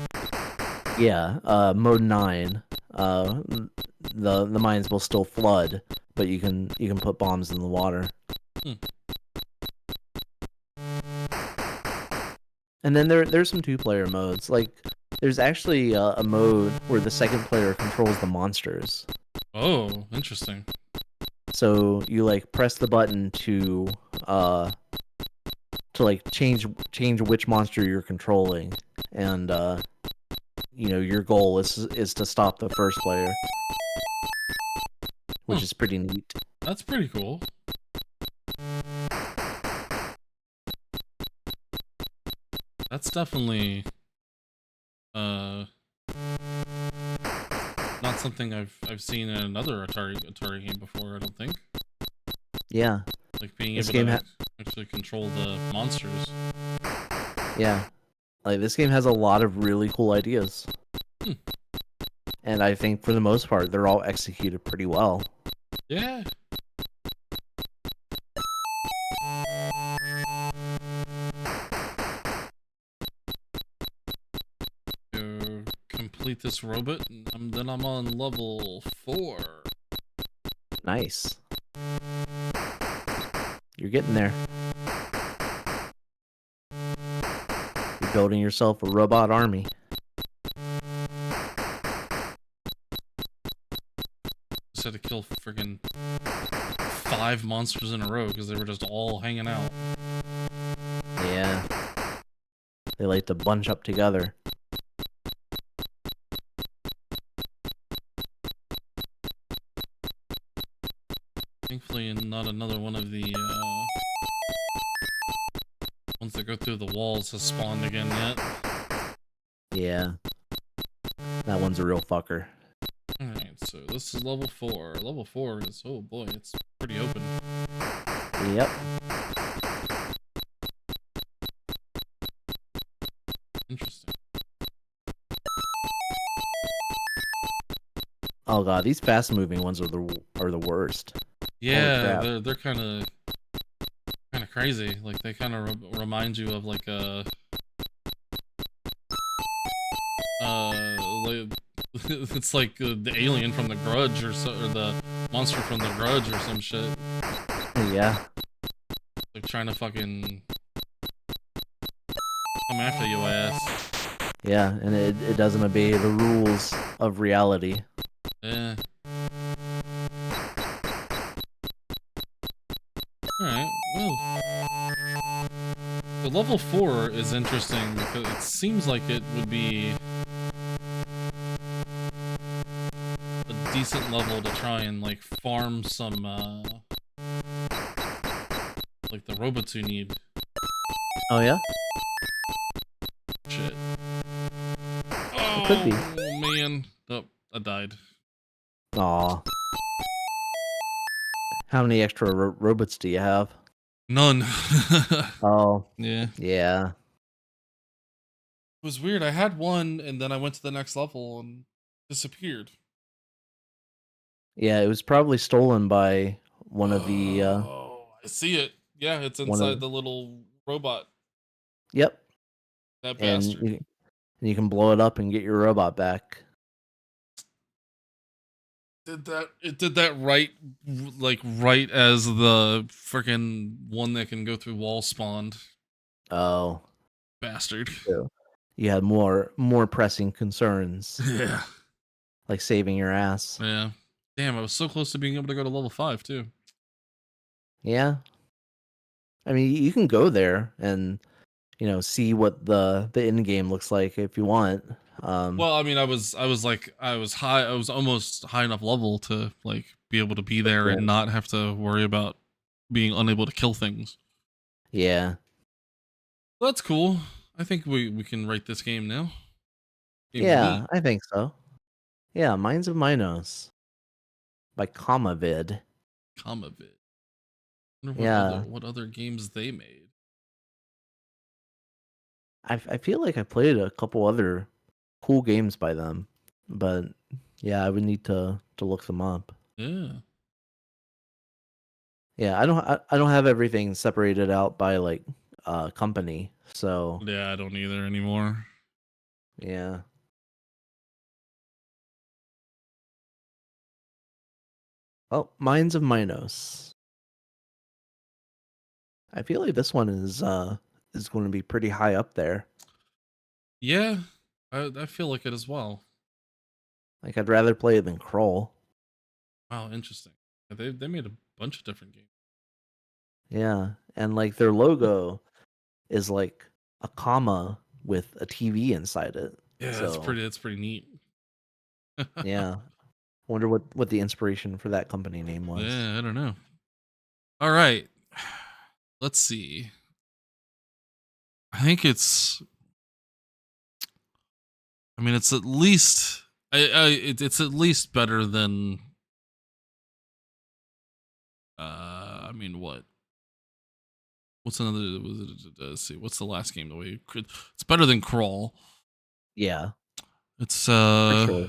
Yeah, mode 9. The mines will still flood, but you can put bombs in the water. Hmm. And then there's some 2-player modes. Like, there's actually a mode where the second player controls the monsters. Oh, interesting. So you like press the button to like change which monster you're controlling, and your goal is to stop the first player, which is pretty neat. That's pretty cool. That's definitely not something I've seen in another Atari game before, I don't think. Yeah. Like being This able game to actually control the monsters. Yeah. Like, this game has a lot of really cool ideas. And I think for the most part they're all executed pretty well. Yeah. To complete this robot, and then I'm on level 4. Nice. You're getting there. You're building yourself a robot army. Just had to kill friggin' 5 monsters in a row because they were just all hanging out. Yeah. They like to bunch up together. Thankfully, not another one of the ones that go through the walls has spawned again yet. Yeah. That one's a real fucker. Alright, so this is level 4. Level 4 is, oh boy, it's pretty open. Yep. Interesting. Oh god, these fast-moving ones are the worst. Yeah, they're kind of crazy. Like they kind of remind you of like like, it's like the alien from The Grudge or the monster from The Grudge or some shit. Yeah. Like trying to fucking come after your ass. Yeah, and it doesn't obey the rules of reality. Yeah. Alright, well. The level 4 is interesting because it seems like it would be a decent level to try and like farm some like the robots you need. Oh yeah? Shit. It could be. Oh man. Oh, I died. Aw. How many extra robots do you have? None. Oh. Yeah. Yeah. It was weird. I had one and then I went to the next level and disappeared. Yeah, it was probably stolen by one of the Oh, I see it. Yeah, it's inside the little robot. Yep. That And bastard. you can blow it up and get your robot back. It did that right, like right as the freaking one that can go through walls spawned. Oh. Bastard. So you had more pressing concerns. Yeah. Like saving your ass. Yeah. Damn, I was so close to being able to go to level 5 too. Yeah. I mean, you can go there and, see what the end game looks like if you want. Um, Well, I mean, I was high. I was almost high enough level to like be able to be there and Right. not have to worry about being unable to kill things. Yeah. That's cool. I think we can rate this game now. Game's Yeah, neat. I think so. Yeah, Minds of Minos by Vid. Comma bit. Wonder Yeah. what other games they made. I feel like I played a couple other cool games by them, but yeah, I would need to look them up. Yeah. Yeah, I don't have everything separated out by like company. So, Yeah, I don't either anymore. yeah. Oh, Minds of Minos. I feel like this one is going to be pretty high up there. Yeah, I feel like it as well. Like I'd rather play it than Krull. Wow, interesting. Yeah, they made a bunch of different games. Yeah, and like their logo is like a comma with a TV inside it. Yeah, So, that's pretty neat. yeah. Wonder what the inspiration for that company name was. Yeah, I don't know. All right. Let's see. I think I mean it's at least it's at least better than I mean what's another let's see what's the last game that we could it's better than Crawl. Yeah, It's for sure.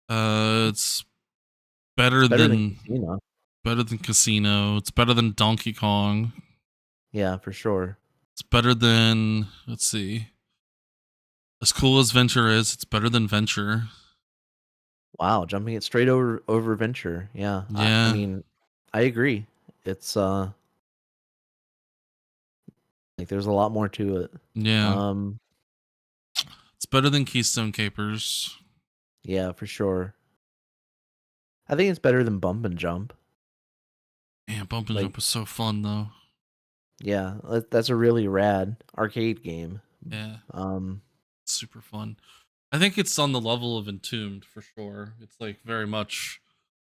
it's It's better better than than Casino. Casino. It's better than Donkey Kong. Yeah, for sure. It's better than let's see. As cool as Venture is, it's better than Venture. Wow, jumping it straight over Venture. Yeah, I Yeah. mean, I agree. It's like there's a lot more to it. Yeah. Um, It's better than Keystone Capers. yeah, for sure. I think it's better than Bump and Jump. Man, Bump and Like, Jump was so fun though. yeah, that's a really rad arcade game. Yeah. Um, Super fun. I think it's on the level of Entombed for sure. It's like very much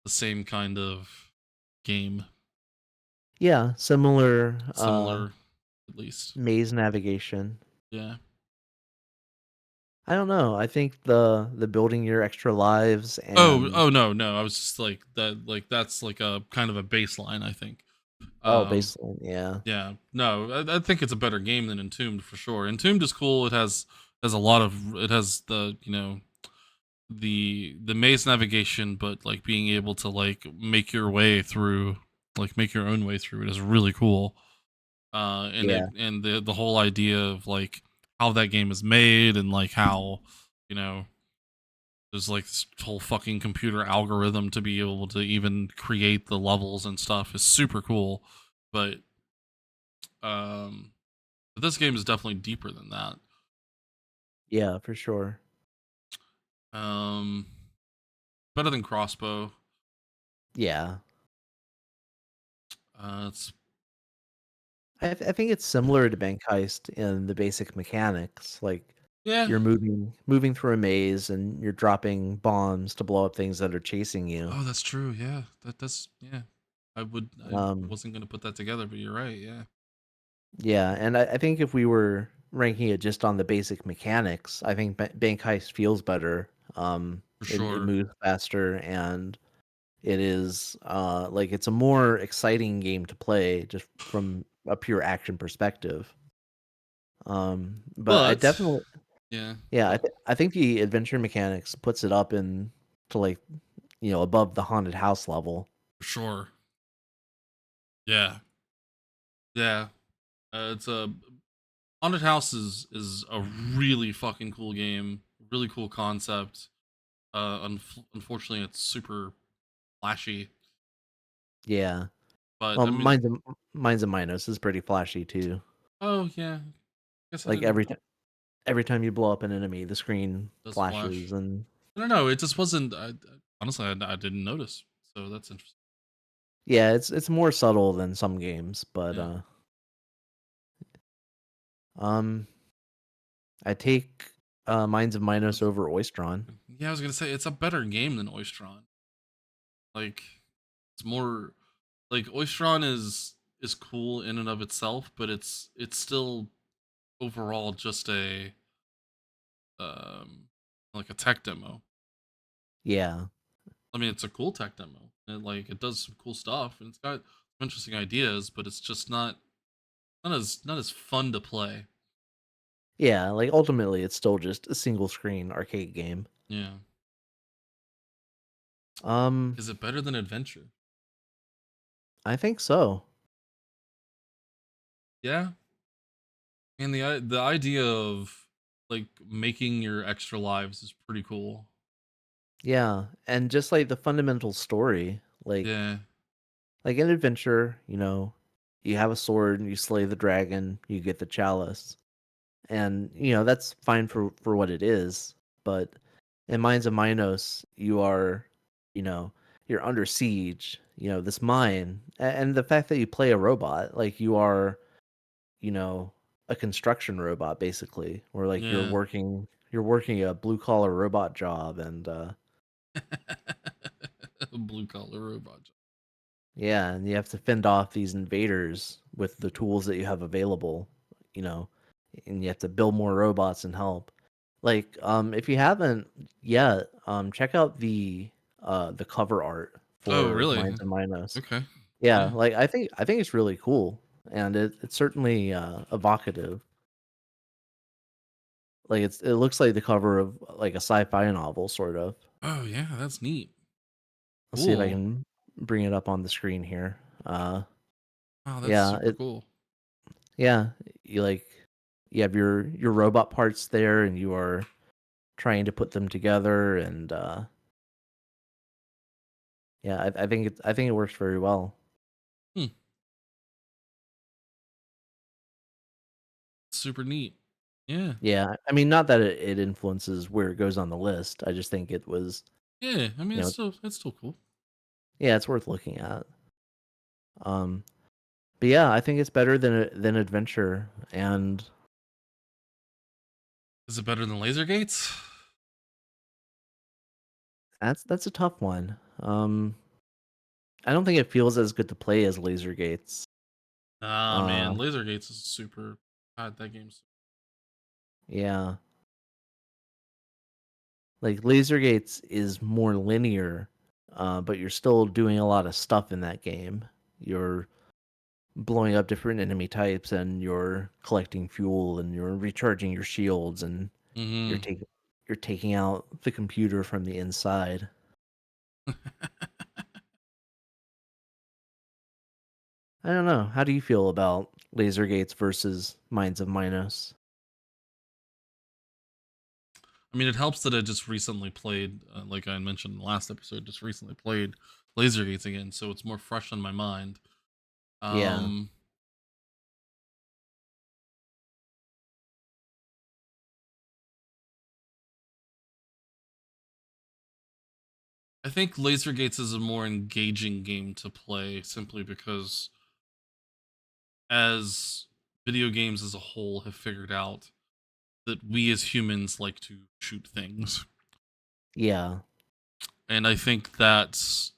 the same kind of game. yeah, similar Similar at least. maze navigation. Yeah. I don't know. I think the building your extra lives Oh, and no. I was just like that like that's like a kind of a baseline, I think. oh, Um baseline, yeah. yeah. No, I think it's a better game than Entombed for sure. Entombed is cool. It has a lot of it has the, the maze navigation, but like being able to like make your way through like make your own way through it is really cool. And Yeah. the whole idea of like how that game is made and like how, you know, there's like this whole fucking computer algorithm to be able to even create the levels and stuff is super cool. But um but this game is definitely deeper than that. Yeah, for sure. Um better than Crossbow. Yeah. It's I think it's similar to Bank Heist in the basic mechanics. Like yeah. you're moving through a maze and you're dropping bombs to blow up things that are chasing you. Oh, that's true. Yeah, that's yeah. I Um, wasn't gonna put that together, but you're right. Yeah, yeah, and I think if we were ranking it just on the basic mechanics, I think Bank Heist feels better. for It sure. moves faster and it is like it's a more exciting game to play just from a pure action perspective. But I But definitely yeah, yeah, but I think the adventure mechanics puts it up in to like, above the haunted house level. for sure. Yeah, yeah. It's a Haunted House is a really fucking cool game. Really cool concept. Unfortunately, it's super flashy. Yeah. But Well, I mean, Minds of Minos is pretty flashy too. oh yeah. Guess I Like didn't. every time you blow up an enemy, the screen Does flashes flash. and I don't know. It just wasn't. Honestly, I didn't notice. So that's interesting. Yeah, it's more subtle than some games, but Yeah. um, I take Minds of Minos It's, over Oistron. yeah, I was gonna say it's a better game than Oistron. Like it's more like Oistron is cool in and of itself, but it's still overall just a um like a tech demo. Yeah, I mean, it's a cool tech demo. And like it does some cool stuff and it's got interesting ideas, but it's just not as fun to play. yeah. Like ultimately, it's still just a single screen arcade game. Yeah. Um, Is it better than Adventure? I think so. Yeah. And the idea of like making your extra lives is pretty cool. Yeah, and just like the fundamental story, Yeah. like in Adventure, you have a sword and you slay the dragon, you get the chalice. And that's fine for what it is, but in Mines of Minos, you know, you're under siege, this mine, and the fact that you play a robot, like you are, you know, a construction robot basically, or like you're Yeah. working you're working a blue collar robot job and Blue collar robot job. yeah, and you have to fend off these invaders with the tools that you have available, you know, and you have to build more robots and help. Like, if you haven't yet, check out the cover art Oh, for really? Minds and Minos. Okay. Yeah, Yeah. like I think it's really cool, and it's certainly evocative. Like it looks like the cover of like a sci-fi novel, sort of. Oh, yeah, that's neat. Let's see if I Cool. can bring it up on the screen here. Oh, that's Yeah, super cool. yeah, you like you have your robot parts there, and you are trying to put them together, and yeah, I think it works very well. Hmm. Super neat. Yeah. Yeah, I mean, not that it influences where it goes on the list. I just think it was, Yeah. I mean, you know, it's still cool. yeah, it's worth looking at. Um, but yeah, I think it's better than Adventure, and Is it better than Laser Gates? that's a tough one. I don't think it feels as good to play as Laser Gates. Ah, man, Uh, Laser Gates is super. God, that game's. yeah, like Laser Gates is more linear, but you're still doing a lot of stuff in that game. You're blowing up different enemy types, and you're collecting fuel, and you're recharging your shields, and you're Mm-hmm. taking you're taking out the computer from the inside. I don't know. How do you feel about Laser Gates versus Minds of Minos? I mean, it helps that I just recently played, like I mentioned in the last episode, just recently played Laser Gates again, so it's more fresh on my mind. Yeah. Um, I think Laser Gates is a more engaging game to play simply because as video games as a whole have figured out that we as humans like to shoot things. Yeah. And I think that's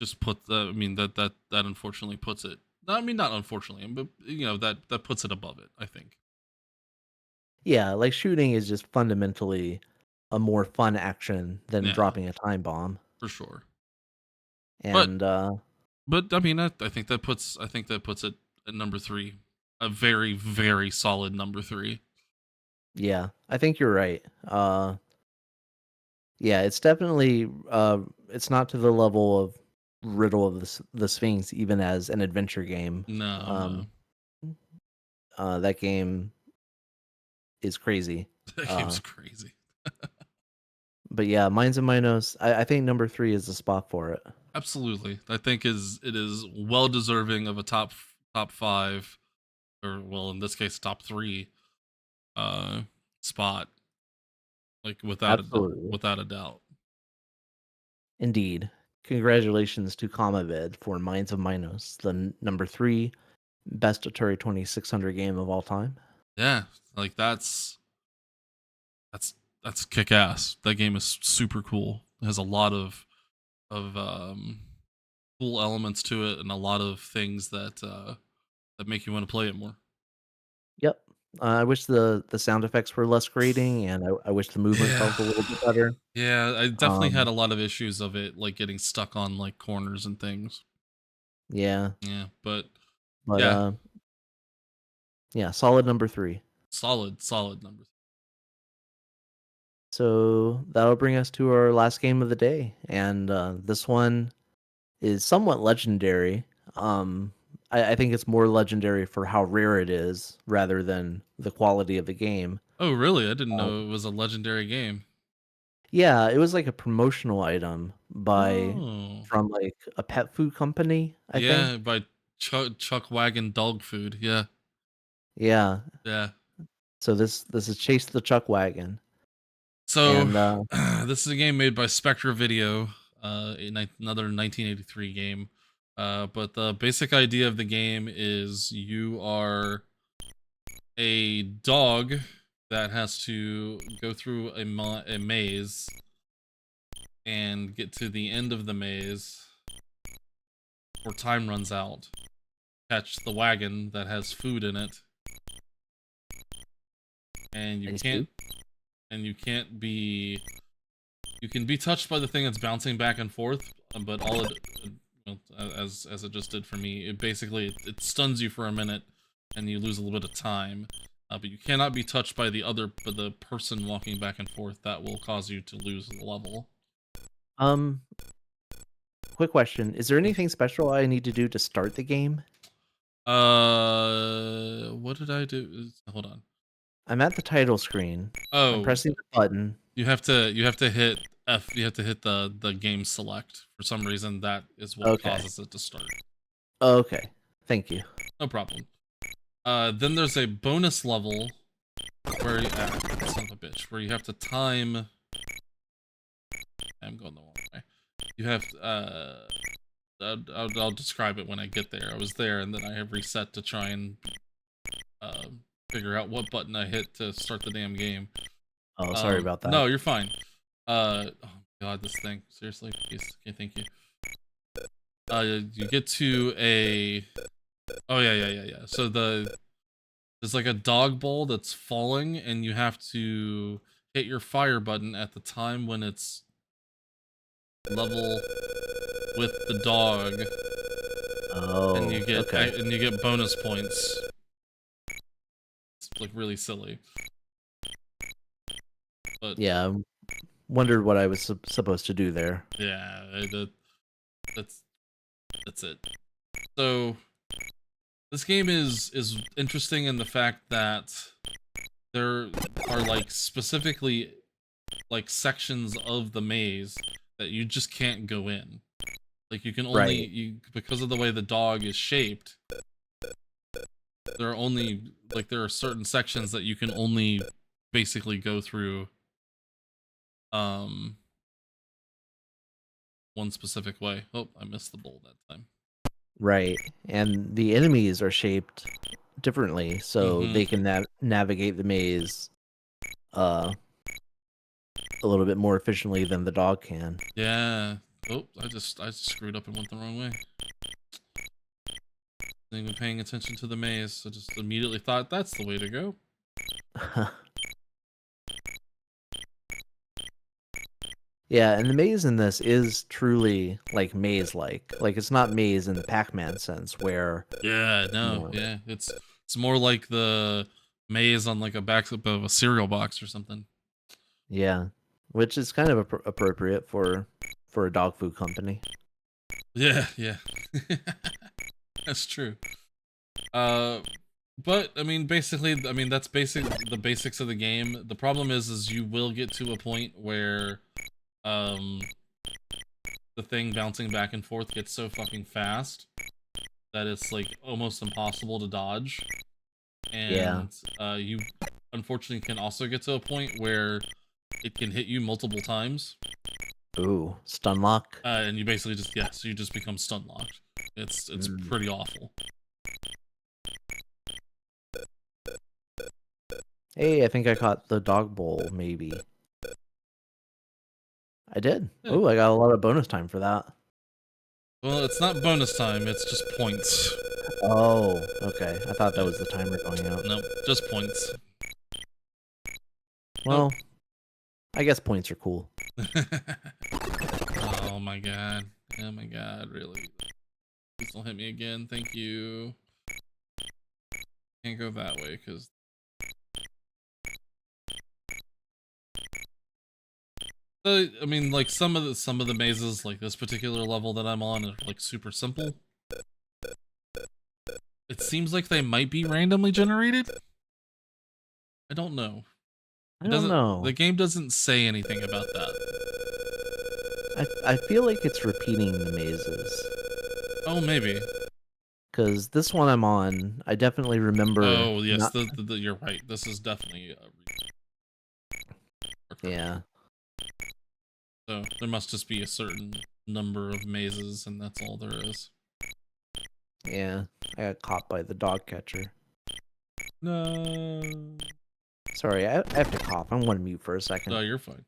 just put the, I mean that unfortunately puts it, I mean not unfortunately, but that puts it above it, I think. Yeah, like shooting is just fundamentally a more fun action than Yeah, dropping a time bomb. for sure. But And I mean I think that puts it at number 3. A very very solid number 3. yeah, I think you're right. Yeah, it's definitely it's not to the level of Riddle of the Sphinx even as an adventure game. No, Um no. that game is crazy. That game's Uh crazy. but yeah, Minds of Minos, I think number 3 is the spot for it. Absolutely. I think it is well deserving of a top 5, or well in this case top 3 uh spot. like Absolutely. without a doubt. Indeed. Congratulations to Kamavid for Minds of Minos, the number 3 best Atari 2600 game of all time. Yeah, like that's that's kick ass. That game is super cool. It has a lot of cool elements to it and a lot of things that make you want to play it more. Yep. I wish the sound effects were less grating, and I wish the movement Yeah. felt a little bit better. Yeah, I definitely had Um, a lot of issues of it like getting stuck on like corners and things. yeah, Yeah, but but, yeah, yeah, solid number 3. solid numbers. So, that'll bring us to our last game of the day, and, this one is somewhat legendary. Um, I think it's more legendary for how rare it is rather than the quality of the game. Oh, really? I didn't Um, know it was a legendary game. yeah, it was like a promotional item by Oh. from, like, a pet food company, I Yeah, think. by Chuck Wagon dog food. Yeah. Yeah, Yeah. so this is Chase the Chuck Wagon, So, and, this is a game made by Spectra Video, another 1983 game. But the basic idea of the game is you are a dog that has to go through a maze and get to the end of the maze before time runs out. Catch the wagon that has food in it, and I see. you can't be you can be touched by the thing that's bouncing back and forth, but all it well, as it just did for me, it basically it stuns you for a minute, and you lose a little bit of time. But you cannot be touched by the person walking back and forth. That will cause you to lose the level. Um, quick question, is there anything special I need to do to start the game? What did I do? Hold on. I'm at the title screen. I'm Oh, pressing the button. you have to hit F. You have to hit the game select. For some reason, that is what Okay. causes it to start. Okay. Thank you. No problem. Then there's a bonus level where son of a bitch, where you have to time. I'm going the wrong way. You have I'll describe it when I get there. I was there, and then I have reset to try and uh, figure out what button I hit to start the damn game. Oh, sorry about that. No, you're fine. Oh god, this thing. Seriously, please. Okay, thank you. You get to a. Oh yeah. So there's like a dog bowl that's falling, and you have to hit your fire button at the time when it's level with the dog, Oh, okay. and you get bonus points. It's like really silly, but Yeah, wondered what I was supposed to do there. yeah, that's that's it. So this game is interesting in the fact that there are like specifically like sections of the maze that you just can't go in. Like you can only Right. because of the way the dog is shaped, there are certain sections that you can only basically go through um one specific way. Oh, I missed the bowl that time. Right. And the enemies are shaped differently, so Mm-hmm. they can navigate the maze uh a little bit more efficiently than the dog can. Yeah. Oh, I just screwed up and went the wrong way. Wasn't even paying attention to the maze. I just immediately thought that's the way to go. Yeah, and the maze in this is truly like maze-like. Like it's not maze in the Pac-Man sense where, Yeah, you no, know, yeah. It's more like the maze on like a back of a cereal box or something. yeah, which is kind of appropriate for a dog food company. Yeah, yeah. That's true. Uh but I mean basically that's the basics of the game. The problem is you will get to a point where um the thing bouncing back and forth gets so fucking fast that it's like almost impossible to dodge. Yeah. And you unfortunately can also get to a point where it can hit you multiple times. Ooh, stun lock. And you basically just so you just become stun locked. It's pretty awful. Hey, I think I caught the dog bowl, maybe. I did. Yeah. Oh, I got a lot of bonus time for that. Well, it's not bonus time, it's just points. Oh, okay. I thought that was the timer going out. Nope, just points. Well, I guess points are cool. Oh my god. Oh my god, really? Please don't hit me again, thank you. Can't go that way, because... I mean, like, some of the mazes, like this particular level that I'm on, are, like, super simple. It seems like they might be randomly generated. I don't know. I don't know. The game doesn't say anything about that. I feel like it's repeating the mazes. Oh, maybe. Because this one I'm on, I definitely remember... Oh, yes, you're right. This is definitely... yeah. So, there must just be a certain number of mazes, and that's all there is. Yeah, I got caught by the dog catcher. No. Sorry, I have to cough. I'm going to mute for a second. No, you're fine.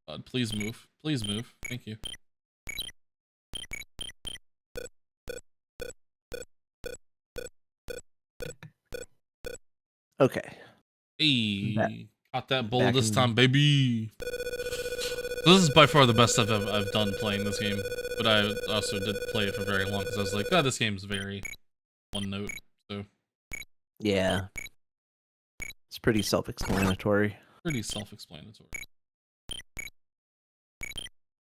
God, please move. Please move. Thank you. Okay. Hey, caught that bowl this time, baby. This is by far the best I've done playing this game, but I also did play it for very long because I was like, oh, this game's very one note. So yeah, it's pretty self-explanatory. Pretty self-explanatory.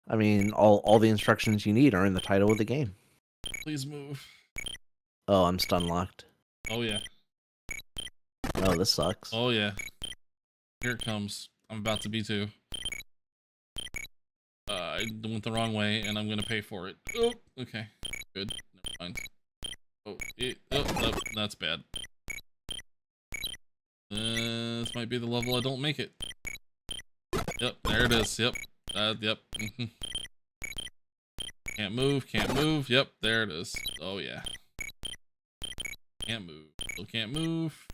I mean, all the instructions you need are in the title of the game. Please move. Oh, I'm stun locked. Oh yeah. Oh, this sucks. Oh yeah. Here it comes. I'm about to be too. I went the wrong way, and I'm gonna pay for it. Oh, okay. Good. Never mind. Oh, that's bad. This might be the level I don't make it. Yep, there it is. Yep. Yep. Can't move, can't move. Yep, there it is. Oh, yeah. Can't move. Still can't move.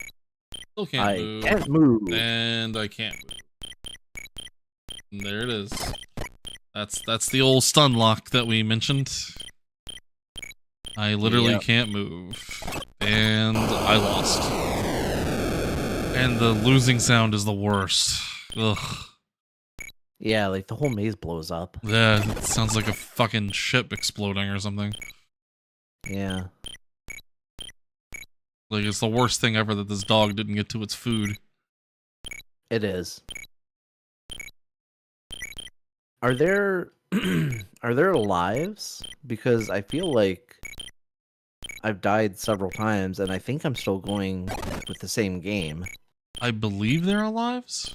Still can't move. I can't move. And I can't move. And there it is. That's the old stun lock that we mentioned. I literally can't move. And I lost. And the losing sound is the worst. Ugh. Yeah, like the whole maze blows up. Yeah, it sounds like a fucking ship exploding or something. Yeah. Like, it's the worst thing ever that this dog didn't get to its food. It is. Are there are there lives? Because I feel like I've died several times and I think I'm still going with the same game. I believe there are lives.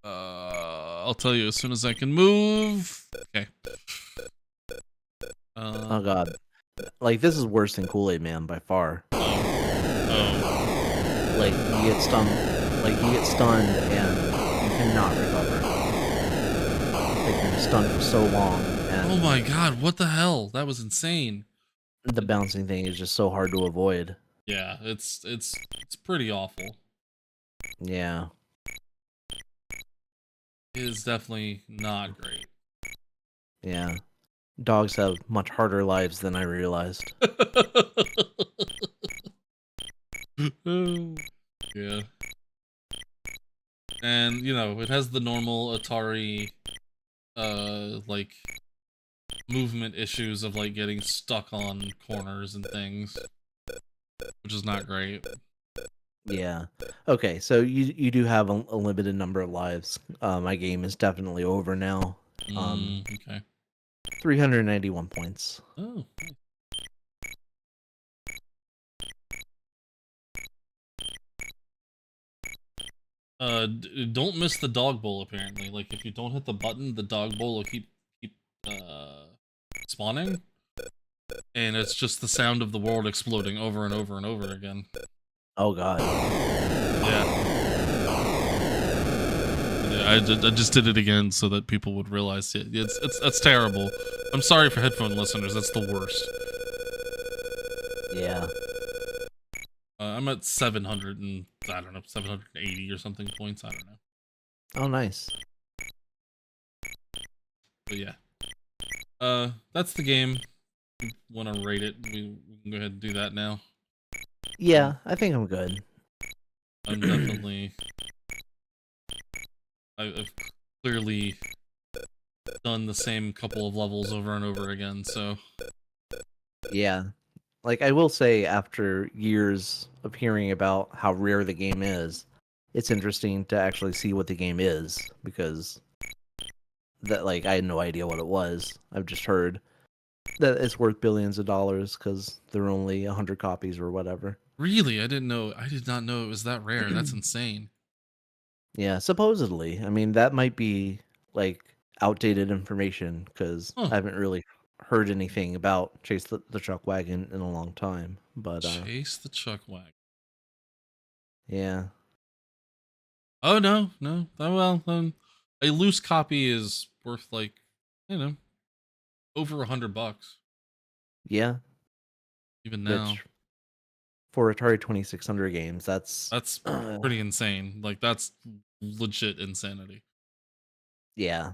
I'll tell you as soon as I can move. Okay. Oh god. Like, this is worse than Kool-Aid Man by far. Oh. Like, you get stunned and you cannot recover. Like, you're stunned for so long. And oh my god, what the hell? That was insane. The bouncing thing is just so hard to avoid. Yeah, it's pretty awful. Yeah. It is definitely not great. Yeah. Dogs have much harder lives than I realized. Yeah. And, you know, it has the normal Atari, like, movement issues of, like, getting stuck on corners and things. Which is not great. Yeah. Okay, so you do have a limited number of lives. My game is definitely over now. Okay. 391 points. Oh. Don't miss the dog bowl, apparently. Like, if you don't hit the button, the dog bowl will keep spawning. And it's just the sound of the world exploding over and over and over again. Oh god. Yeah. I just did it again so that people would realize it. That's terrible. I'm sorry for headphone listeners. That's the worst. Yeah. I'm at 700 and I don't know 780 or something points. I don't know. Oh, nice. But yeah. That's the game. Want to rate it? We can go ahead and do that now. Yeah, I think I'm good. I'm definitely. I've clearly done the same couple of levels over and over again, so. Yeah. Like, I will say, after years of hearing about how rare the game is, it's interesting to actually see what the game is, because that, like, I had no idea what it was. I've just heard that it's worth billions of dollars because there are only 100 copies or whatever. Really, I didn't know. I did not know it was that rare. That's insane. Yeah, supposedly. I mean, that might be, like, outdated information, because Huh. I haven't really heard anything about Chase the Truck Wagon in a long time. But, Chase the Chuck Wagon. yeah. Oh no. Oh, well, a loose copy is worth like, you know, over $100 Yeah, even now. which, for Atari 2600 games, that's That's pretty insane. Like that's legit insanity. yeah.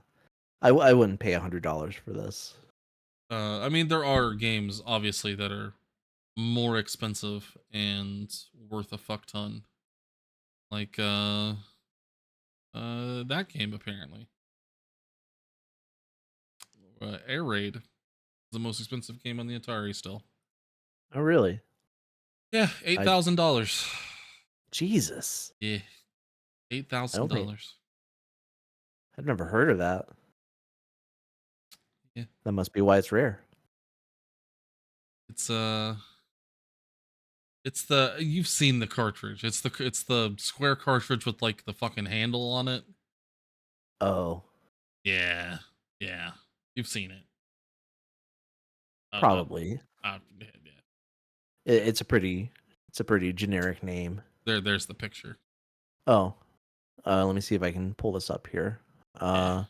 I wouldn't pay $100 for this. I mean, there are games obviously that are more expensive and worth a fuck ton. Like that game apparently. Air Raid is the most expensive game on the Atari still. Oh, really? Yeah, I $8,000. Jesus. Yeah, eight I thousand don't think dollars. I've never heard of that. Yeah, That must be why it's rare. it's it's the you've seen the cartridge. It's the square cartridge with like the fucking handle on it. Oh, Yeah, yeah, you've seen it. Uh, uh, probably. yeah, yeah. It's a pretty generic name. There's the picture. Oh, let me see if I can pull this up here. Yeah,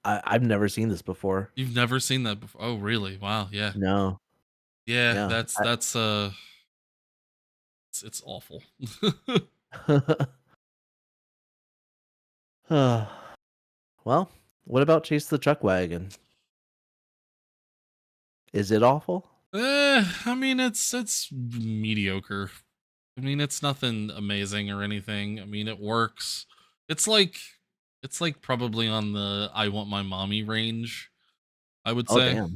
Uh, I've never seen this before. you've never seen that before. Oh, really? Wow. Yeah, No. yeah. Yeah. That's it's awful. Well, what about Chase the Truck Wagon? Is it awful? I mean, it's mediocre. I mean, it's nothing amazing or anything. I mean, it works. It's like it's like probably on the I want my mommy range, I would Oh, say. damn.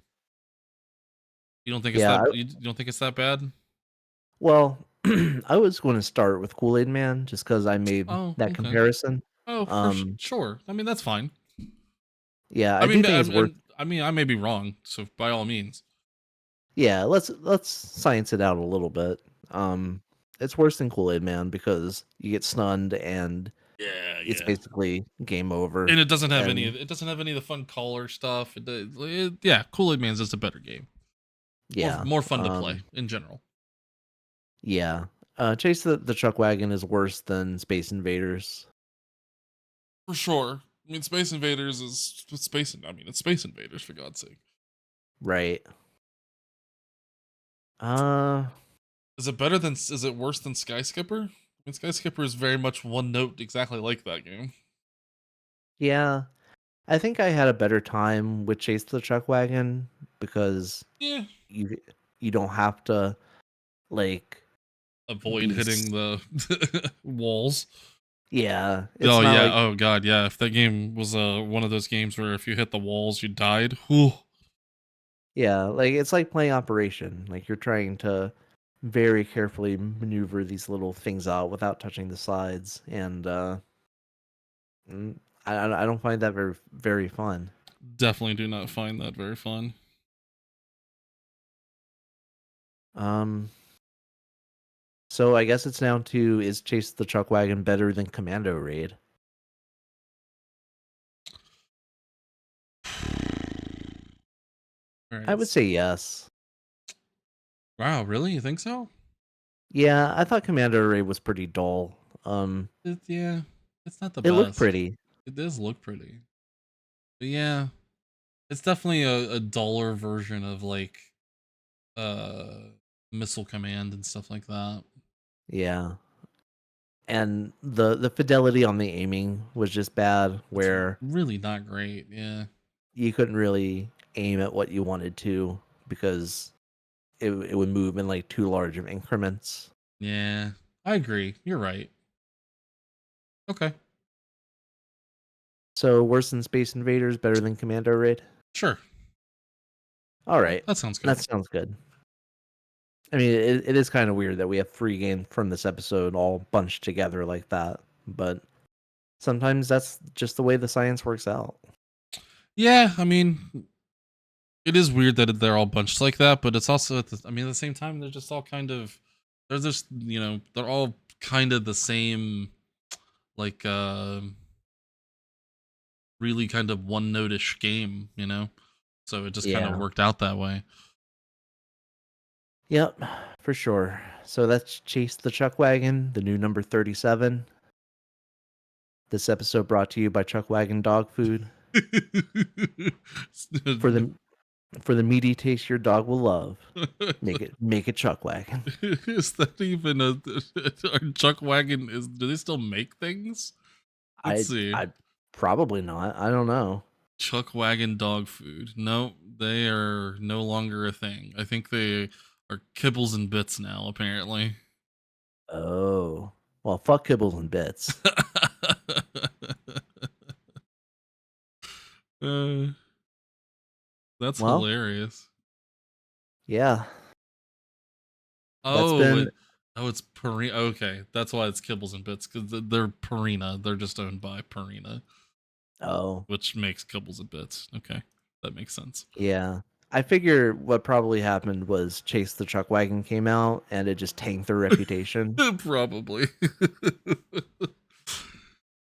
You don't think it's Yeah. that you don't think it's that bad? Well, I was going to start with Kool-Aid Man just because I made Oh, that okay. comparison. Oh, Um, sure. I mean, that's fine. yeah, I I do mean, think it's worth. I mean, I may be wrong, so by all means. Yeah, let's science it out a little bit. Um, it's worse than Kool-Aid Man because you get stunned and Yeah, it's yeah. basically game over. And it doesn't have any And of the fun color stuff. Yeah, Kool-Aid Man's just a better game. yeah, More fun to play in general. yeah. Chase the Truck Wagon is worse than Space Invaders. For sure. I mean, Space Invaders is space. I mean, it's Space Invaders for God's sake. Right. Uh, Is it better than? Is it worse than Sky Skipper? I mean, Sky Skipper is very much one note, exactly like that game. yeah. I think I had a better time with Chase the Truck Wagon because Yeah. you you don't have to, like, Avoid be hitting the walls. yeah, it's Oh not yeah. like Oh god. Yeah. If that game was one of those games where if you hit the walls you died. Whew. yeah, like, it's like playing Operation. Like, you're trying to very carefully maneuver these little things out without touching the sides, and mm, I don't find that very fun. Definitely do not find that very fun. Um, so I guess it's down to, is Chase the Truck Wagon better than Commando Raid? All I right. would say yes. Wow. Really? You think so? Yeah, I thought Commando Raid was pretty dull. Yeah. It's not the It looked best. pretty. It does look pretty. But yeah, it's definitely a duller version of like uh Missile Command and stuff like that. Yeah. And the fidelity on the aiming was just bad, It's where really not great. Yeah. you couldn't really aim at what you wanted to because it would move in like too large of increments. Yeah. I agree. You're right. Okay. So worse than Space Invaders, better than Commando Raid. Sure. All right, That sounds good. that sounds good. I mean, it is kind of weird that we have 3 games from this episode all bunched together like that, but sometimes that's just the way the science works out. Yeah, I mean, it is weird that they're all bunched like that, but it's also I mean, at the same time, they're just all kind of, they're just, they're all kind of the same, like, really kind of one notish game, So it just kind of Yeah. worked out that way. Yep, for sure. So that's Chase the Chuck Wagon, the new number 37. This episode brought to you by Chuck Wagon Dog Food. For the for the meaty taste your dog will love. Make it Chuck Wagon. Is that even a Chuck Wagon? Do they still make things? Let's I see. I probably not. I don't know. Chuck Wagon dog food. No, they are no longer a thing. I think they are kibbles and bits now, apparently. Oh. Well, fuck kibbles and bits. uh, that's Well, hilarious. yeah. That's Oh, been it's Purina. Okay, that's why it's kibbles and bits because they're Purina. They're just owned by Purina, oh, which makes kibbles and bits. Okay, that makes sense. yeah. I figure what probably happened was Chase the Chuck Wagon came out and it just tanked their reputation. Probably.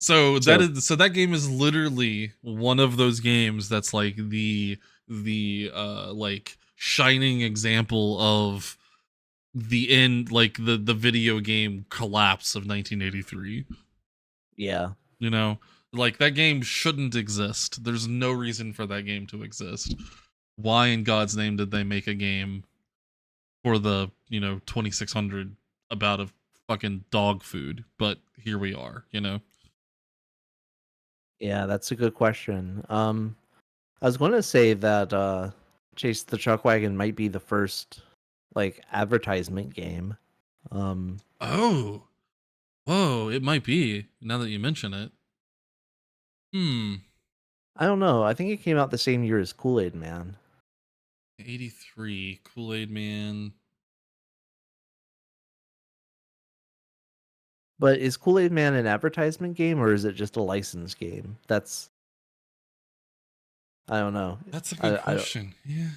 So So, that game is literally one of those games that's like the like shining example of the end, like the video game collapse of 1983. yeah. You know, like that game shouldn't exist. There's no reason for that game to exist. Why in God's name did they make a game for the 2600 about a fucking dog food? But here we are. Yeah, that's a good question. I was going to say that Chase the Chuck Wagon might be the first like advertisement game. Um, Oh, whoa, it might be now that you mention it. Hmm. I don't know. I think it came out the same year as Kool-Aid Man. 83 Kool-Aid Man. But is Kool-Aid Man an advertisement game or is it just a licensed game? That's I don't know. That's a good I don't question. Yeah.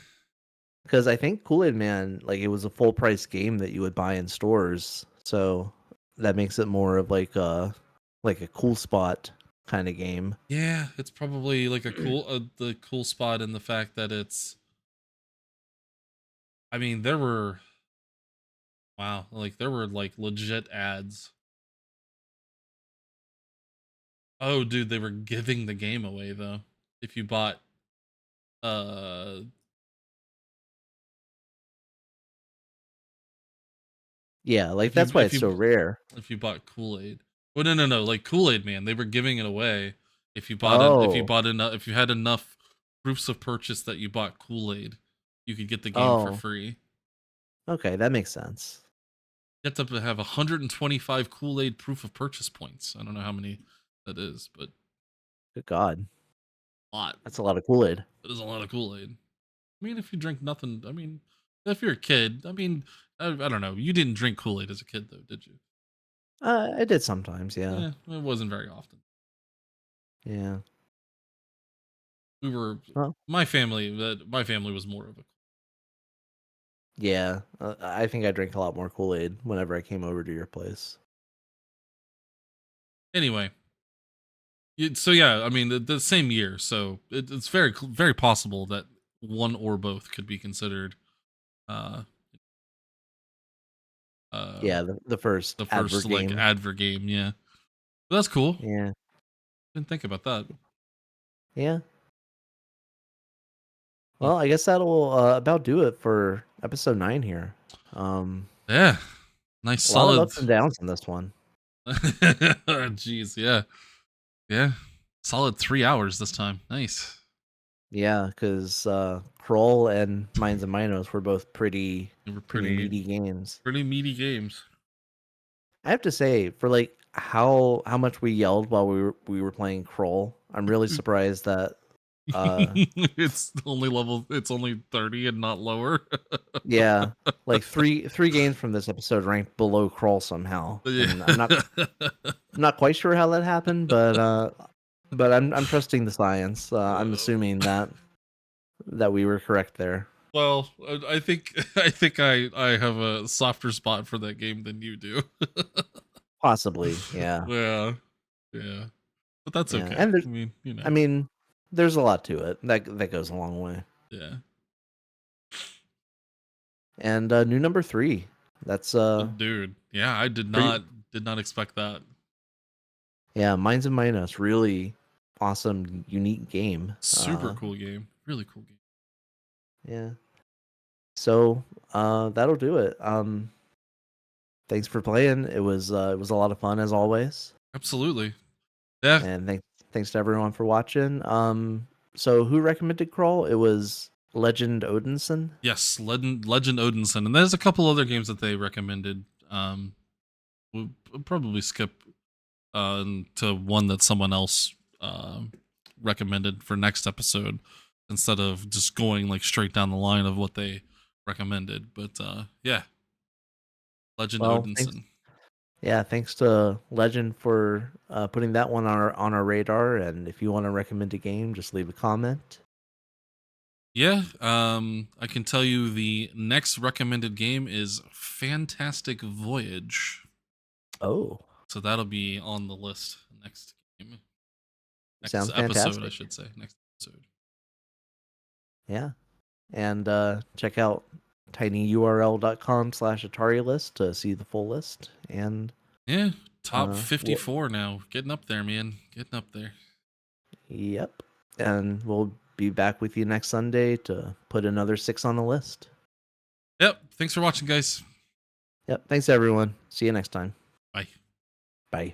because I think Kool-Aid Man like it was a full price game that you would buy in stores. So that makes it more of like a cool spot kind of game. Yeah, it's probably like a cool the cool spot in the fact that it's, I mean, there were, wow, like there were like legit ads. Oh, dude, they were giving the game away though. If you bought uh Yeah, like that's why if it's you so rare. if you bought Kool-Aid. Well, no, like Kool-Aid Man, they were giving it away if you Oh. bought enough, if you had enough proofs of purchase that you bought Kool-Aid, you could get the game for Oh. free. Okay, that makes sense. You have to have 125 Kool-Aid proof of purchase points. I don't know how many that is, but Good God. a lot. That's a lot of Kool-Aid. That is a lot of Kool-Aid. I mean, if you drink nothing, I mean, if you're a kid, I mean, I don't know. You didn't drink Kool-Aid as a kid, though, did you? I did sometimes, yeah. Yeah, it wasn't very often. Yeah. We were Well, my family was more of a, yeah. I think I drank a lot more Kool-Aid whenever I came over to your place. anyway. So yeah, I mean the same year, so it's very possible that one or both could be considered uh uh Yeah, the first the first advert like game. advert game. Yeah, but that's cool. Yeah. Didn't think about that. Yeah. Hmm. Well, I guess that'll about do it for episode 9 here. Yeah, nice A lot of solid. ups and downs in this one. Jeez, yeah, yeah, solid 3 hours this time. Nice. Yeah, because Krull and Mines and Minos were both They were pretty pretty meaty games. pretty meaty games. I have to say, for like how much we yelled while we were playing Krull, I'm really surprised that It's only level. It's only 30 and not lower. yeah, like three games from this episode ranked below Krull somehow, Yeah. and I'm not quite sure how that happened, but I'm trusting the science. I'm assuming that we were correct there. Well, I think I have a softer spot for that game than you do. Possibly, yeah, Yeah, yeah, but that's yeah, okay. and I mean, I mean, there's a lot to it that goes a long way. yeah. And new number 3, that's Dude, yeah, I did pretty. not expect that. Yeah, Mines and Minos, really awesome, unique game. Super cool game. Really cool game. Yeah. So that'll do it. Thanks for playing. It was a lot of fun as always. Absolutely. Yeah. And thanks to everyone for watching. So who recommended Crawl? It was Legend Odinson. Yes, Legend Odinson, and there's a couple other games that they recommended. We'll probably skip to one that someone else recommended for next episode instead of just going like straight down the line of what they recommended. But yeah, Legend Well, thanks. Odinson. Yeah, thanks to Legend for putting that one on our radar. And if you want to recommend a game, just leave a comment. Yeah, I can tell you the next recommended game is Fantastic Voyage. Oh, So that'll be on the list next game. Next sounds episode, I fantastic. should say. Next episode. Yeah. And check out tinyurl.com/Atari list to see the full list. And Yeah, top uh, we'll, 54 now. Getting up there, man. Getting up there. yep. And we'll be back with you next Sunday to put another 6 on the list. Yep. Thanks for watching, guys. Yep. Thanks, everyone. See you next time. Bye. Bye.